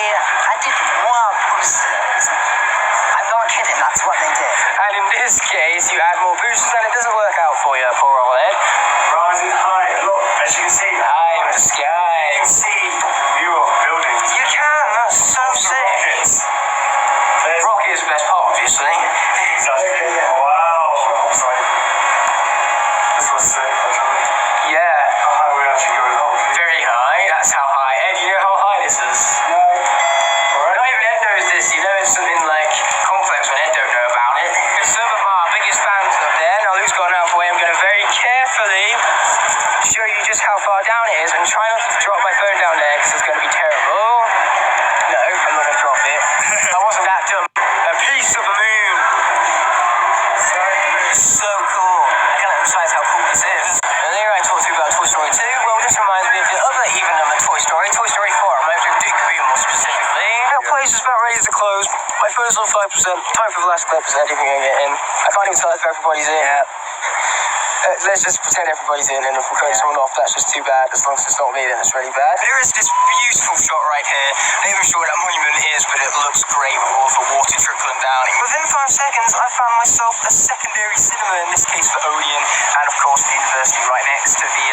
added more boosters. I'm not kidding, that's what they did. And in this case, you add more boosters and it doesn't work out for you, poor old Ed. Rising high. Look, as you can see. High in the sky. You can see the view of buildings. You can, that's so sick. Rockets. There's Rocket is the best part, obviously. wow. Sorry. This was sick. Yeah, How high are we actually going up? very high. That's how high. Ed, you know how high this is? No. Not even Ed knows this. You know it's something like complex when Ed don't know about it. There's some of our biggest fans up there. Now Luke's gone out of the way. I'm going to very carefully show you just how far down it is and try not to drop my phone down there because it's going to be terrible. No, I'm not going to drop it. I wasn't that dumb. A piece of the moon. So cool. I can't emphasize how cool this is. Earlier I talked to you about Toy Story 2. Well, this reminds me of the other even number Toy Story 4. Reminds me of Dick Green more specifically. That place is about ready to close. My phone's on 5%. Time for the last clip. Is anything going to get in? I can't even tell if everybody's in. Let's just pretend everybody's in, and if we're cutting someone off, that's just too bad. As long as it's not me, then it's really bad. There is this beautiful shot right here. I'm not even sure what that monument is, but it looks great with all the water trickling down. Within 5 seconds, I found myself a secondary cinema, in this case for Odeon, and of course the university right next to the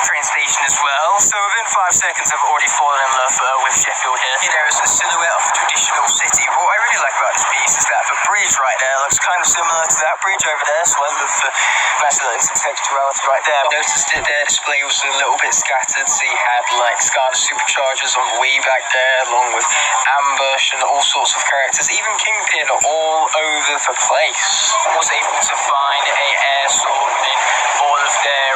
train station as well. So within 5 seconds, I've already fallen in love with Sheffield here. There is a silhouette of a traditional city. What I really like about this piece is that the bridge right there looks kind of similar to that bridge over there, so I love the nice little intertextuality right there. I noticed that their display was a little bit scattered, so you had like Skylanders superchargers on the way back there, along with Ambush and all sorts of characters, even Kingpin all over the place. I was able to find a air sword in all of their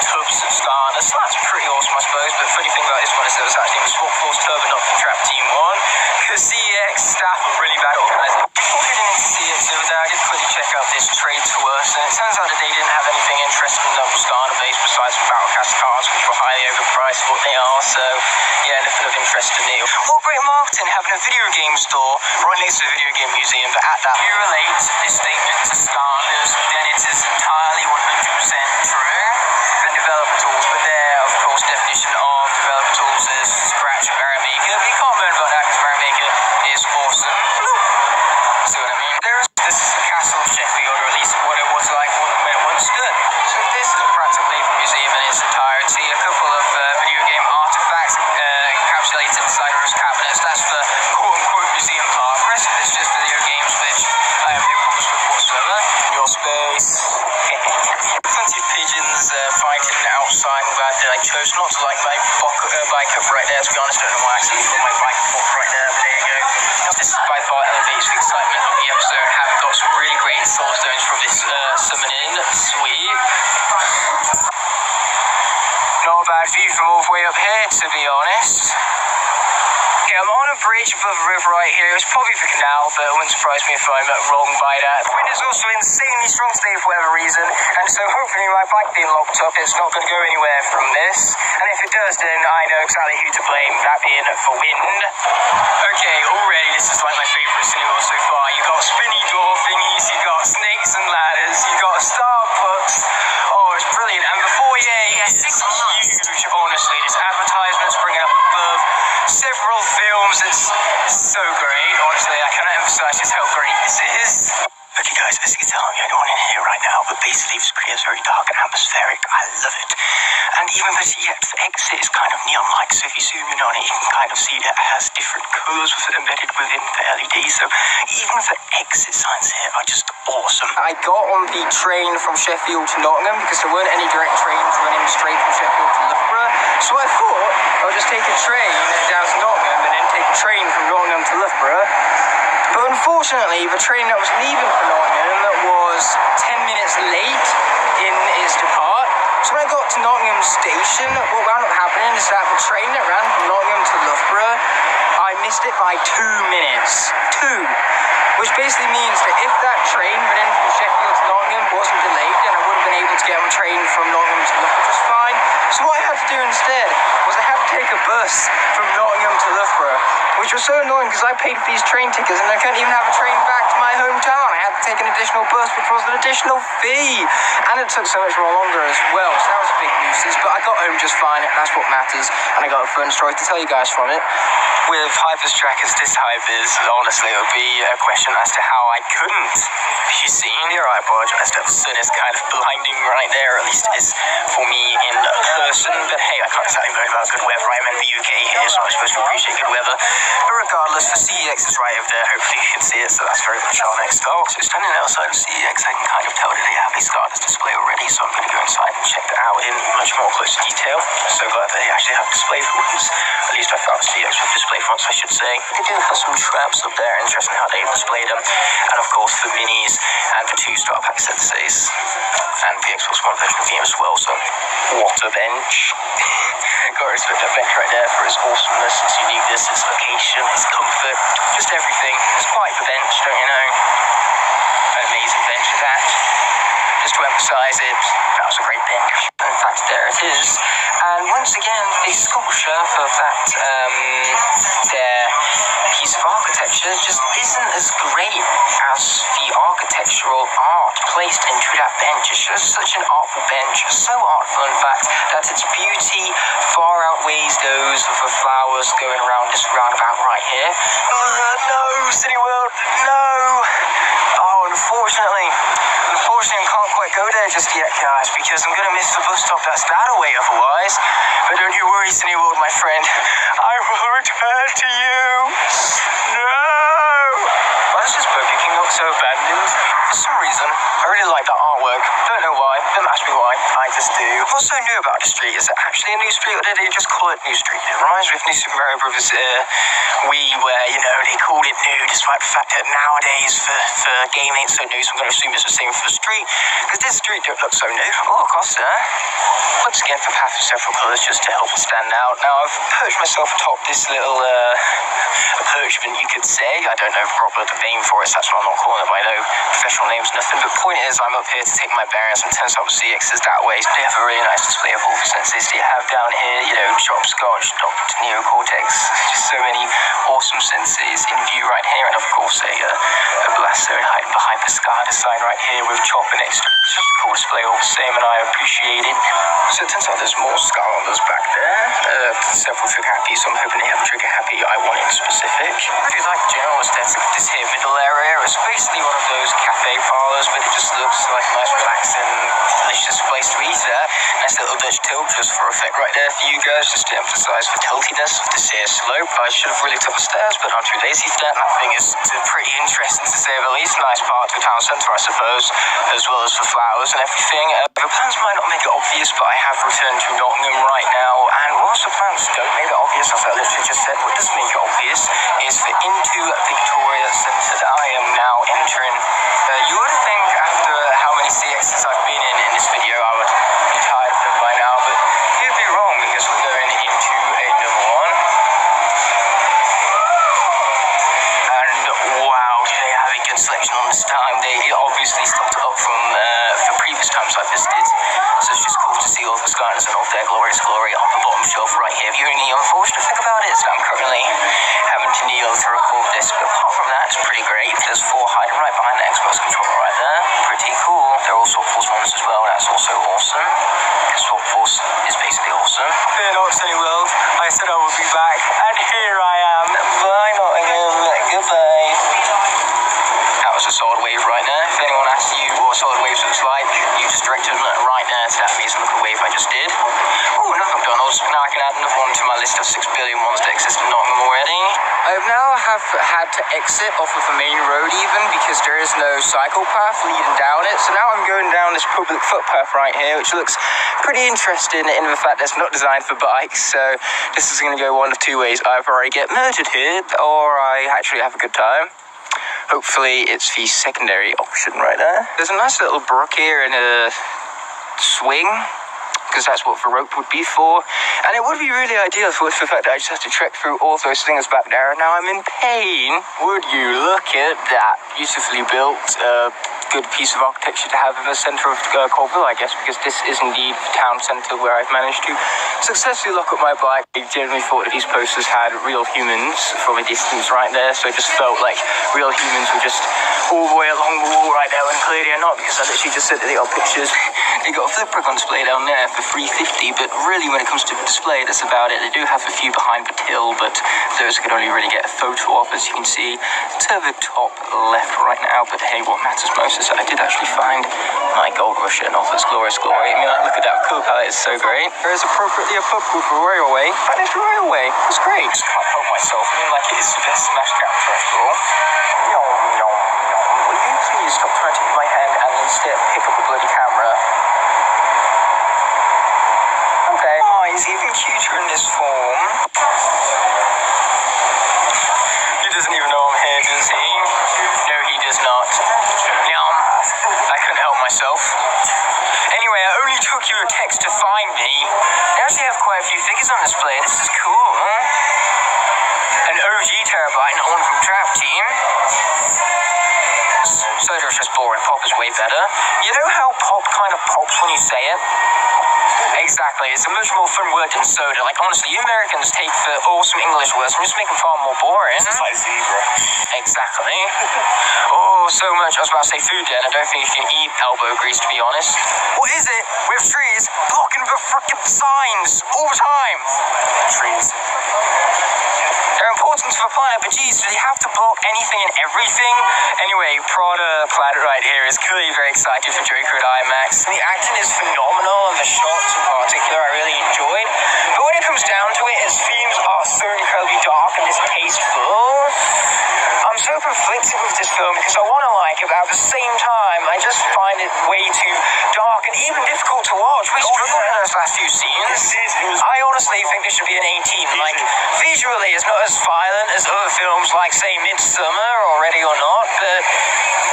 tubs of Skylanders, so that's pretty awesome I suppose, but the funny thing about this one is that it was actually in the Swap Force Turbo, not the Trap Team one, because CEX staff are really bad organising. Before getting into CEX the other day, I did quickly check out this trade to us, and it turns out that they didn't have anything interesting that was Skylander based besides some Battlecast cars, which were highly overpriced for what they are, so yeah, nothing of interest to me. What great marketing having a video game store right next to a video game museum, but at that, you relate this statement to Skylanders side. I'm glad that I chose not to light my bike up right there, to be honest. I don't know why I actually put my bike up right there, but there you go. This by far elevates the excitement of the episode. Having got some really great soul stones from this summoning. Sweet. Not a bad view from all the way up here, to be honest. Okay, I'm on a bridge above a river right here. It's probably the canal, but it wouldn't surprise me if I'm wrong by that. The wind is also insanely strong today for whatever reason, and so hopefully my bike being locked up, it's not going to go anywhere from this. And if it does, then I know exactly who to blame, that being the wind. Okay, already this is like my favourite cinema so far. You got spinny door thingies, you got snakes and ladders, you got Starbucks. Oh, it's brilliant. And the foyer is huge, honestly. This advertisement's bringing up above several films. It's so great, honestly. I cannot emphasize just how great this is. Okay guys, as you can tell, I'm the only one in here right now, but basically the screen is very dark and atmospheric. I love it. And even better yet, the exit is kind of neon-like, so if you zoom in on it, you can kind of see that it has different colours embedded within the LED, so even the exit signs here are just awesome. I got on the train from Sheffield to Nottingham because there weren't any direct trains running straight from Sheffield to Loughborough, so I thought I would just take a train down to Nottingham and then take a train from Nottingham to Loughborough. But unfortunately, the train that was leaving for Nottingham was 10 minutes late in its depart. So when I got to Nottingham station, what wound up happening is that the train that ran from Nottingham to Loughborough, I missed it by 2 minutes. 2. Which basically means that if that train running from Sheffield to Nottingham wasn't delayed, then I would have been able to get on a train from Nottingham to Loughborough just fine. So what I had to do instead was I had to take a bus from Nottingham to Loughborough, which was so annoying because I paid for these train tickets and I couldn't even have a train back to my hometown. I had to take an additional bus, which was an additional fee. And it took so much more longer as well, so that was a big nuisance. But I got home just fine, and that's what matters. And I got a fun story to tell you guys from it. With hypers track as this hype is, honestly, it would be a question as to how I couldn't be seen here. I apologize that the sun is kind of blinding right there, at least it is for me in person. But hey, I can't exactly moan about good weather. I'm in the UK here, so I'm supposed to appreciate good weather. But regardless, the CEX is right over there. Hopefully you can see it, so that's very much our next stop. So standing outside the CEX, I can kind of tell that they have a Stardust display already, so I'm going to go inside and check that out in much more close detail. I'm so glad they actually have display for once. At least I found the CEX with display for once, I should say. They do have some traps up there, interesting how they've displayed them. And of course the minis and the 2 Star Pack senseis. And the Xbox One version of the game as well, so what a bench. Gotta respect that bench right there for its awesomeness, its uniqueness, its location, its comfort, just everything. It's quite the bench, don't you know? An amazing bench at that. Just to emphasize it, that was a great bench. In fact, there it is. And once again, the sculpture for that their piece of architecture just isn't as great as the architectural art placed into that bench. It's just such an artful bench, so artful in fact, that its beauty far outweighs those of the flowers going around this roundabout right here. No, City World, no! Oh, unfortunately, I can't quite go there just yet, guys, because I'm going to miss the bus stop that's that away otherwise. But don't you worry, City World, my friend. I will return to you. No! Why does this Burger King look so abandoned? For some reason, I really like that artwork. Don't know why. Don't ask me why. I just do. What's so new about the street? Is it actually a new street, or did they just call it New Street? It reminds me of New Super Mario Bros. Wii, where, you know, they called it new, despite the fact that nowadays the game ain't so new, so I'm going to assume it's the same for the street, because this street don't look so new. Oh, Costa. Once again, the path of several colours just to help it stand out. Now, I've perched myself atop this little perchment, you could say. I don't know proper the name for it, so that's why I'm not calling it by no professional names, nothing. But the point is, I'm up here to take my bearings, and turns out the CX is that way. So they have a really nice display of all the senses you have down here. You know, Chopscotch, Dr. Neocortex, just so many awesome senses in view right here, and of course a blaster hiding behind the SCADA sign right here with Chopper next to it. It's just a cool display all the same, and I appreciate it. So it turns out there's more Skylanders back there. Several trigger happy, so I'm hoping they have a trigger happy I want in specific. I really like the general aesthetic of this here middle area. It's basically one of those cafe parlours, but it just looks like a nice, relaxing, delicious place to eat at. Nice little Dutch tilt just for effect right there for you guys, just to emphasise the tiltiness of this here slope. I should have really took the stairs, but I'm too lazy for that. And I think it's pretty interesting to say the least. Nice part to the town centre, I suppose, as well as the flowers and everything. The plans might not make it obvious, but I have returned to their glorious glory on the bottom shelf right here. The only unfortunate thing about it is that I'm currently having to kneel to record this, but apart from that, it's pretty great. There's 4 hiding right behind the Xbox controller right there. Pretty cool. There are all Swap Force ones as well. That's also awesome. Swap Force is basically awesome. Fear not, silly world. I said I would be back, and here I am. Bye, Nottingham. Goodbye. That was a solid wave right there. If anyone asks you what solid waves looks like, you just directed them right there to that amazing looking wave I just did. Oh, another McDonald's. Now I can add another one to my list of 6 billion ones that exist in Nottingham already. I now have had to exit off of the main road even because there is no cycle path leading down it. So now I'm going down this public footpath right here, which looks pretty interesting in the fact that it's not designed for bikes. So this is going to go one of 2 ways. Either I get murdered here or I actually have a good time. Hopefully it's the secondary option right there. There's a nice little brook here and a swing, because that's what the rope would be for. And it would be really ideal for the fact that I just have to trek through all those things back there. And now I'm in pain. Would you look at that beautifully built, good piece of architecture to have in the centre of Colville, I guess, because this is indeed the town centre where I've managed to successfully lock up my bike. I generally thought that these posters had real humans from a distance right there, so it just felt like real humans were just all the way along the wall right there, when clearly they're not, because I literally just said that they got pictures. They got a flip brick on display down there for $3.50, but really when it comes to the display, that's about it. They do have a few behind the till, but those I can only really get a photo of, as you can see to the top left right now. But hey, what matters most is that I did actually find my gold rush in all its glorious glory. I mean, like, look at that colour palette, it's so great. There is appropriately a pub called the Railway. That is the Railway. It's great. I just can't help myself. I mean, like, it is the best smash capture after all. Will you please stop trying to take my hand and instead pick up a bloody camera? Okay. Oh, he's even cuter in this form. He doesn't even know I'm here, does he? No, he does not. I couldn't help myself. Anyway, I only took you a text to find me. They actually have quite a few figures on display. This is cool, huh? An OG Terabyte, not one from Trap Team. Soda is just boring. Pop is way better. You know how pop kind of pops when you say it? Exactly. It's a much more fun word than soda. Like, honestly, you Americans take the awesome English words and just make them far more boring. It's like zebra. Exactly. Oh, so much. I was about to say food then. I don't think you can eat elbow grease, to be honest. What is it with trees blocking the frickin' signs all the time? Trees. They're important to the planet, but geez, do they have to block anything and everything? Anyway, Piranha Plant right here is clearly very excited for Joker at IMAX. The acting is phenomenal, and the shots in particular I really enjoyed. But when it comes down to it, its themes are so incredibly dark and distasteful. I'm so conflicted with this film because I want to like it, but at the same time, I just find it way too dark and even difficult to watch. We struggled in those last few scenes. I honestly think this should be an 18. Like, visually, it's not as violent as other films like, say, Midsummer or Ready or Not, but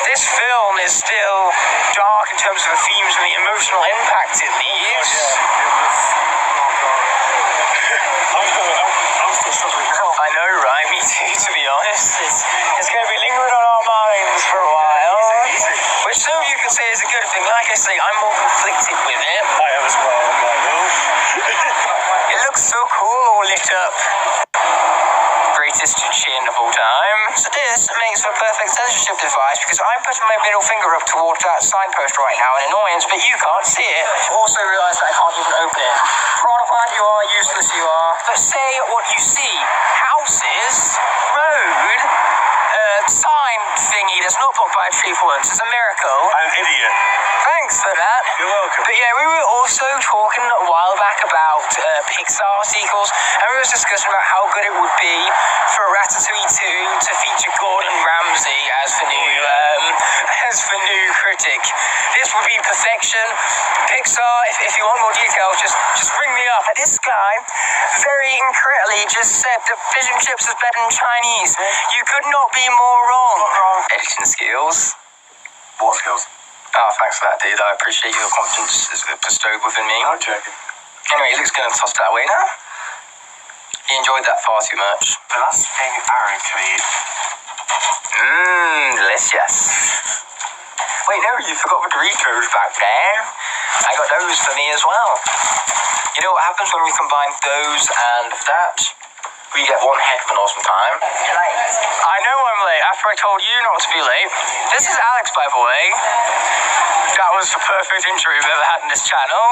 this film is still dark in terms of the themes and the emotional impact it leaves. I'm still struggling. I know, right? Me too, to be honest. It's going to be lingering on our minds for a while. Which some of you could say is a good thing. Like I say, I'm more conflicted with it. I am as well. I'm like, oh. It looks so cool, all lit up. Greatest chin of all time. So this makes for a perfect censorship device because I'm putting my middle finger up towards that signpost right now in annoyance, but you can't see it. Also realise that I can't even open it. Piranha Plant, you are useless, you are. But say what you see. Houses, road, sign thingy that's not blocked by a tree for once. It's a miracle. I'm an idiot. Thanks for that. You're welcome. But yeah, we were also talking a while back about Pixar sequels, and we were discussing about how good it would be for Ratatouille 2 to feature Gordon Ramsay as the new critic. This would be perfection. Pixar, if you want more details, just ring me up. This guy very incorrectly just said that fish and chips is better than Chinese. You could not be more wrong. Editing skills. What skills? Oh, thanks for that, dude. I appreciate your confidence is bestowed within me. I'm joking. Anyway, Luke's going to toss that away now. He enjoyed that far too much. The last thing Aaron can eat. Delicious. Wait, no, you forgot the Doritos back there. I got those for me as well. You know what happens when we combine those and that? We get one heck of an awesome time. I know I'm late after I told you not to be late. This is Alex, by the way. That was the perfect intro we've ever had in this channel.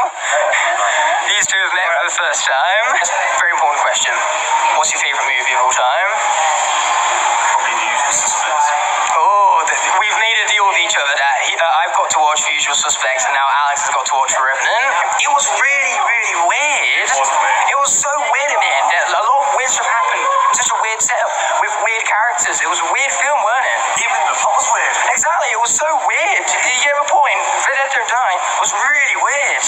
These two have met for the first time. Very important question. What's your favourite movie of all time? Probably The Usual Suspects. Oh, we've made a deal with each other that I've got to watch The Usual Suspects and now Alex has got to watch The Revenant. It was really, really weird. It was so weird in the end. A lot of weird stuff happened. Such a weird setup with weird characters. It was a weird film, weren't it? Even the plot was weird. Exactly, it was so weird. You get my point? For Dead Don't Die was really weird.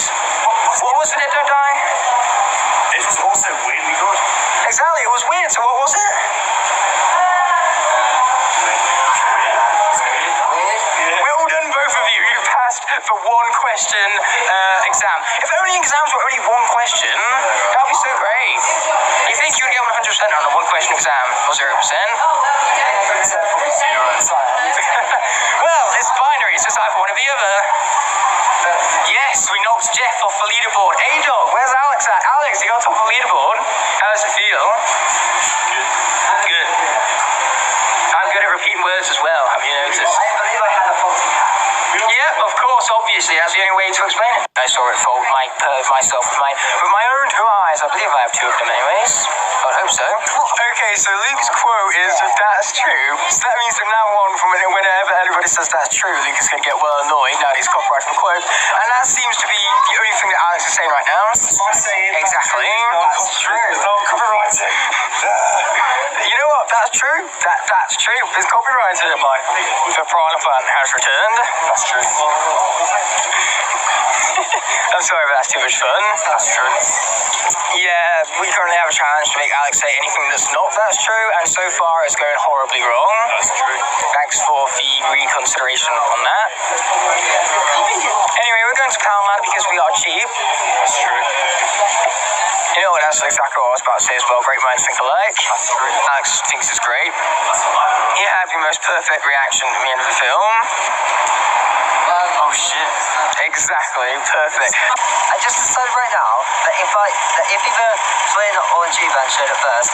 What was For Dead Don't Die? It was also weirdly good. Exactly, it was weird. So what was it? Well done, both of you. You've passed the one question exam. If only exams were only one question, that would be so great. You think you'd get 100% on a one question exam or 0%? Well, it's binary. It's just either one or the other. Yes, we knocked Jeff off the leaderboard. A-Dog, where's Alex at? Alex, you got top of the leaderboard. How does it feel? Good. I'm good at repeating words as well, have you noticed? I believe I had a faulty hat. Yeah, of course, obviously, that's the only way to explain it. I saw it fault myself with my own two eyes. I believe I have two of them anyways. I would hope so. Okay, so Luke's quote is, if that's true, so that means from now on, from whenever everybody says that's true, Luke is going to get well annoyed now he's copyrighted from the quote. And that seems to be the only thing that Alex is saying right now. Exactly. That's true. No copyrighting. You know what? That's true. That's true. It's copyrighted. The Piranha Plant has returned. That's true. I'm sorry, but that's too much fun. That's true. Yeah, we currently have a challenge to make Alex say anything that's true, and so far it's going horribly wrong. That's true. Thanks for the reconsideration on that. Anyway, we're going to Poundland because we are cheap. That's true. You know what, that's exactly what I was about to say as well. Great minds think alike. That's true. Alex thinks it's great. He had the most perfect reaction at the end of the film. Oh shit. Exactly, perfect. I just decided right now that if either Flynn or G-Van showed up first,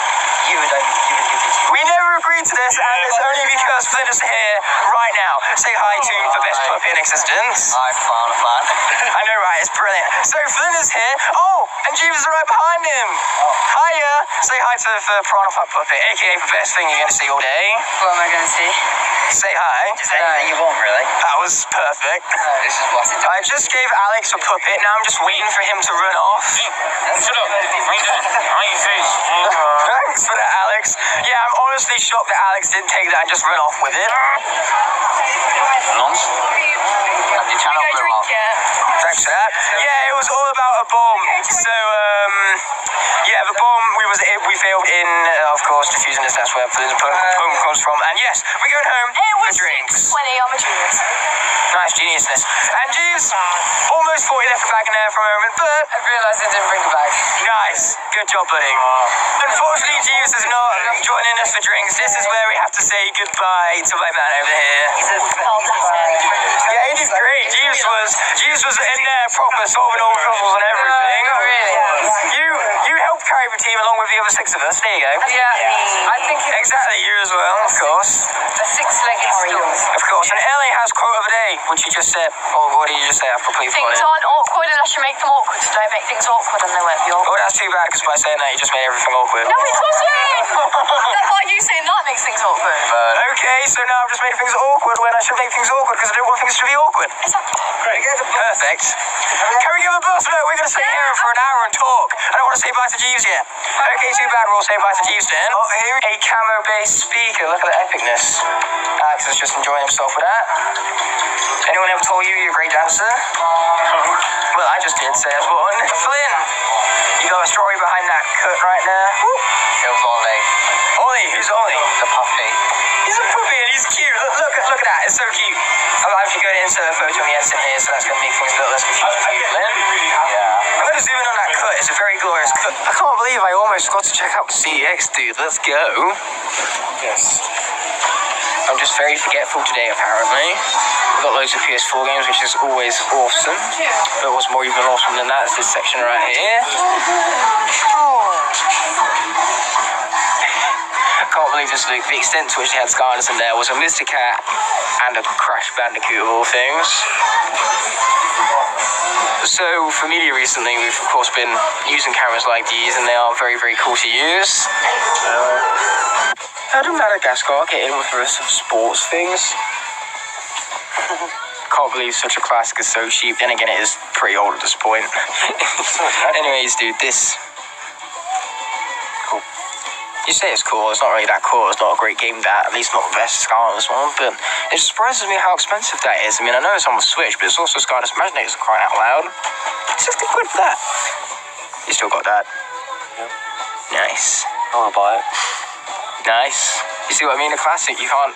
you would give me two. We never agreed to this, and it's only because Flynn is here right now. Say hi to the best puppy in existence. Hi, Piranha Plant. I know, right? It's brilliant. So Flynn is here. Oh, and Jeeves is right behind him. Hiya. Say hi to the Piranha Plant puppy, aka the best thing you're going to see all day. What am I going to see? Say hi. Just anything you want, really. That was perfect. This is what it I just gave Alex a puppet. Now I'm just waiting for him to run off. Shut up. On your face. Thanks for that, Alex. Yeah, I'm honestly shocked that Alex didn't take that and just run off with it. Nonce. And your channel blew up. Thanks for that. Yeah, it was all about a bomb. So, yeah, the bomb we failed in, of course, defusing this. That's where the bomb comes from. And yes, we're going home for drinks. 20, I'm a genius. Nice geniusness. And Jeeves almost thought he left the bag in there for a moment, but I realised I didn't bring a bag. nice. Good job, buddy. Unfortunately, Jeeves is not joining us for drinks. This is where we have to say goodbye to my man over here. Yeah, he did great. Jeeves was in there proper, solving all the puzzles and everything. You helped carry the team along with the other six of us. There you go. Yeah, I think it's Exactly, you as well, of course. a six-legged stool. Of course. And Ellie has quote of the day, which you just said. Or what did you just say? I've completely Things forgotten. aren't awkward unless you make them awkward. So don't make things awkward and they won't be awkward. Oh, that's too bad, because by saying that, you just made everything awkward. No, it doesn't! That's like you saying that makes things awkward. Okay, so now I've just made things awkward when I should make things awkward, because I don't want things to be awkward. Perfect. Can we give a bus? No, we're going to sit here for an hour and talk. I don't want to say bye to Jeeves yet. Okay, too bad. We'll say bye to Jeeves then. Oh, here a camo-based speaker. Look at the epicness. Alex is just enjoying himself with that. Anyone ever told you you're a great dancer? Well, I just did, so that's one. Flynn, you got a story behind that cut right there? It was Ollie, Ollie, who's Ollie? the puppy. He's a puppy and he's cute. Look at that. It's so cute. I'm actually going to insert a photo of me editing here, so that's going to make things a little less confusing for you, Flynn. Yeah. I'm going to zoom in on that cut. It's a very glorious cut. I can't believe I almost got to check out CX, dude. Let's go. Yes. I'm just very forgetful today, apparently. I've got loads of PS4 games, which is always awesome. But what's more even awesome than that is this section right here. I can't believe this, Luke. The extent to which they had Skylanders in there was a Mr. Cat and a Crash Bandicoot of all things. So, for media recently, we've of course been using cameras like these, and they are very, very cool to use. How did Madagascar get in with the rest of sports things? Can't believe such a classic is so cheap. Then again, it is pretty old at this point. Anyways, dude, this... Cool. You say it's cool, it's not really that cool. It's not a great game, that, at least not the best Skylanders one, but it surprises me how expensive that is. I mean, I know it's on the Switch, but it's also Skylanders Imaginators crying out loud. £60 for that. You still got that? Yeah. Nice. I want to buy it. Nice. You see what I mean? A classic, you can't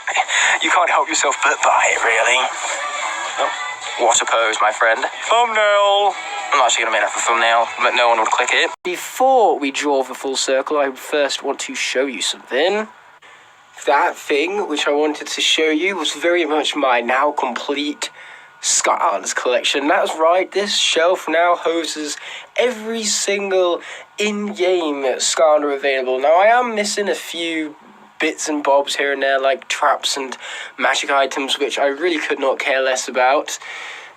help yourself but buy it, really. No. What a pose, my friend. Thumbnail! I'm not actually going to make that for thumbnail, but no one would click it. Before we draw the full circle, I would first want to show you something. That thing which I wanted to show you was very much my now complete Skylanders collection. That's right, this shelf now houses every single in-game Skylander available. Now, I am missing a few bits and bobs here and there, like traps and magic items, which I really could not care less about.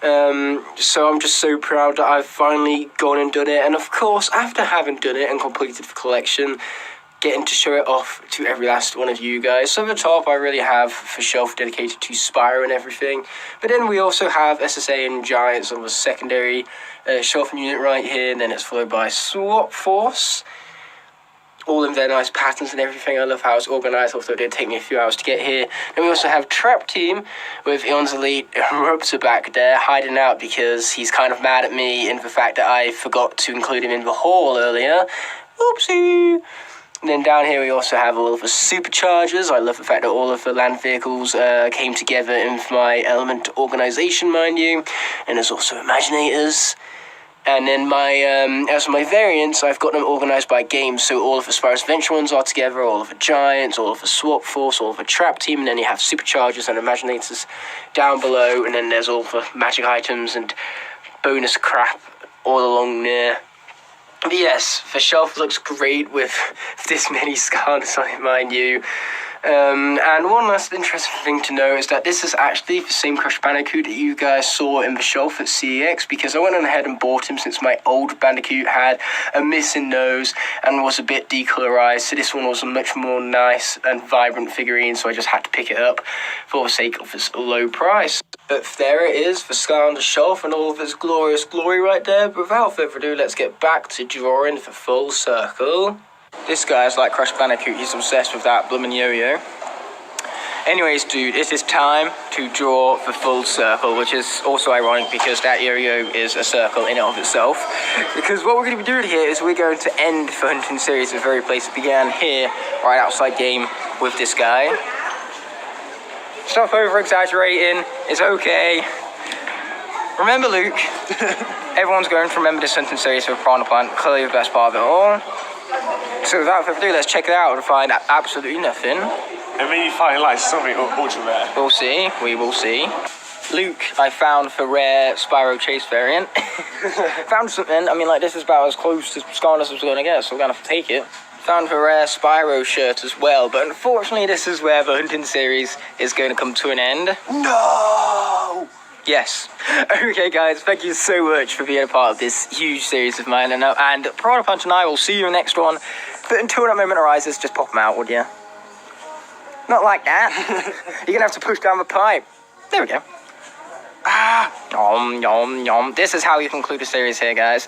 So I'm just so proud that I've finally gone and done it. And of course, after having done it and completed the collection, getting to show it off to every last one of you guys. So at the top, I really have the shelf dedicated to Spyro and everything. But then we also have SSA and Giants on the secondary shelf unit right here. And then it's followed by Swap Force. All in their nice patterns and everything. I love how it's organised, although it did take me a few hours to get here. Then we also have Trap Team with Eon's Elite Rupsa back there, hiding out because he's kind of mad at me in the fact that I forgot to include him in the haul earlier. Oopsie! And then down here we also have all of the superchargers. I love the fact that all of the land vehicles came together in my element organisation, mind you. And there's also Imaginators. And then as my variants, I've got them organised by games. So all of the Spyro's Adventure ones are together, all of the Giants, all of the Swap Force, all of the Trap Team, and then you have Superchargers and Imaginators down below. And then there's all the magic items and bonus crap all along there. But yes, the shelf looks great with this many Skylanders on it, mind you. And one last interesting thing to know is that this is actually the same Crash Bandicoot that you guys saw in the shelf at CEX, because I went on ahead and bought him since my old Bandicoot had a missing nose and was a bit decolorized. So this one was a much more nice and vibrant figurine, so I just had to pick it up for the sake of its low price. But there it is, the Skylanders shelf and all of its glorious glory right there. But without further ado, let's get back to drawing the full circle. This guy's like Crash Bandicoot, he's obsessed with that bloomin' yo-yo. Anyways, dude, it is time to draw the full circle, which is also ironic because that yo-yo is a circle in and of itself. Because what we're going to be doing here is we're going to end the hunting series at the very place it began here, right outside game, with this guy. Stop over-exaggerating, it's okay. Remember, Luke, everyone's going to remember this hunting series for Piranha Plant, clearly the best part of it all. So without further ado, let's check it out and find absolutely nothing. And maybe find like something ultra rare. We'll see, we will see. Luke, I found the rare Spyro Chase variant. Found something, I mean, like, this is about as close to Skylanders as we're going to get, so we're going to have to take it. Found the rare Spyro shirt as well, but unfortunately this is where the hunting series is going to come to an end. No! Yes. Okay, guys, thank you so much for being a part of this huge series of mine. And Piranha Plant and I will see you in the next one. But until that moment arises, just pop them out, would you? Not like that. You're going to have to push down the pipe. There we go. Ah, yum, yum, yum. This is how you conclude a series here, guys.